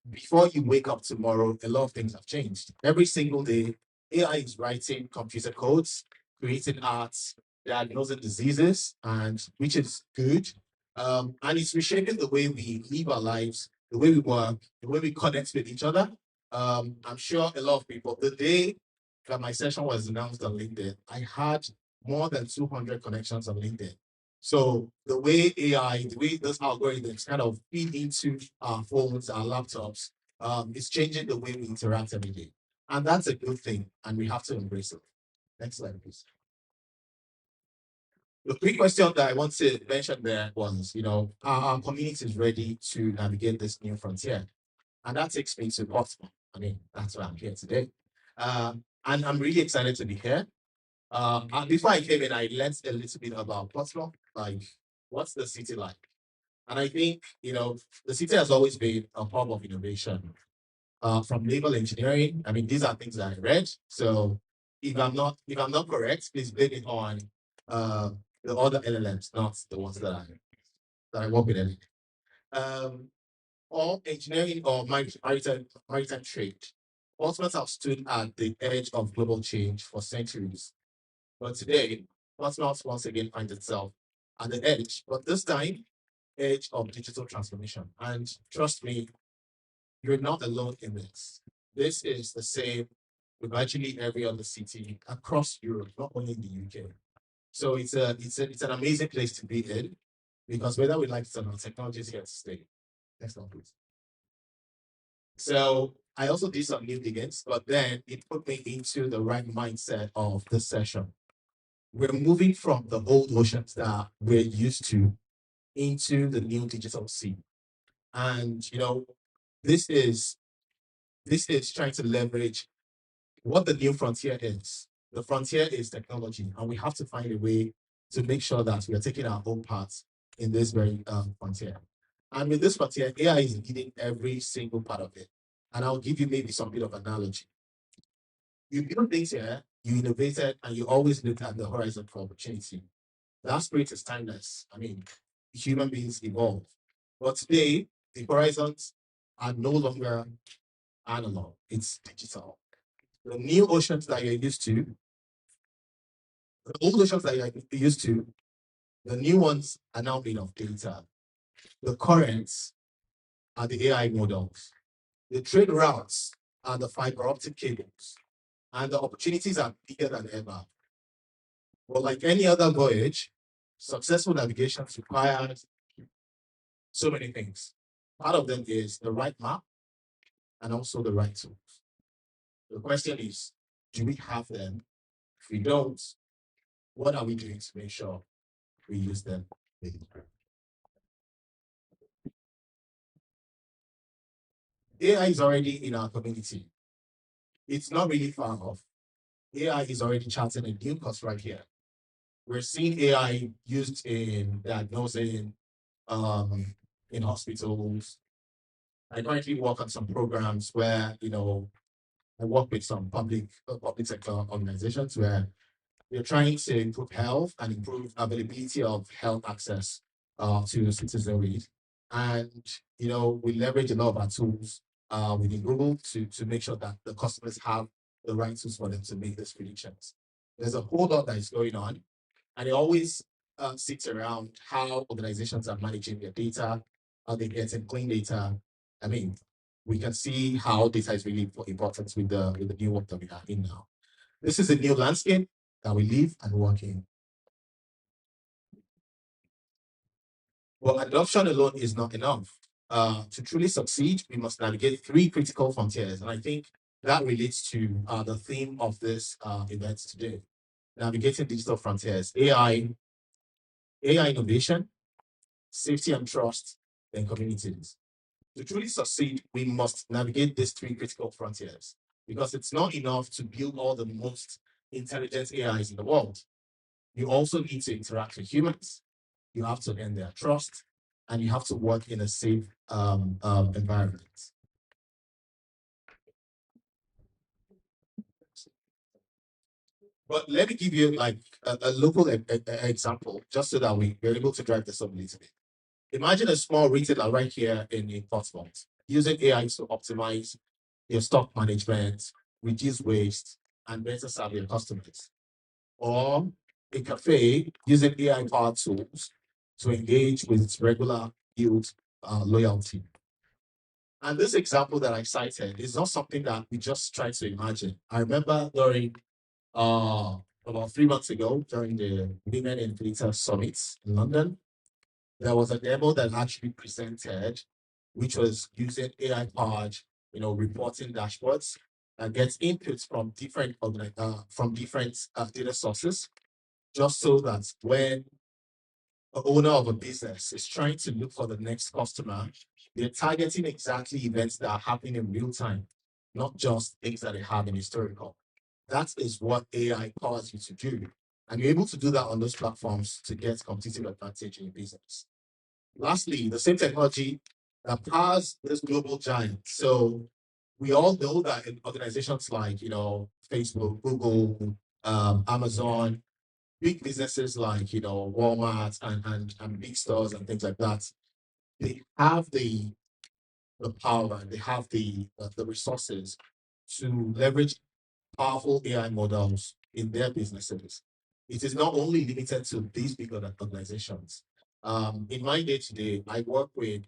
before you wake up tomorrow, a lot of things have changed. Every single day, AI is writing computer codes, creating arts, diagnosing diseases, and which is good. And it's reshaping the way we live our lives, the way we work, the way we connect with each other. I'm sure a lot of people, the day that my session was announced on LinkedIn, I had more than 200 connections on LinkedIn. So the way AI, the way those algorithms kind of feed into our phones, our laptops, is changing the way we interact every day. And that's a good thing, and we have to embrace it. Next slide, please. The quick question that I want to mention there was, are our communities ready to navigate this new frontier? And that takes me to Portsmouth. I mean, that's why I'm here today. And I'm really excited to be here. And before I came in, I learned a little bit about Portsmouth, like what's the city like? And I think, the city has always been a hub of innovation. From naval engineering, I mean, these are things that I read. So if I'm not correct, please blame it on the other LLMs, not the ones that I work with every day. Or engineering or maritime trade. Portsmouth have stood at the edge of global change for centuries. But today, Portsmouth once again finds itself at the edge, but this time, edge of digital transformation. And trust me, you're not alone in this. This is the same with virtually every other city across Europe, not only in the UK. So it's an amazing place to be in, because whether we like it or not, technology is here to stay. Next one, please. So I also did some new diggings, but then it put me into the right mindset of this session. We're moving from the old oceans that we're used to into the new digital sea. And this is trying to leverage what the new frontier is. The frontier is technology, and we have to find a way to make sure that we are taking our own part in this very frontier. And with this frontier, AI is leading every single part of it. And I'll give you maybe some bit of analogy. You build things here, you innovated, and you always looked at the horizon for opportunity. That spirit is timeless. I mean, human beings evolve. But today, the horizons are no longer analog, it's digital. The new oceans that you're used to, the old oceans that you're used to, the new ones are now made of data. The currents are the AI models. The trade routes are the fiber optic cables. And the opportunities are bigger than ever. But like any other voyage, successful navigation requires so many things. Part of them is the right map and also the right tools. The question is, do we have them? If we don't, what are we doing to make sure we use them? AI is already in our community. It's not really far off. AI is already charting a new course right here. We're seeing AI used in diagnosing, in hospitals. I currently work on some programs where, I work with some public sector organizations where they're trying to improve health and improve availability of health access to citizenry. And, we leverage a lot of our tools within Google to make sure that the customers have the right tools for them to make these predictions. There's a whole lot that is going on, and it always sits around how organizations are managing their data, how they get clean data. I mean, we can see how data is really important with the new work that we are in now. This is a new landscape that we live and work in. But adoption alone is not enough. To truly succeed, we must navigate three critical frontiers. And I think that relates to the theme of this event today. Navigating digital frontiers, AI innovation, safety and trust, and communities. To truly succeed, we must navigate these three critical frontiers, because it's not enough to build all the most intelligent AIs in the world. You also need to interact with humans. You have to earn their trust, and you have to work in a safe environment. But let me give you like a local example, just so that we're able to drive this home a little bit. Imagine a small retailer right here in Portsmouth using AI to optimize your stock management, reduce waste, and better serve your customers. Or a cafe using AI-powered tools to engage with its regular youth loyalty. And this example that I cited is not something that we just try to imagine. I remember during about 3 months ago, during the Women in Data Summit in London, there was a demo that actually presented, which was using AI-powered, reporting dashboards that gets inputs from different data sources, just so that when the owner of a business is trying to look for the next customer, they're targeting exactly events that are happening in real time, not just things that they have in historical. That is what AI powers you to do. And you're able to do that on those platforms to get competitive advantage in your business. Lastly, the same technology that powers this global giant. So we all know that in organizations like, Facebook, Google, Amazon, big businesses like, Walmart and big stores and things like that, they have the power, they have the resources to leverage powerful AI models in their businesses. it is not only limited to these big organizations. In my day-to-day, I work with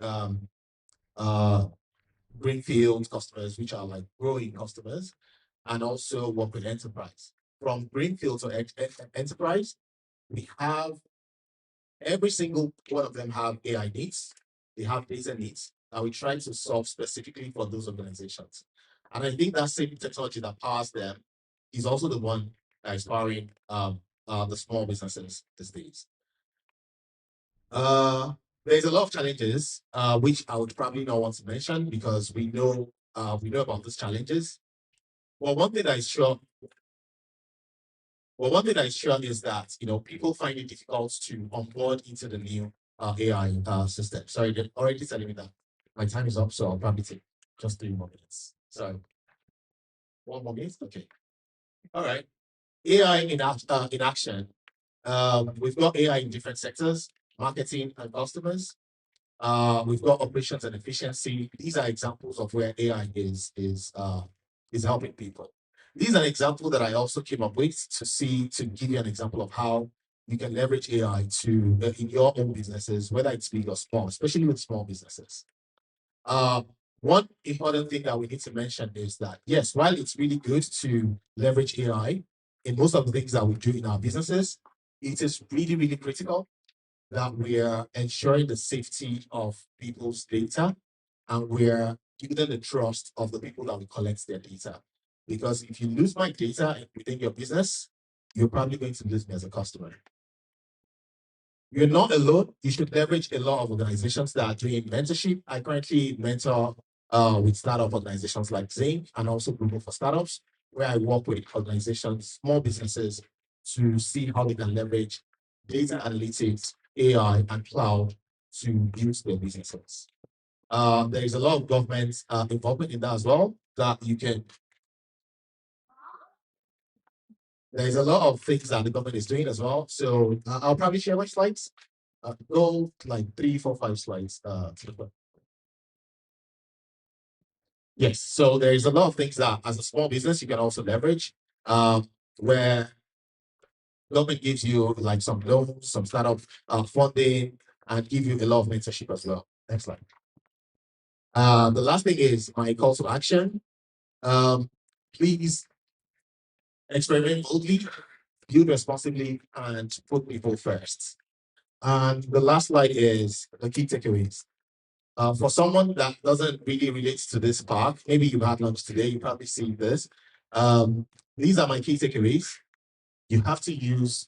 greenfield customers, which are like growing customers, and also work with enterprise. From greenfield to enterprise, we have every single one of them have AI needs, they have data needs that we try to solve specifically for those organizations. And I think that same technology that powers them is also the one that is powering the small businesses these days. There's a lot of challenges, which I would probably not want to mention because we know about these challenges. Well, one thing that is sure is that people find it difficult to onboard into the new AI system. Sorry, they're already telling me that my time is up, so I'll probably take just 3 more minutes. Sorry, 1 more minute. Okay. All right. AI in action. We've got AI in different sectors: marketing and customers. We've got operations and efficiency. These are examples of where AI is helping people. These are examples that I also came up with to give you an example of how you can leverage AI to in your own businesses, whether it's big or small, especially with small businesses. One important thing that we need to mention is that yes, while it's really good to leverage AI in most of the things that we do in our businesses, it is really, really critical that we're ensuring the safety of people's data and we're building the trust of the people that we collect their data. Because if you lose my data within your business, you're probably going to lose me as a customer. You're not alone. You should leverage a lot of organizations that are doing mentorship. I currently mentor with startup organizations like Zinc and also Google for Startups, where I work with organizations, small businesses, to see how they can leverage data analytics, AI, and cloud to build their businesses. There is a lot of government involvement in that as well. There's a lot of things that the government is doing as well. So I'll probably share my slides. Go like 3, 4, 5 slides. Yes, so there is a lot of things that as a small business you can also leverage, where government gives you like some loans, some startup funding, and give you a lot of mentorship as well. Next slide. The last thing is my call to action. Please experiment boldly, build responsibly, and put people first. And the last slide is the key takeaways. For someone that doesn't really relate to this park, maybe you had lunch today, you probably seen this. These are my key takeaways. You have to use,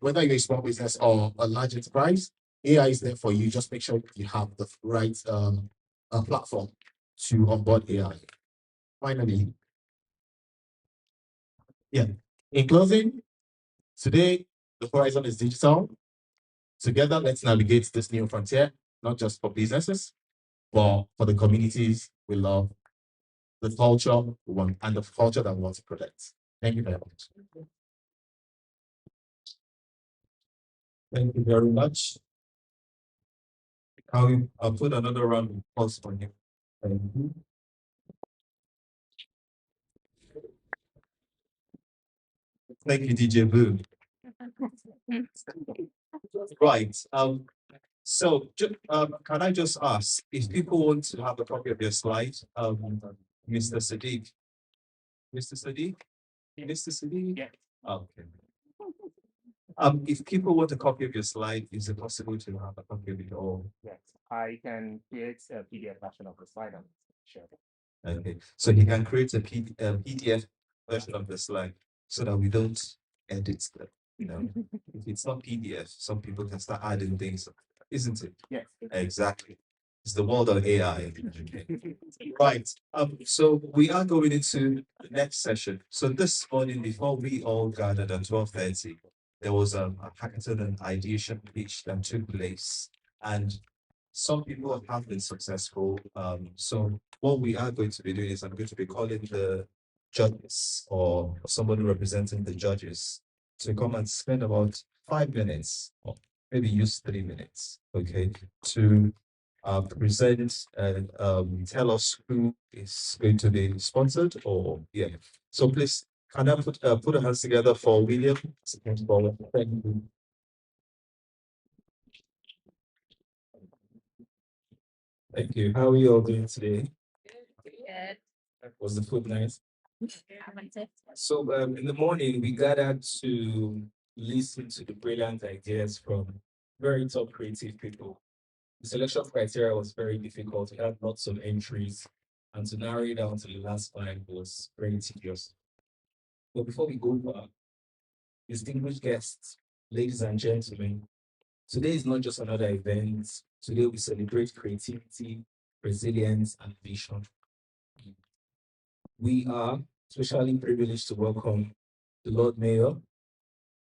whether you're a small business or a large enterprise, AI is there for you. Just make sure you have the right platform to onboard AI. Finally, in closing, today, the horizon is digital. Together, let's navigate this new frontier, not just for businesses, but for the communities we love, the culture we want, and the culture that we want to protect. Thank you very much. Thank you very much. I'll put another round of applause for you. Thank you. Thank you, DJ Boo. Right. So, can I just ask if people want to have a copy of your slide, Mr. Sadiq? Mr. Sadiq? Mr. Sadiq? Yeah. Okay. If people want a copy of your slide, is it possible to have a copy of it all? Yes, I can create a PDF version of the slide and share it. Okay, so he can create a PDF version of the slide so that we don't edit them. If it's not PDF, some people can start adding things, isn't it? Yes. Exactly. It's the world of AI. Right. So we are going into the next session. So this morning, before we all gathered at 12:30, there was a hackathon and ideation pitch that took place, and some people have been successful. So what we are going to be doing is I'm going to be calling the judges or somebody representing the judges to come and spend about 5 minutes, or maybe use 3 minutes, okay, to present and tell us who is going to be sponsored or, yeah. So please Can I put our hands together for William? Thank you. Thank you. How are you all doing today? Good. Was the food nice? I liked it. So in the morning, we gathered to listen to the brilliant ideas from very top creative people. The selection criteria was very difficult. We had lots of entries, and to narrow it down to the last five was very tedious. But before we go far, distinguished guests, ladies and gentlemen, today is not just another event. Today we celebrate creativity, resilience, and vision. We are especially privileged to welcome the Lord Mayor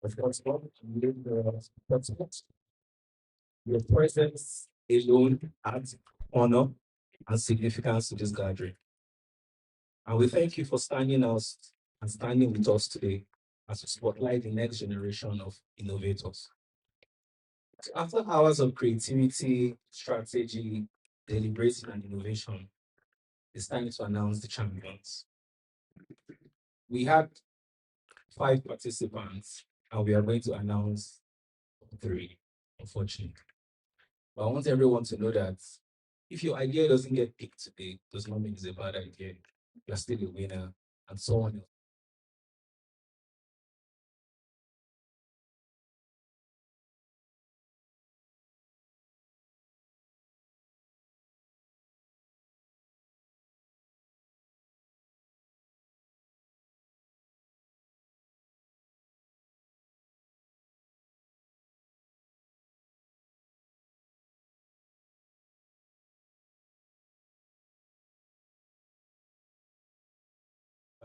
of Portsmouth. Portsmouth. Your presence alone adds honor and significance to this gathering. And we thank you for standing us and standing with us today as we spotlight the next generation of innovators. So after hours of creativity, strategy, deliberation, and innovation, it's time to announce the champions. We had 5 participants, and we are going to announce 3, unfortunately. But I want everyone to know that if your idea doesn't get picked today, does not mean it's a bad idea. You're still a winner, and someone else.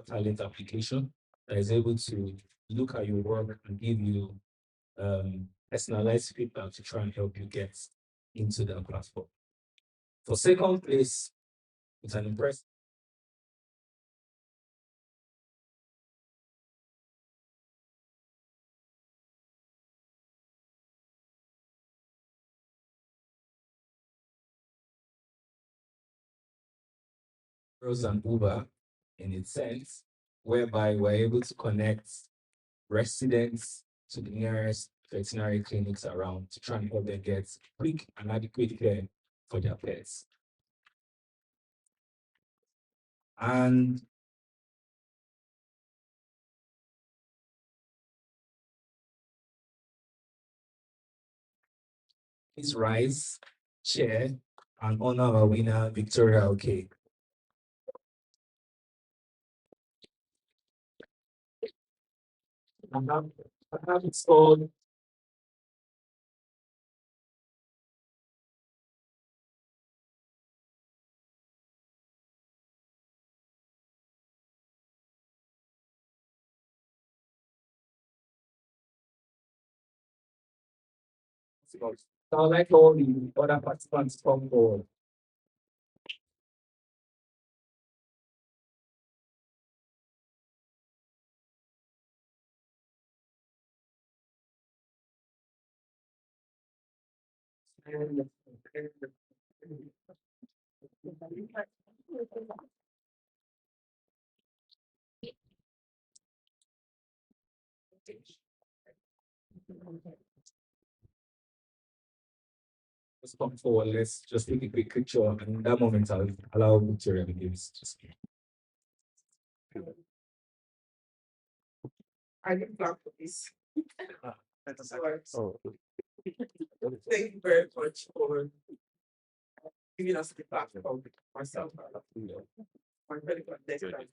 Talent application that is able to look at your work and give you personalized feedback to try and help you get into the platform. For second place, it's an impressive Rose and Uber in its sense, whereby we're able to connect residents to the nearest veterinary clinics around to try and help them get quick and adequate care for their pets. And please rise, chair, and honor our winner, Victoria OK. I have installed so I'd like all the other participants to come forward. Let's come forward. Let's just take a quick picture, and in that moment, I'll allow Victoria to give us to speak. I didn't plan for this. Oh. Thank you very much for giving us the platform. Myself, I'm very glad next time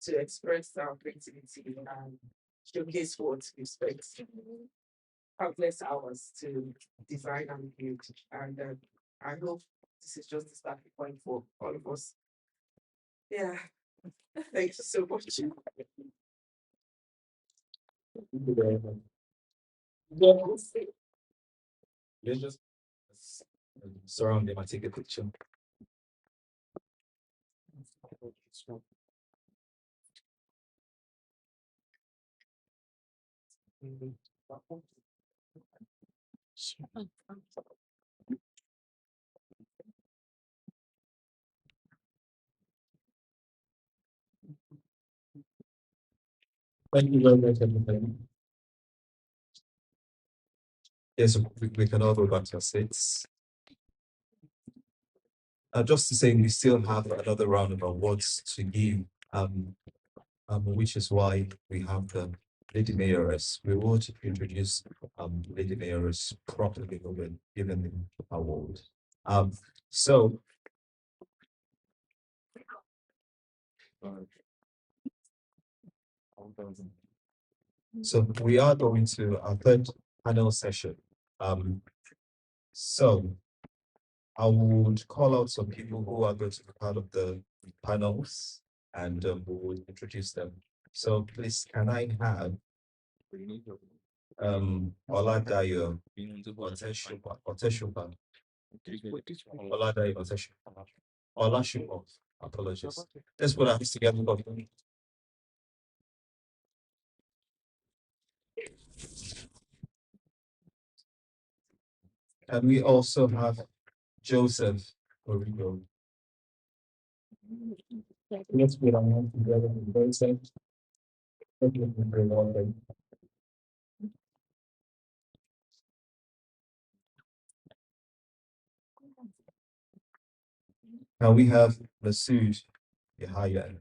to express our creativity and showcase what we spent countless hours to design and build. And I hope this is just the starting point for all of us. Yeah, thank you so much. Thank you very much. Let's just surround them and take a picture. Thank you very much, everybody. Yes, we can all go back to our seats. Just to say, we still have another round of awards to give, which is why we have the Lady Mayoress. We will introduce Lady Mayoress properly when given the award. So So we are going to our third panel session. So I would call out some people who are going to be part of the panels, and we will introduce them. So please, can I have Oladayo Oteshupa, Oladayo Oteshupa, Olashupo, apologies. Let's put our hands together. And we also have Joseph Origo. Let's put our hands together. Joseph. Thank you very much. Now we have Masood Yahya.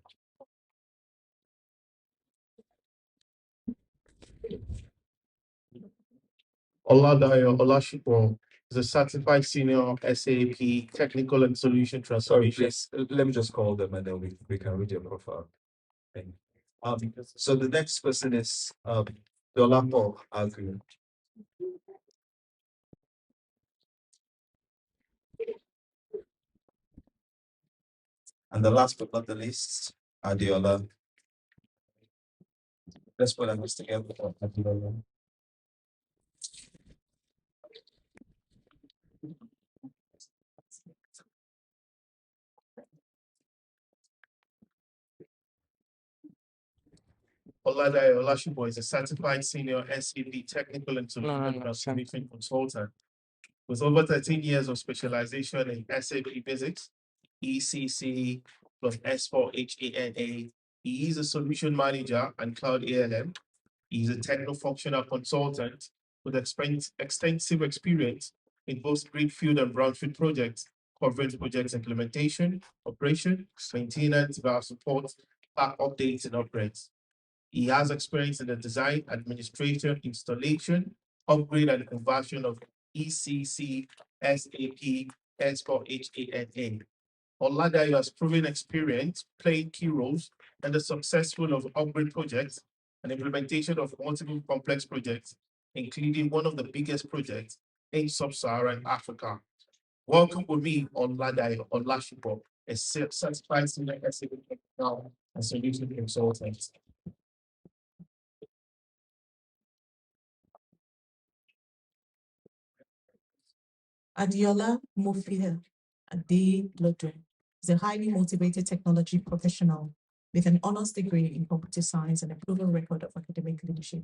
Oladayo Olashipo is a certified senior SAP technical and solution Sorry, transformation. please, let me just call them and then we can read your profile. Okay. So the next person is Dolapo Agu. And the last but not the least, Adiola. Let's put our hands together for Adiola. Oladayo Olashipo is a certified senior SAP technical and solution transformation consultant with over 13 years of specialization in SAP Physics, ECC plus S4 HANA. He is a solution manager and cloud ALM. He's a techno-functional consultant with extensive experience in both greenfield and brownfield projects, covering projects implementation, operation, maintenance, valve support, back updates, and upgrades. He has experience in the design, administration, installation, upgrade, and conversion of ECC, SAP, S4HANA. Oladayo has proven experience playing key roles in the successful of upgrade projects and implementation of multiple complex projects, including one of the biggest projects in sub-Saharan Africa. Welcome with me, Oladayo Olashipo, a certified senior SAP technical and solution consultant. Adiola Mofia Ade Lodo is a highly motivated technology professional with an honors degree in computer science and a proven record of academic leadership.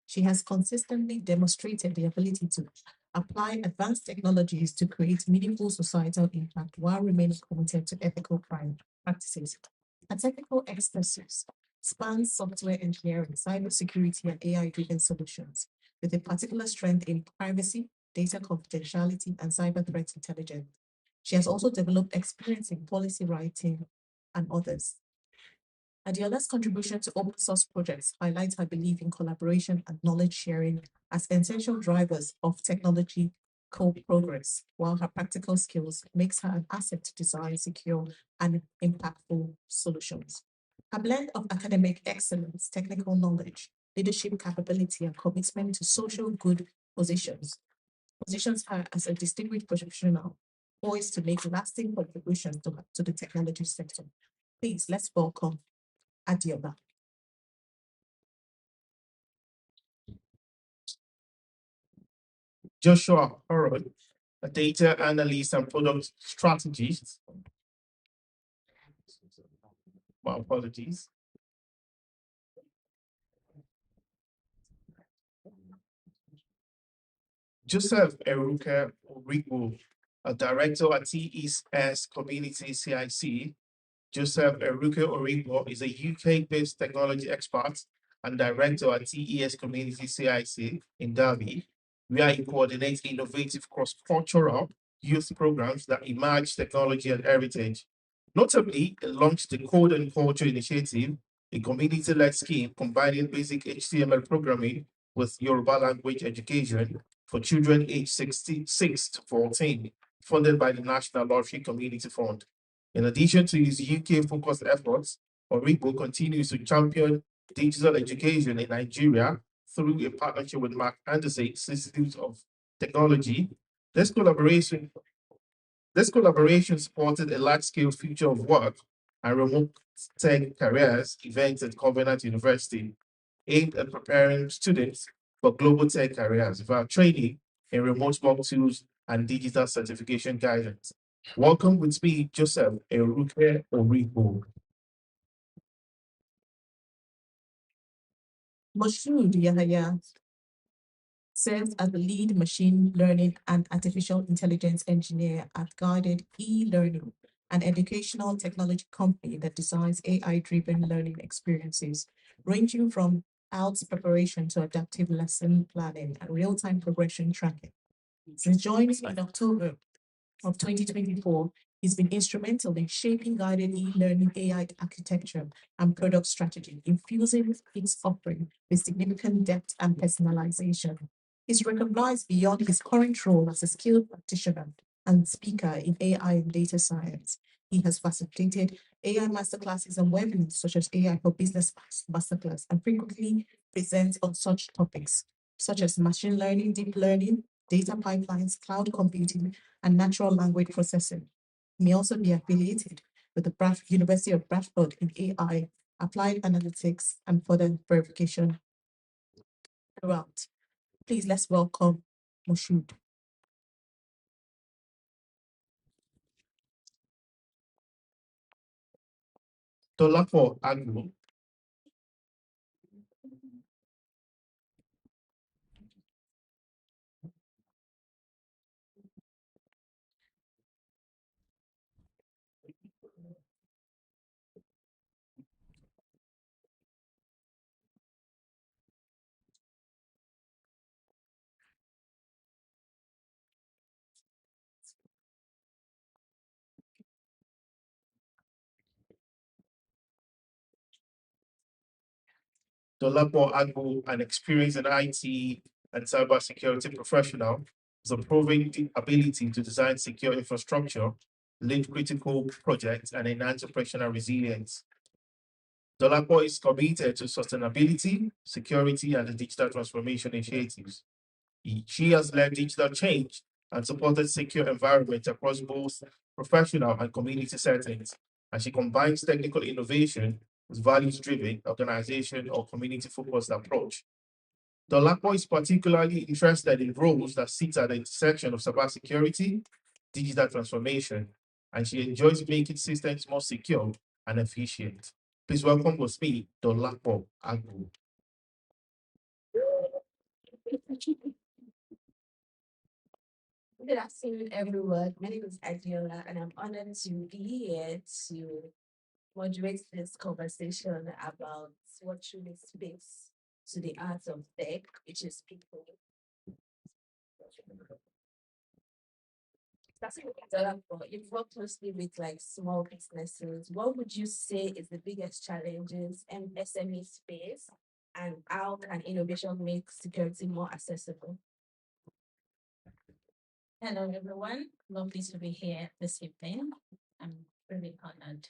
She has consistently demonstrated the ability to apply advanced technologies to create meaningful societal impact while remaining committed to ethical practices. Her technical expertise spans software engineering, cybersecurity, and AI-driven solutions, with a particular strength in privacy, data confidentiality, and cyber threat intelligence. She has also developed experience in policy writing and others. Adiola's contribution to open source projects highlights her belief in collaboration and knowledge sharing as essential drivers of technology progress, while her practical skills makes her an asset to design secure and impactful solutions. Her blend of academic excellence, technical knowledge, leadership capability, and commitment to social good positions her as a distinguished professional poised to make lasting contributions to the technology sector. Please, let's welcome Adiola. Joshua Horrod, a data analyst and product strategist. My apologies. Joseph Eruka Origo, a director at TES Community CIC. Joseph Eruka Origo is a UK-based technology expert and director at TES Community CIC in Derby, where he coordinates innovative cross-cultural youth programs that emerge technology and heritage. Notably, he launched the Code and Culture Initiative, a community-led scheme combining basic HTML programming with Yoruba language education for children aged 6 to 14, funded by the National Lottery Community Fund. In addition to his UK-focused efforts, Oribo continues to champion digital education in Nigeria through a partnership with Mark Anderson's Institute of Technology. This collaboration this collaboration supported a large-scale future of work and remote tech careers event at Covenant University, aimed at preparing students for global tech careers via training in remote work tools and digital certification guidance. Welcome with me, Joseph Eruke Oribo. Moshood Yahaya serves as the lead machine learning and artificial intelligence engineer at Guided e-Learning, an educational technology company that designs AI-driven learning experiences, ranging from IELTS preparation to adaptive lesson planning and real-time progression tracking. Since joining in October of 2024, he's been instrumental in shaping guided e-learning AI architecture and product strategy, infusing its offering with significant depth and personalization. He's recognized beyond his current role as a skilled practitioner and speaker in AI and data science. He has facilitated AI masterclasses and webinars such as AI for Business Masterclass and frequently presents on such topics such as machine learning, deep learning, data pipelines, cloud computing, and natural language processing. He may also be affiliated with the University of Bradford in AI, applied analytics, and further verification throughout. Please let's welcome Moshood. Dolapo Agbo. Dolapo Agbo, an experienced IT and cybersecurity professional, has a proven ability to design secure infrastructure, lead critical projects, and enhance operational resilience. Dolapo is committed to sustainability, security, and the digital transformation initiatives. She has led digital change and supported secure environments across both professional and community settings, and she combines technical innovation with values-driven organization or community-focused approach. Dolapo is particularly interested in roles that sit at the intersection of cybersecurity, digital transformation, and she enjoys making systems more secure and efficient. Please welcome with me, Dolapo Agbo. Good afternoon, everyone. My name is Adiola, and I'm honored to be here to moderate this conversation about what truly speaks to the art of tech, which is people. Starting with Adiola, you've worked closely with like small businesses. What would you say is the biggest challenges in SME space, and how can innovation make security more accessible? Hello, everyone. Lovely to be here this evening. I'm really honored.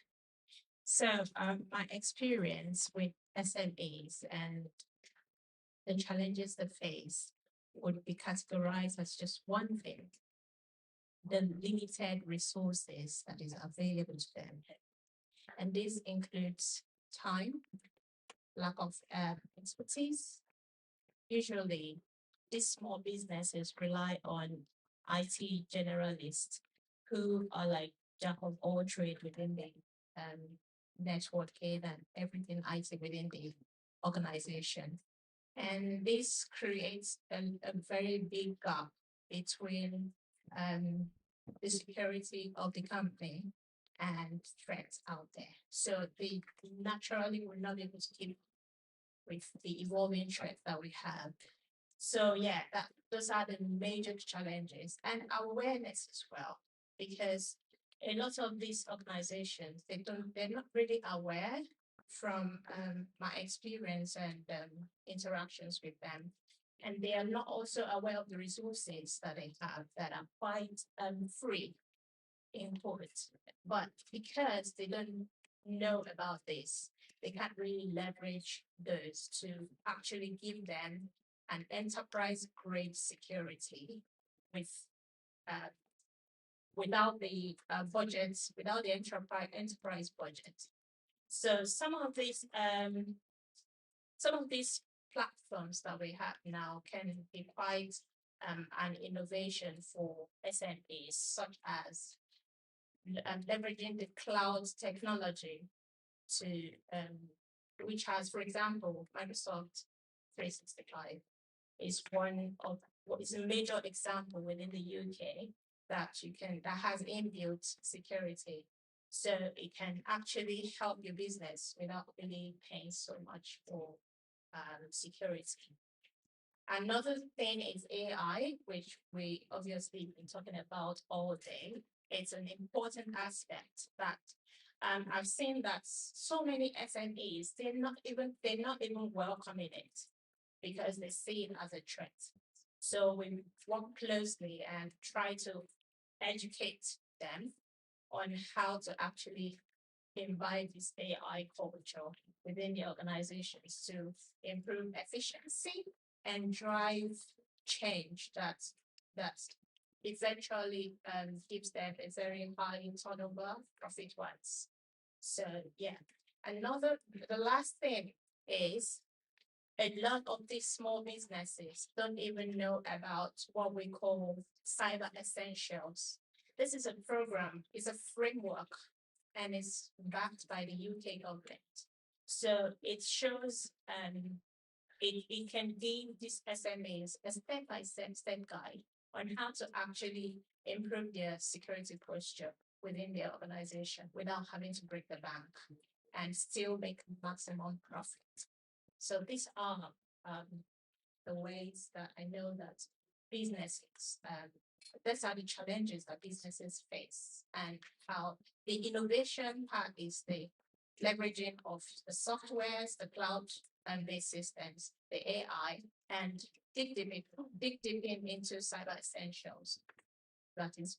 So, my experience with SMEs and the challenges they face would be categorized as just one thing: the limited resources that is available to them. And this includes time, lack of expertise. Usually, these small businesses rely on IT generalists who are like jack of all trade within the networking and everything IT within the organization. And this creates a very big gap between the security of the company and threats out there. So they naturally will not be able to keep with the evolving threats that we have. So yeah, those are the major challenges, and awareness as well, because a lot of these organizations, they're not really aware from my experience and interactions with them. And they are not also aware of the resources that they have that are quite free in quotes. But because they don't know about this, they can't really leverage those to actually give them an enterprise grade security with without the budgets, without the enterprise budget. So some of these platforms that we have now can be quite an innovation for SMEs, such as leveraging the cloud technology to which has, for example, Microsoft 365 is one of what is a major example within the UK that has inbuilt security. So it can actually help your business without really paying so much for security. Another thing is AI, which we obviously been talking about all day. It's an important aspect that I've seen that so many SMEs, they're not even welcoming it because they see it as a threat. So we work closely and try to educate them on how to actually invite this AI culture within the organizations to improve efficiency and drive change that eventually gives them a very high turnover profit wise. So yeah, the last thing is a lot of these small businesses don't even know about what we call cyber essentials. This is a program, it's a framework, and it's backed by the UK government. So it shows it can give these SMEs a step-by-step guide on how to actually improve their security posture within their organization without having to break the bank and still make maximum profit. So these are the ways that I know that businesses, these are the challenges that businesses face, and how the innovation part is the leveraging of the softwares, the cloud-based systems, the AI, and dig deep into cyber essentials that is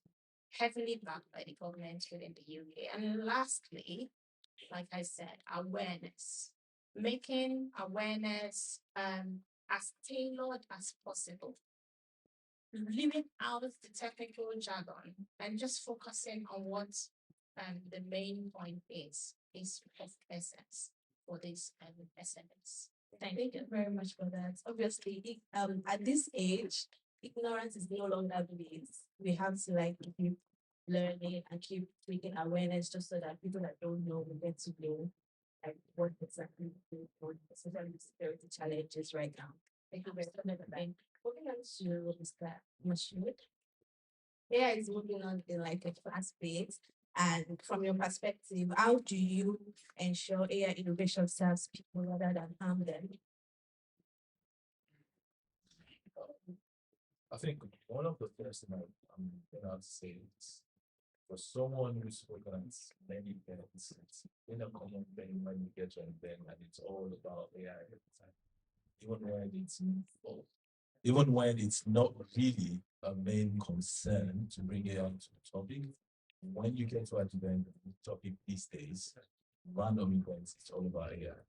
heavily backed by the government within the UK. And lastly, like I said, awareness, making awareness as tailored as possible, leaving out the technical jargon and just focusing on what the main point is of essence for this SMS. Thank you very much for that. Obviously, at this age, ignorance is no longer bliss. We have to keep learning and keep making awareness just so that people that don't know will get to know what exactly especially the security challenges right now. Thank you very much. Moving on to Mr. Mashoud. AI is moving on in a fast pace. And from your perspective, how do you ensure AI innovation serves people rather than harm them? I think one of the first things I'm gonna say is for someone who's spoken at many events, it's been a common thing when you get to an event and it's all about AI every time. Even when it's not really a main concern to bring AI to the topic, when you get to an event, the topic these days, random events, it's all about AI.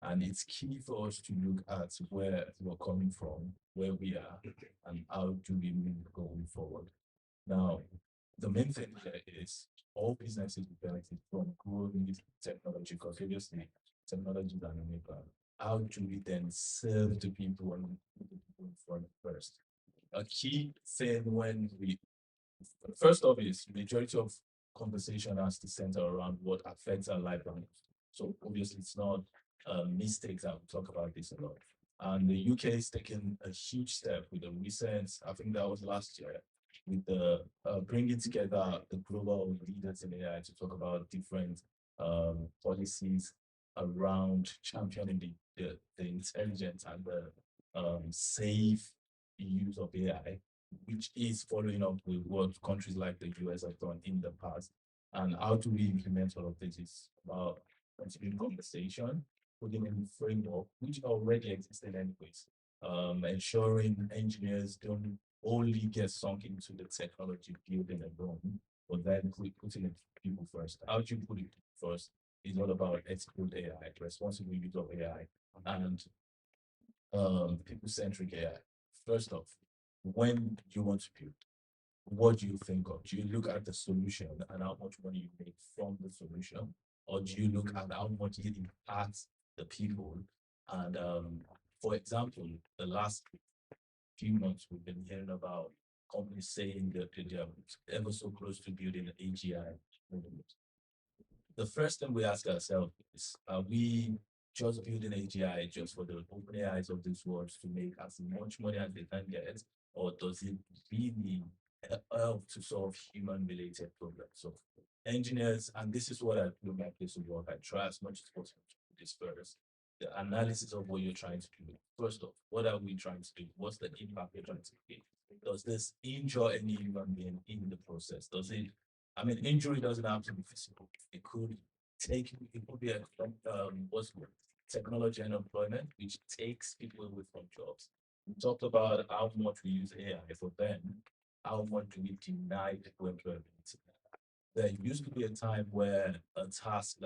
And it's key for us to look at where we're coming from, where we are, and how do we move going forward. Now, the main thing here is all businesses benefit from growing this technology because obviously technology is an enabler. How do we then serve the people and put the people in front first? A key thing when we first off is majority of conversation has to center around what affects our life. So obviously it's not mistakes. I will talk about this a lot. And the UK is taking a huge step with the recent, I think that was last year, with the bringing together the global leaders in AI to talk about different policies around championing the intelligent and the safe use of AI, which is following up with what countries like the US have done in the past. And how do we implement all of this is about continuing conversation, putting in a framework, which already existed anyways, ensuring engineers don't only get sunk into the technology building alone, but then putting it people first. How do you put it first is all about ethical AI, responsible use of AI, and people-centric AI. First off, when you want to build, what do you think of? Do you look at the solution and how much money you make from the solution, or do you look at how much it impacts the people? And for example, the last few months we've been hearing about companies saying that they're ever so close to building an AGI. The first thing we ask ourselves is, are we just building AGI just for the open AIs of this world to make as much money as they can get, or does it really help to solve human-related problems? So engineers, and this is what I do in my place of work, I try as much as possible to put this first. The analysis of what you're trying to do. First off, what are we trying to do? What's the impact we're trying to create? Does this injure any human being in the process? Does it, I mean, injury doesn't have to be physical. It could be a what's it called? Technology and employment, which takes people away from jobs. We talked about how much we use AI, for then how much do we deny people employment? There used to be a time where a task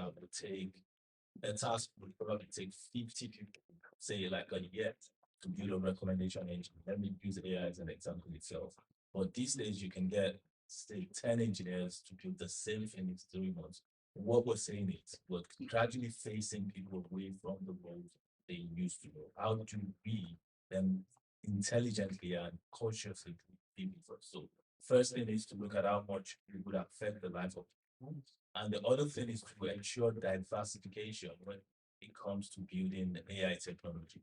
would probably take 50 people, say like a year, to build a recommendation engine. Let me use AI as an example itself. But these days you can get, say, 10 engineers to build the same thing in 3 months. What we're saying is we're gradually facing people away from the roles they used to know. How do we then intelligently and consciously put people first? So first thing is to look at how much it would affect the life of people. And the other thing is to ensure diversification when it comes to building AI technology.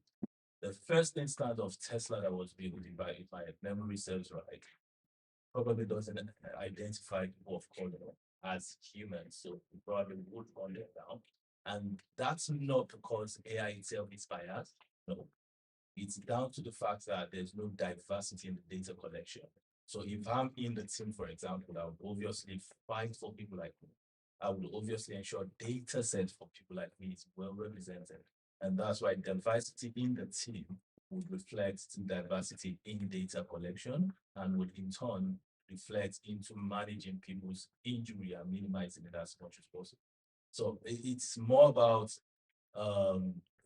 The first instance of Tesla that was built, if my memory serves right, probably doesn't identify people of color as humans, so we probably would run them down. And that's not because AI itself is biased. No, it's down to the fact that there's no diversity in the data collection. So if I'm in the team, for example, I would obviously fight for people like me. I would obviously ensure data sets for people like me is well represented. And that's why diversity in the team would reflect to diversity in data collection and would in turn reflect into managing people's injury and minimizing it as much as possible. So it's more about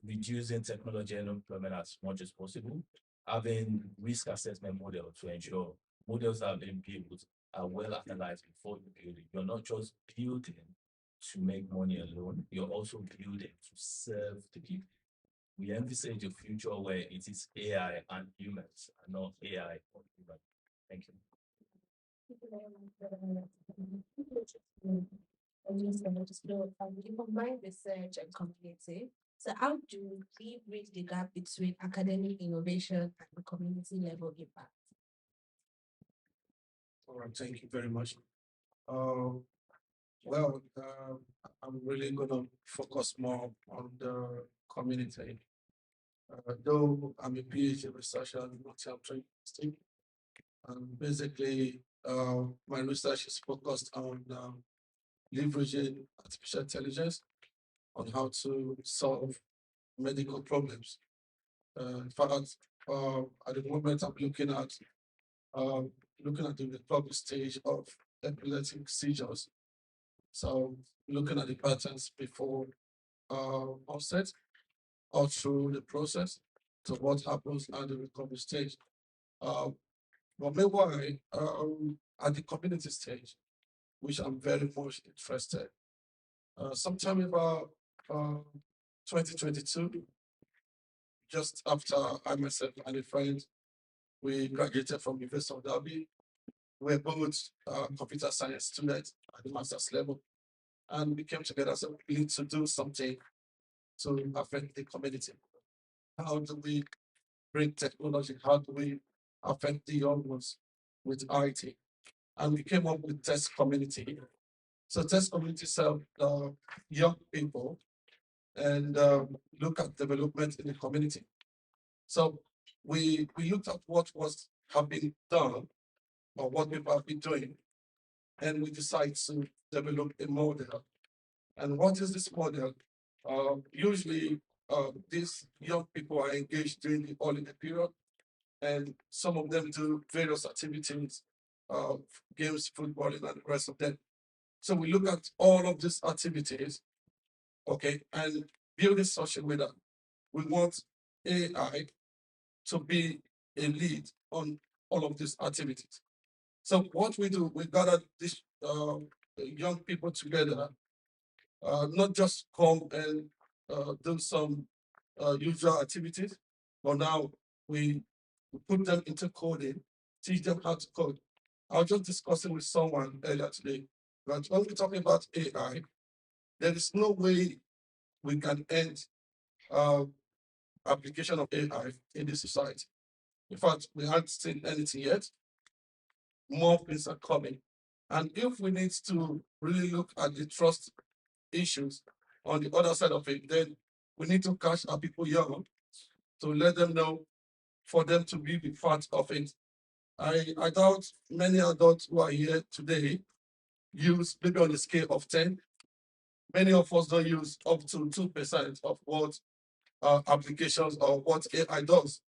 reducing technology and employment as much as possible, having risk assessment model to ensure models that are being built are well analyzed before you build it. You're not just building to make money alone, you're also building to serve the people. We envisage a future where it is AI and humans and not AI or humans. Thank you. You combine research and community. So how do we bridge the gap between academic innovation and community level impact? All right, thank you very much. Well, I'm really going to focus more on the community. Though I'm a PhD researcher in multi-training, and basically my research is focused on leveraging artificial intelligence on how to solve medical problems. In fact, at the moment, I'm looking at the recovery stage of epileptic seizures. So looking at the patterns before onset or through the process to what happens at the recovery stage. But meanwhile, at the community stage, which I'm very much interested, sometime about 2022, just after I myself and a friend, we graduated from University of Derby. We're both computer science students at the master's level, and we came together so we need to do something to affect the community. How do we bring technology? How do we affect the young ones with IT? And we came up with test community. So test community serve young people and look at development in the community. So we looked at what was have been done or what people have been doing, and we decided to develop a model. And what is this model? Usually, these young people are engaged during the holiday period, and some of them do various activities, uh, games, football, and the rest of them. So we look at all of these activities, okay, and build it such a way that we want AI to be a lead on all of these activities. So what we do, we gather these young people together, not just come and do some usual activities, but now we put them into coding, teach them how to code. I was just discussing with someone earlier today that when we're talking about AI, there is no way we can end uh, application of AI in this society. In fact, we haven't seen anything yet. More things are coming. And if we need to really look at the trust issues on the other side of it, then we need to catch our people young to let them know for them to be part of it. I doubt many adults who are here today use maybe on a scale of 10. Many of us don't use up to 2% of what applications or what AI does.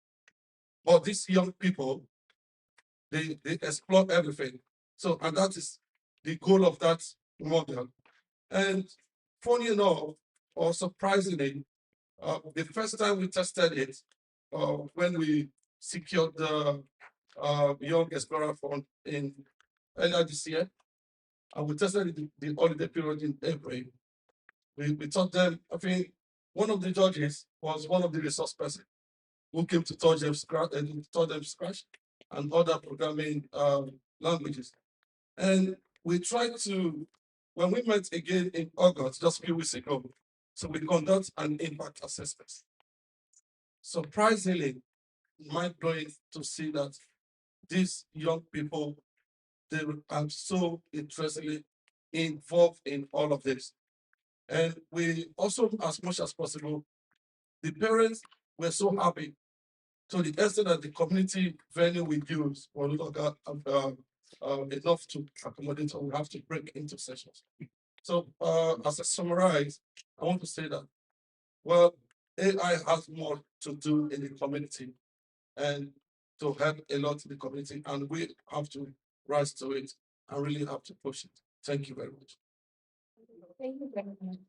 But these young people, they explore everything. So, and that is the goal of that model. And funny enough, or surprisingly, the first time we tested it, when we secured the Young Explorer Fund in earlier this year, and we tested it the holiday period in April. We taught them, I think one of the judges was one of the resource persons who came to taught them Scratch and other programming languages. And we tried to, when we met again in August, just a few weeks ago, so we conduct an impact assessment. Surprisingly, mind-blowing to see that these young people, they are so interestingly involved in all of this. And we also, as much as possible, the parents were so happy to the extent that the community venue we use was no longer enough to accommodate, so we have to break into sessions. So as I summarize, I want to say that, well, AI has more to do in the community and to help a lot in the community, and we have to rise to it and really have to push it. Thank you very much. Thank you very much.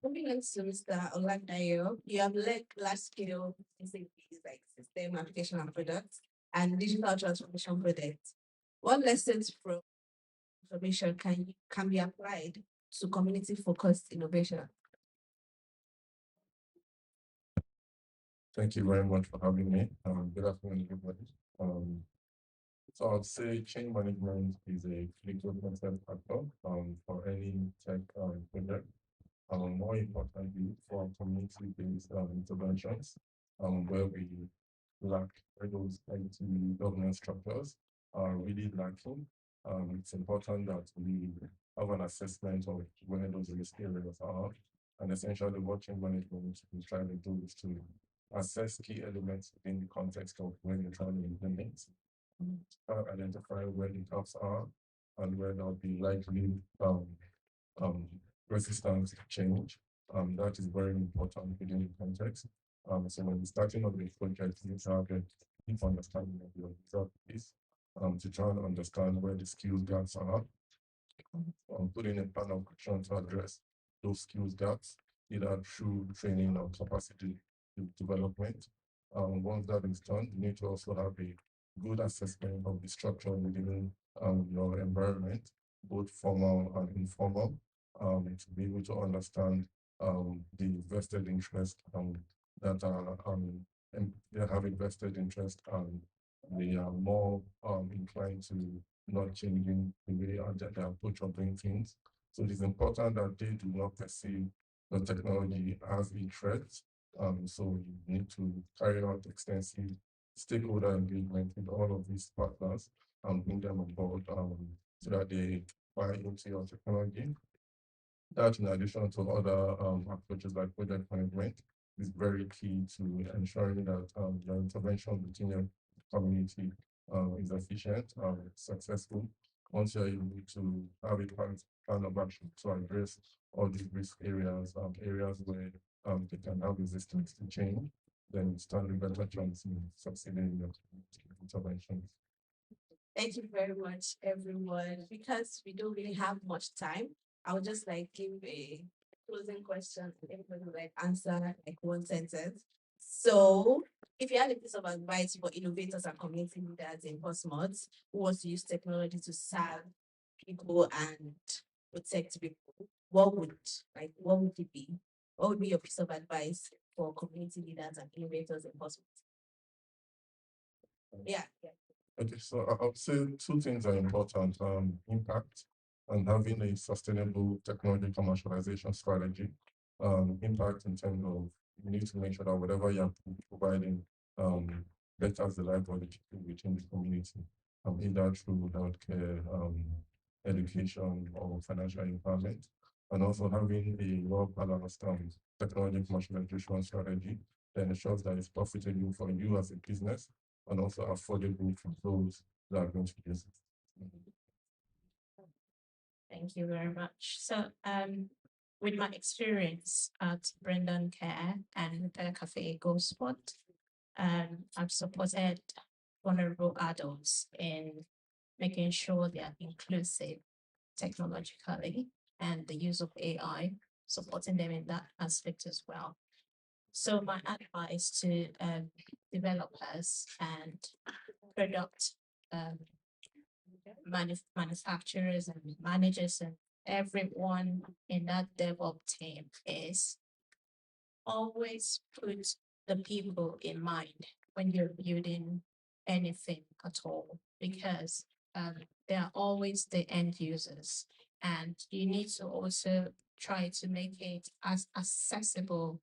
Moving on to Mr. Oladayo, you have led large-scale SAPs like system application and products and digital transformation projects. What lessons from transformation can be applied to community-focused innovation? Thank you very much for having me. Good afternoon, everybody. So I'd say change management is a critical concept factor for any tech project. More importantly, for community-based interventions, where we lack where those IT governance structures are really lacking. It's important that we have an assessment of where those risk areas are, and essentially what change management is trying to do is to assess key elements in the context of when you're trying to implement, identify where the gaps are, and where there'll be likely um, resistance to change. That is very important within the context. So when we're starting on the project, you need to have a deep understanding of your user base to try and understand where the skills gaps are, putting a plan of action to address those skills gaps, either through training or capacity development. Once that is done, you need to also have a good assessment of the structure within your environment, both formal and informal, to be able to understand the vested interest that are they have a vested interest and they are more inclined to not changing the way their approach of doing things. So it is important that they do not perceive the technology as a threat. So you need to carry out extensive stakeholder engagement with all of these partners and bring them on board so that they buy into your technology. That, in addition to other approaches like project management, is very key to ensuring that your intervention within your community is efficient, successful. Once you're able to have a plan of action to address all these risk areas, areas where they can have resistance to change, then you stand a better chance in succeeding in your interventions. Thank you very much, everyone. Because we don't really have much time, I would just like give a closing question and everybody would like answer like one sentence. So, if you had a piece of advice for innovators and community leaders in Portsmouth who wants to use technology to serve people and protect people, what would it be? What would be your piece of advice for community leaders and innovators in Portsmouth? Yeah. Okay, so I would say two things are important: impact and having a sustainable technology commercialization strategy. Impact in terms of you need to make sure that whatever you're providing betters the life of the people within the community, either through healthcare, education, or financial empowerment, and also having a well-balanced technology commercialization strategy that ensures that it's profitable for you as a business and also affordable for those that are going to use it. Thank you very much. So, with my experience at Brendan Care and Cafe Go Spot, I've supported vulnerable adults in making sure they are inclusive technologically and the use of AI, supporting them in that aspect as well. So my advice to developers and product manufacturers and managers and everyone in that DevOps team is always put the people in mind when you're building anything at all, because they are always the end users, and you need to also try to make it as accessible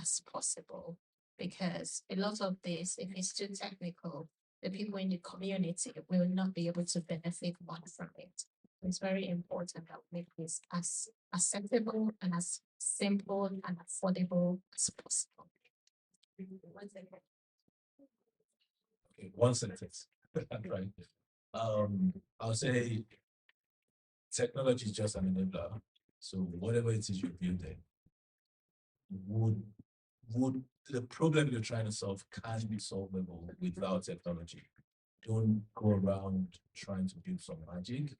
as possible, because a lot of this, if it's too technical, the people in the community will not be able to benefit much from it. It's very important that we make this as acceptable and as simple and affordable as possible. One second. Okay, one sentence. I'm trying. I'll say technology is just an enabler. So whatever it is you're building, would the problem you're trying to solve can be solvable without technology. Don't go around trying to build some magic.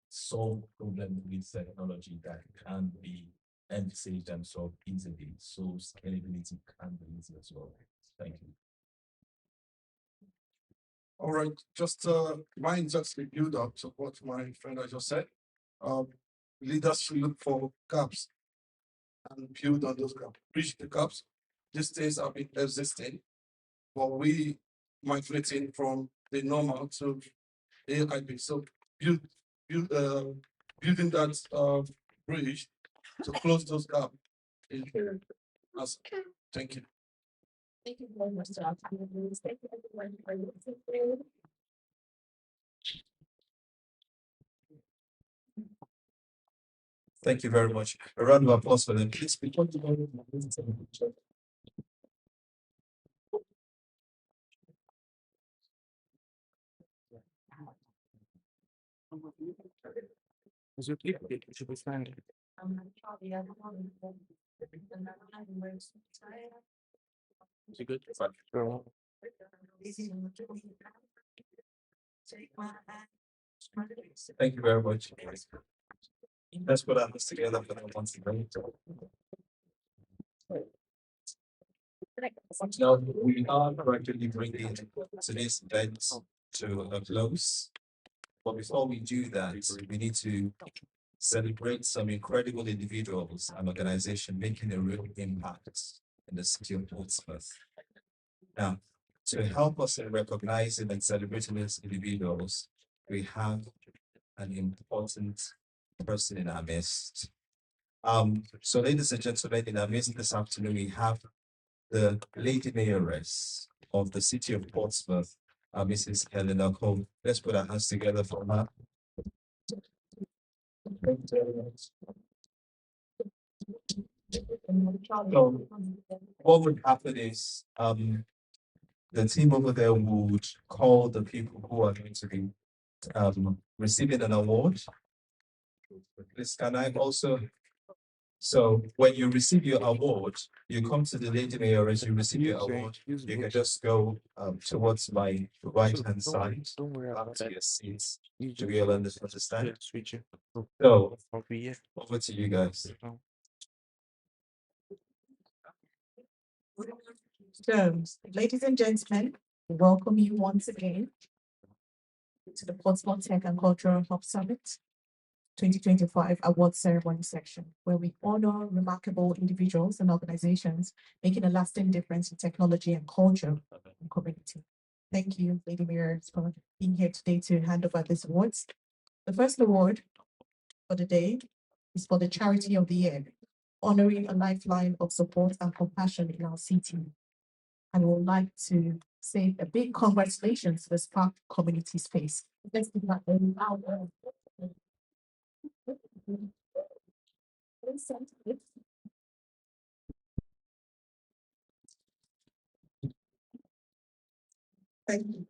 Solve problem with technology that can be envisaged and solved easily. So scalability can be easy as well. Thank you. All right, just mine just a build up to what my friend I just said. Leaders should look for gaps and build on those gaps, bridge the gaps. These things have been existing, but we migrating from the normal to AI. So building that bridge to close those gaps. Thank you. Thank you very much, Dr. Thank you everyone for listening. Thank you very much. A round of applause for them, please. Is it clear? It should be fine. Is it good? Fine. Thank you very much. Let's put our hands together for them once again. Now, we are gradually bringing today's event to a close. But before we do that, we need to celebrate some incredible individuals and organizations making a real impact in the city of Portsmouth. Now, to help us in recognizing and celebrating these individuals, we have an important person in our midst. So ladies and gentlemen, in our midst this afternoon, we have the Lady Mayoress of the city of Portsmouth, Mrs. Helena Cole. Let's put our hands together for her. So what would happen is the team over there would call the people who are going to be receiving an award. Please, can I also? So when you receive your award, you come to the lady mayor as you receive your award. You can just go towards my right hand side, back to your seats. Do we all understand? So over to you guys. So, ladies and gentlemen, welcome you once again to the Portsmouth Tech and Cultural Hub Summit 2025 Award Ceremony section, where we honor remarkable individuals and organizations making a lasting difference in technology and culture and community. Thank you, Lady Mayor, for being here today to hand over these awards. The first award for the day is for the Charity of the Year, honoring a lifeline of support and compassion in our city. And we would like to say a big congratulations to the Spark Community Space. Let's give that a loud round. Thank you.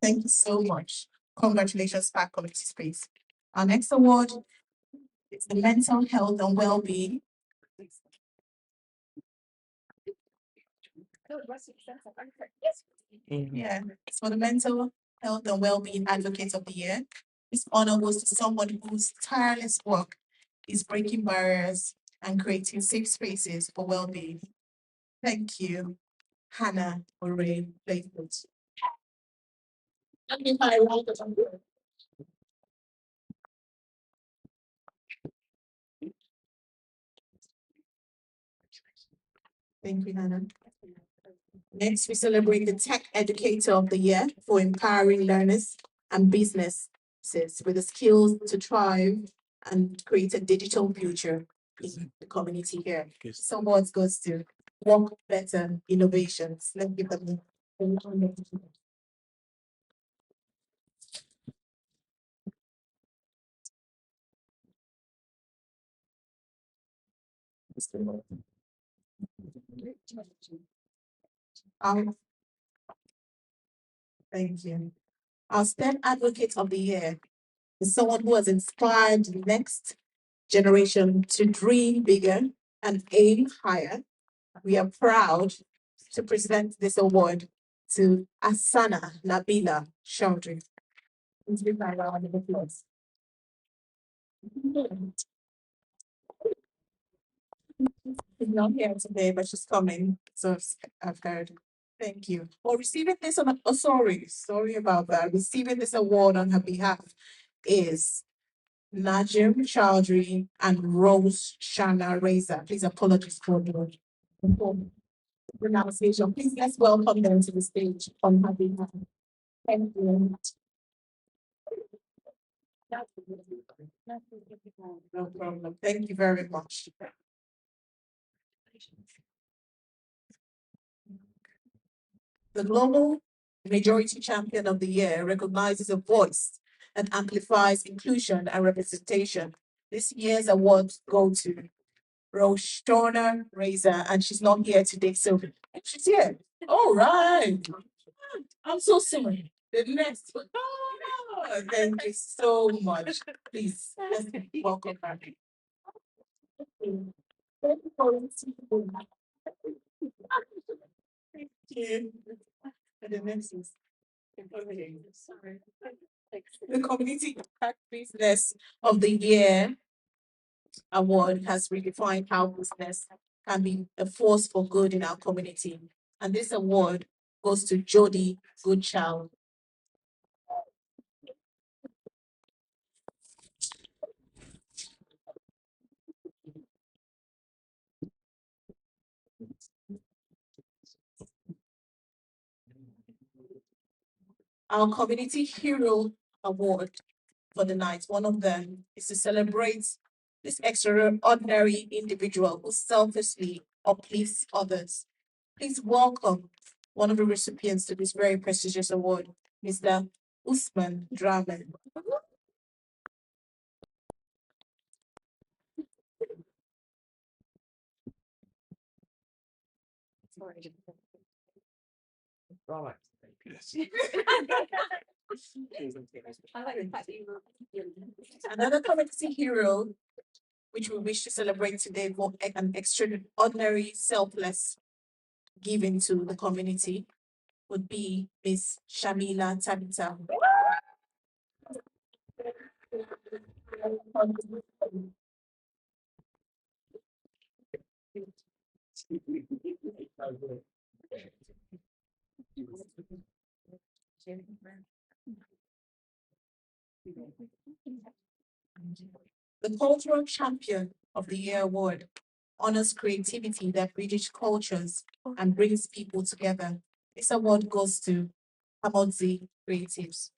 Thank you so much. Congratulations, Spark Community Space. Our next award is the Mental Health and Wellbeing. Yeah, it's for the Mental Health and Wellbeing Advocate of the Year. This honor goes to someone whose tireless work is breaking barriers and creating safe spaces for well-being. Thank you, Hannah Ore Lakewood. Thank you, Hannah. Next, we celebrate the Tech Educator of the Year for empowering learners and businesses with the skills to thrive and create a digital future in the community here. Some awards goes to Work Better Innovations. Let's give them thank you. Our STEM Advocate of the Year is someone who has inspired the next generation to dream bigger and aim higher. We are proud to present this award to Asana Nabila Chaudhry. Please give her a round of applause. She's not here today, but she's coming. So I've heard. Thank you. For receiving this on sorry about that. Receiving this award on her behalf is Najim Chaudhry and Rose Shana Reza. Please apologize for the pronunciation. Please let's welcome them to the stage on her behalf. Thank you. No problem. Thank you very much. The Global Majority Champion of the Year recognizes a voice that amplifies inclusion and representation. This year's awards go to Roshona Reza, and she's not here today, so she's here. All right. I'm so sorry. The next one. Oh, thank you so much. Please, let's welcome her. Thank you. And the next is sorry. The Community Impact Business of the Year award has redefined how business can be a force for good in our community. And this award goes to Jody Goodchild. Our Community Hero Award for the night, one of them is to celebrate this extraordinary individual who selflessly uplifts others. Please welcome one of the recipients to this very prestigious award, Mr. Usman Draman. Right. Another community hero which we wish to celebrate today for an extraordinary, selfless giving to the community would be Miss Shamila Tabita. The Cultural Champion of the Year award honors creativity that bridges cultures and brings people together. This award goes to Hamodzi Creatives.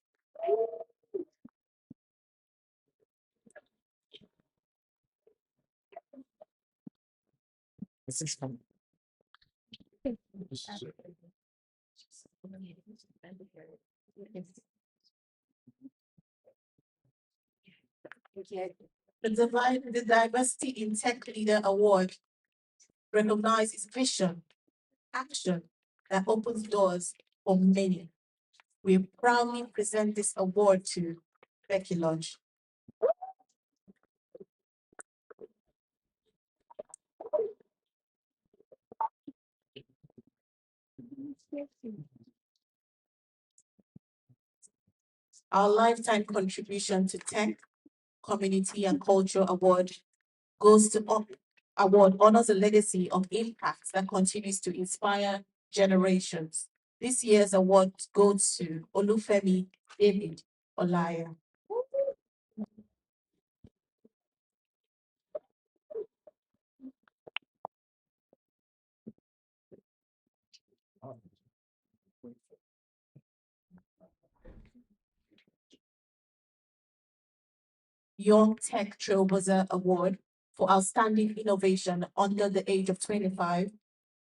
The Diversity in Tech Leader Award recognizes vision, action that opens doors for many. We proudly present this award to Becky Lodge. Our lifetime contribution to tech, community, and culture award goes to award honors a legacy of impact that continues to inspire generations. This year's award goes to Olufemi David Olaya. Young Tech Trailblazer Award for outstanding innovation under the age of 25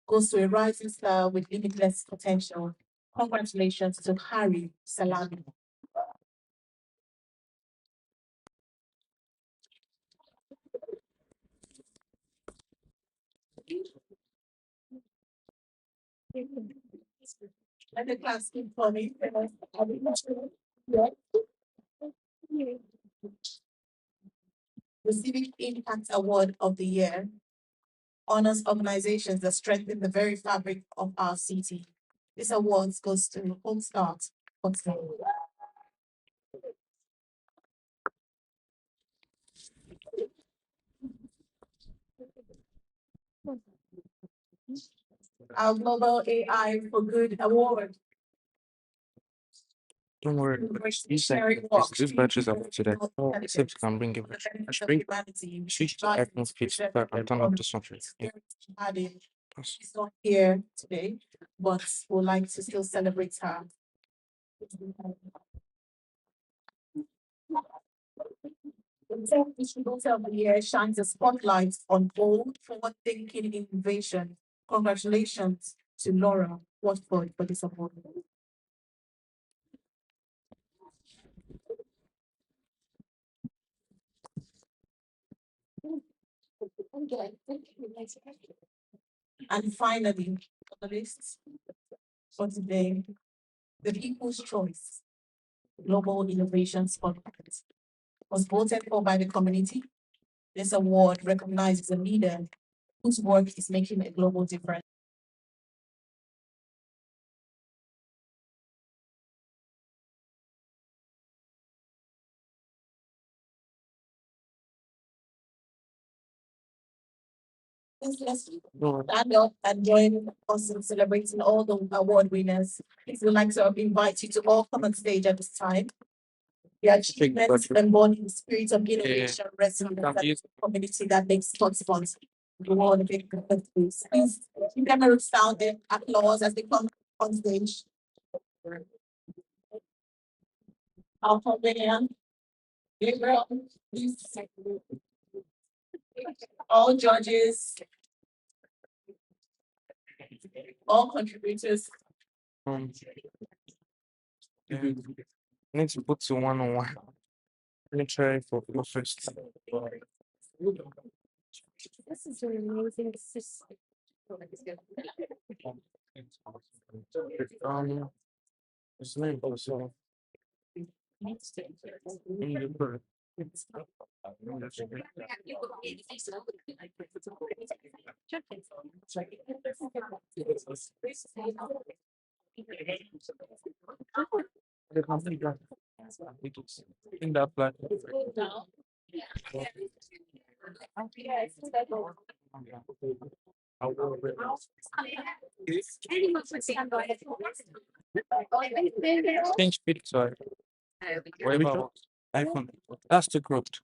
goes to a rising star with limitless potential. Congratulations to Harry Salami. Let the class keep for me. The Civic Impact Award of the Year honors organizations that strengthen the very fabric of our city. This award goes to Home Start, Portsmouth. Our Global AI for Good Award. Don't worry, these batches are for today. Oh, except you can bring it back. I should bring switch to iPhone 15, but I'm done with this one. Yeah. She's not here today, but would like to still celebrate her. The Tech Distributor of the Year shines a spotlight on bold, forward-thinking innovation. Congratulations to Laura Watford for this award. And finally, on the list for today, the People's Choice Global Innovation Spotlight was voted for by the community. This award recognizes a leader whose work is making a global difference. Let's stand up and join us in celebrating all the award winners. Please would like to invite you to all come on stage at this time. The achievements embody the spirit of innovation, resilience, and the community that makes Portsmouth the world a big place. Please give them a resounding applause as they come on stage. Our pavilion, Gabriel, please. All judges, all contributors. I need to put to 101. Let me try for first. This is an amazing system. His name also. In that plan. Change picture. Whatever. iPhone. That's too cropped.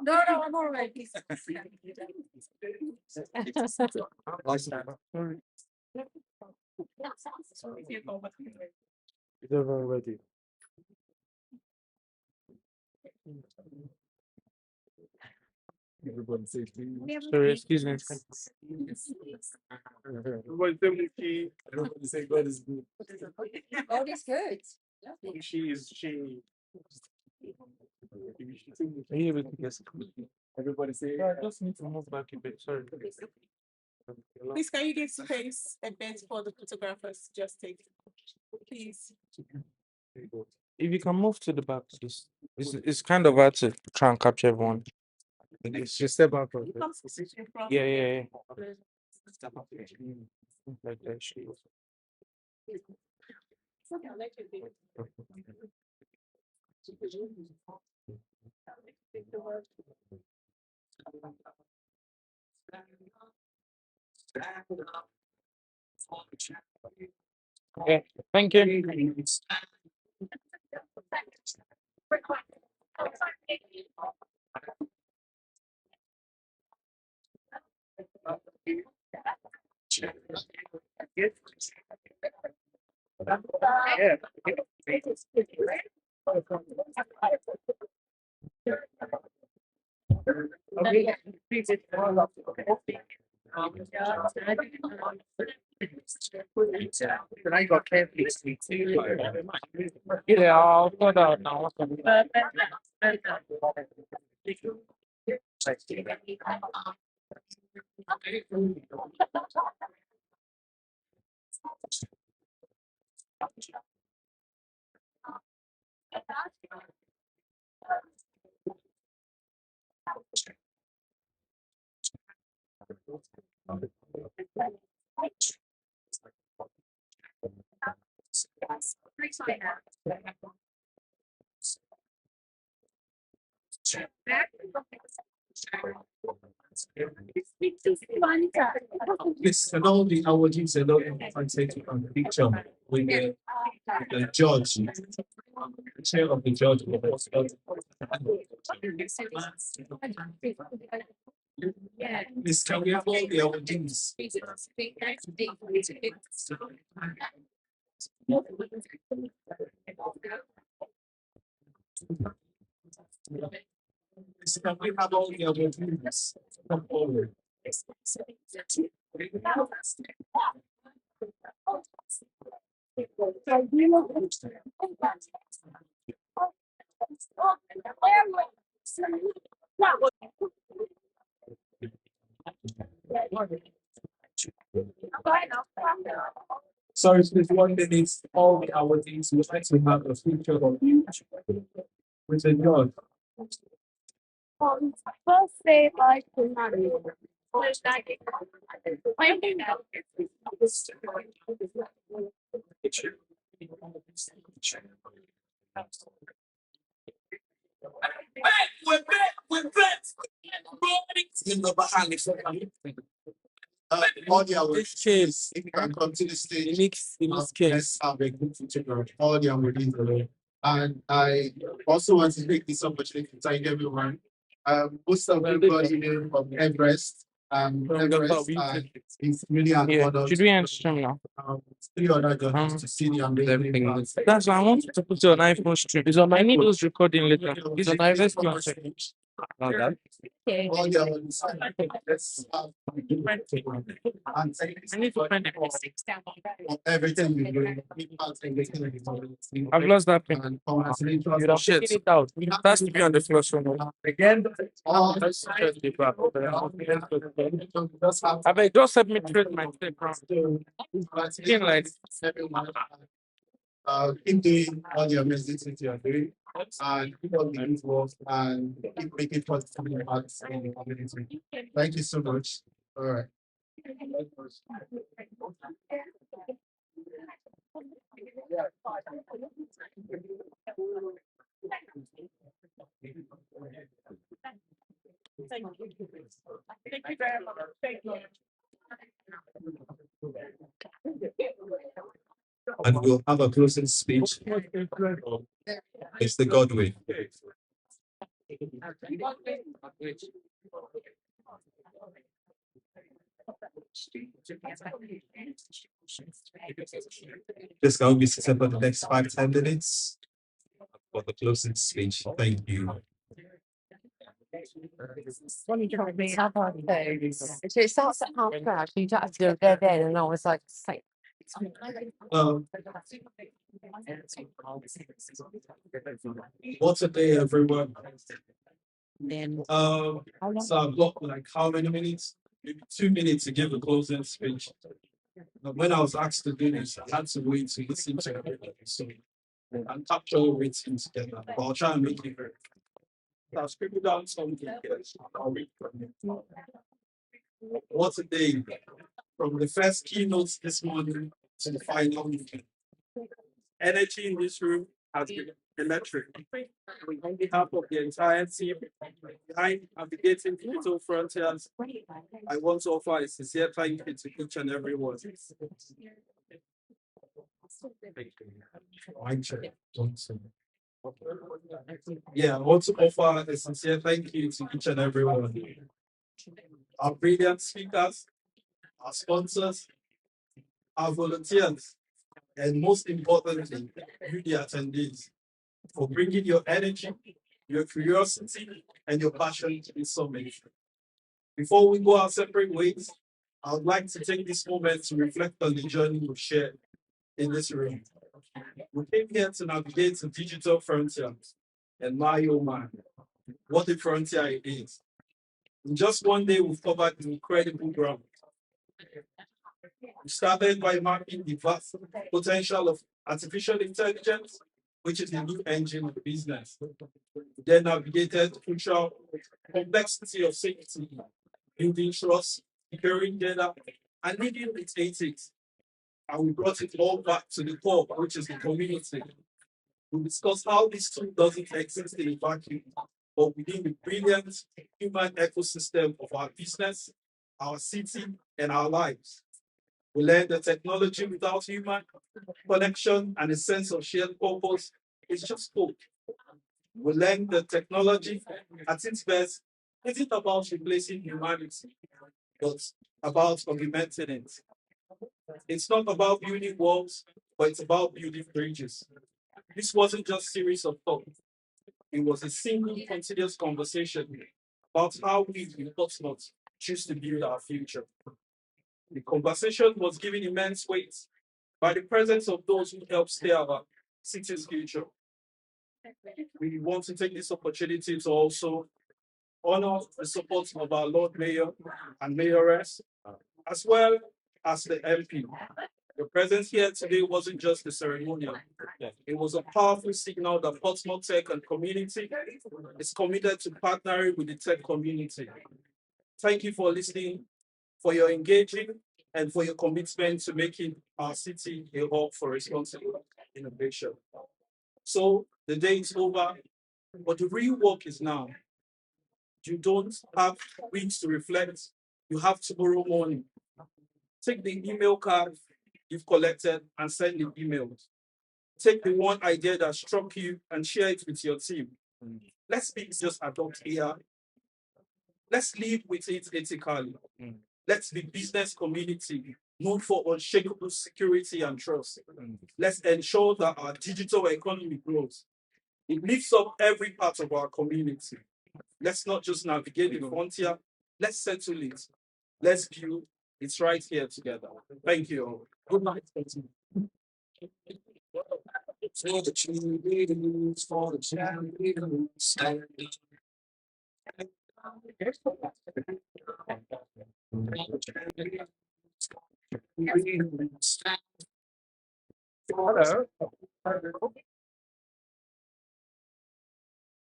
No, I'm all right. It's over already. Everybody say please. Sorry, excuse me. Everybody tell me she. Everybody say God is good. God is good. She is she. Are you able to guess? Everybody say. I just need to move back a bit. Sorry. Please, can you give space a bit for the photographers to just take? Please. If you can move to the back, please. It's kind of hard to try and capture everyone. It's just step out of it. Yeah. Like that. Okay, thank you. Yeah, I'll put out now. This and all the awardees and all the taking on the picture with the judge, the chair of the judge. This can we have all the awardees? This can we have all the awardees? Come forward. Sorry, please, 1 minute, all the awardees would like to have a picture of you with the judge. First say like tonight. We're back. All the awardees, if you can come to the stage, let's have a good picture. All the awardees alone. And I also want to take this opportunity to thank everyone. Most of you guys know from Everest. Everest, and it's really an Yeah, honor. should we end stream now? It's really honor just to see the amazing. That's why I want to put it on iPhone stream. It's on. I need those recording later. It's on iPhone. Okay. All your let's I need to find it. everything you do, everything I've lost that pen. you You'd have shit. taken it out. It has to be on the floor somewhere. Again, all Let's check the back. I beg, just help me trade my tape around. Clean like keep doing all your amazing things you are doing, and keep on the good work, and keep making positive impacts in the community. Thank you so much. All right. Thank you. Thank you very much. Thank you. And we'll have a closing speech. Mr. Godwin. This guy will be sitting for the next 5-10 minutes for the closing speech. Thank you. It starts at 12:30. You don't have to do it there then, and I was like, What's a day, everyone? Then So I've got like how many minutes? Maybe 2 minutes to give a closing speech. But when I was asked to do this, I had to wait to listen to everybody. So and capture everything together. But I'll try and make it very. I'll scribble down something. Yes, I'll read from it. What's a day? From the first keynotes this morning to the final meeting. Energy in this room has been electric. On behalf of the entire team behind navigating digital frontiers, I want to offer a sincere thank you to each and every one. Yeah, I want to offer a sincere thank you to each and every one. Our brilliant speakers, our sponsors, our volunteers, and most importantly, you, the attendees, for bringing your energy, your curiosity, and your passion to this summit. Before we go our separate ways, I would like to take this moment to reflect on the journey we've shared in this room. We came here to navigate the digital frontiers, and my oh my, what a frontier it is. In just one day, we've covered incredible ground. We started by mapping the vast potential of artificial intelligence, which is the new engine of business. We then navigated crucial complexity of safety, building trust, securing data, and leading with ethics. And we brought it all back to the core, which is the community. We discussed how this tool doesn't exist in a vacuum, but within the brilliant human ecosystem of our business, our city, and our lives. We learned that technology without human connection and a sense of shared purpose is just code. We learned that technology at its best isn't about replacing humanity, but about augmenting it. It's not about building walls, but it's about building bridges. This wasn't just a series of thoughts. It was a single continuous conversation about how we in Portsmouth choose to build our future. The conversation was given immense weight by the presence of those who help steer our city's future. We want to take this opportunity to also honor the support of our Lord Mayor and Mayoress, as well as the MP. Your presence here today wasn't just a ceremonial. It was a powerful signal that Portsmouth Tech and community is committed to partnering with the tech community. Thank you for listening, for your engaging, and for your commitment to making our city a hub for responsible innovation. So the day is over, but the real work is now. You don't have weeks to reflect. You have tomorrow morning. Take the email card you've collected and send the emails. Take the one idea that struck you and share it with your team. Let's be just adopt AI. Let's lead with it ethically. Let's be business community known for unshakable security and trust. Let's ensure that our digital economy grows. It lifts up every part of our community. Let's not just navigate the frontier. Let's settle it. Let's build. It's right here together. Thank you all. Good night. For the cheerleaders, for the cheerleaders, stand up. Hello.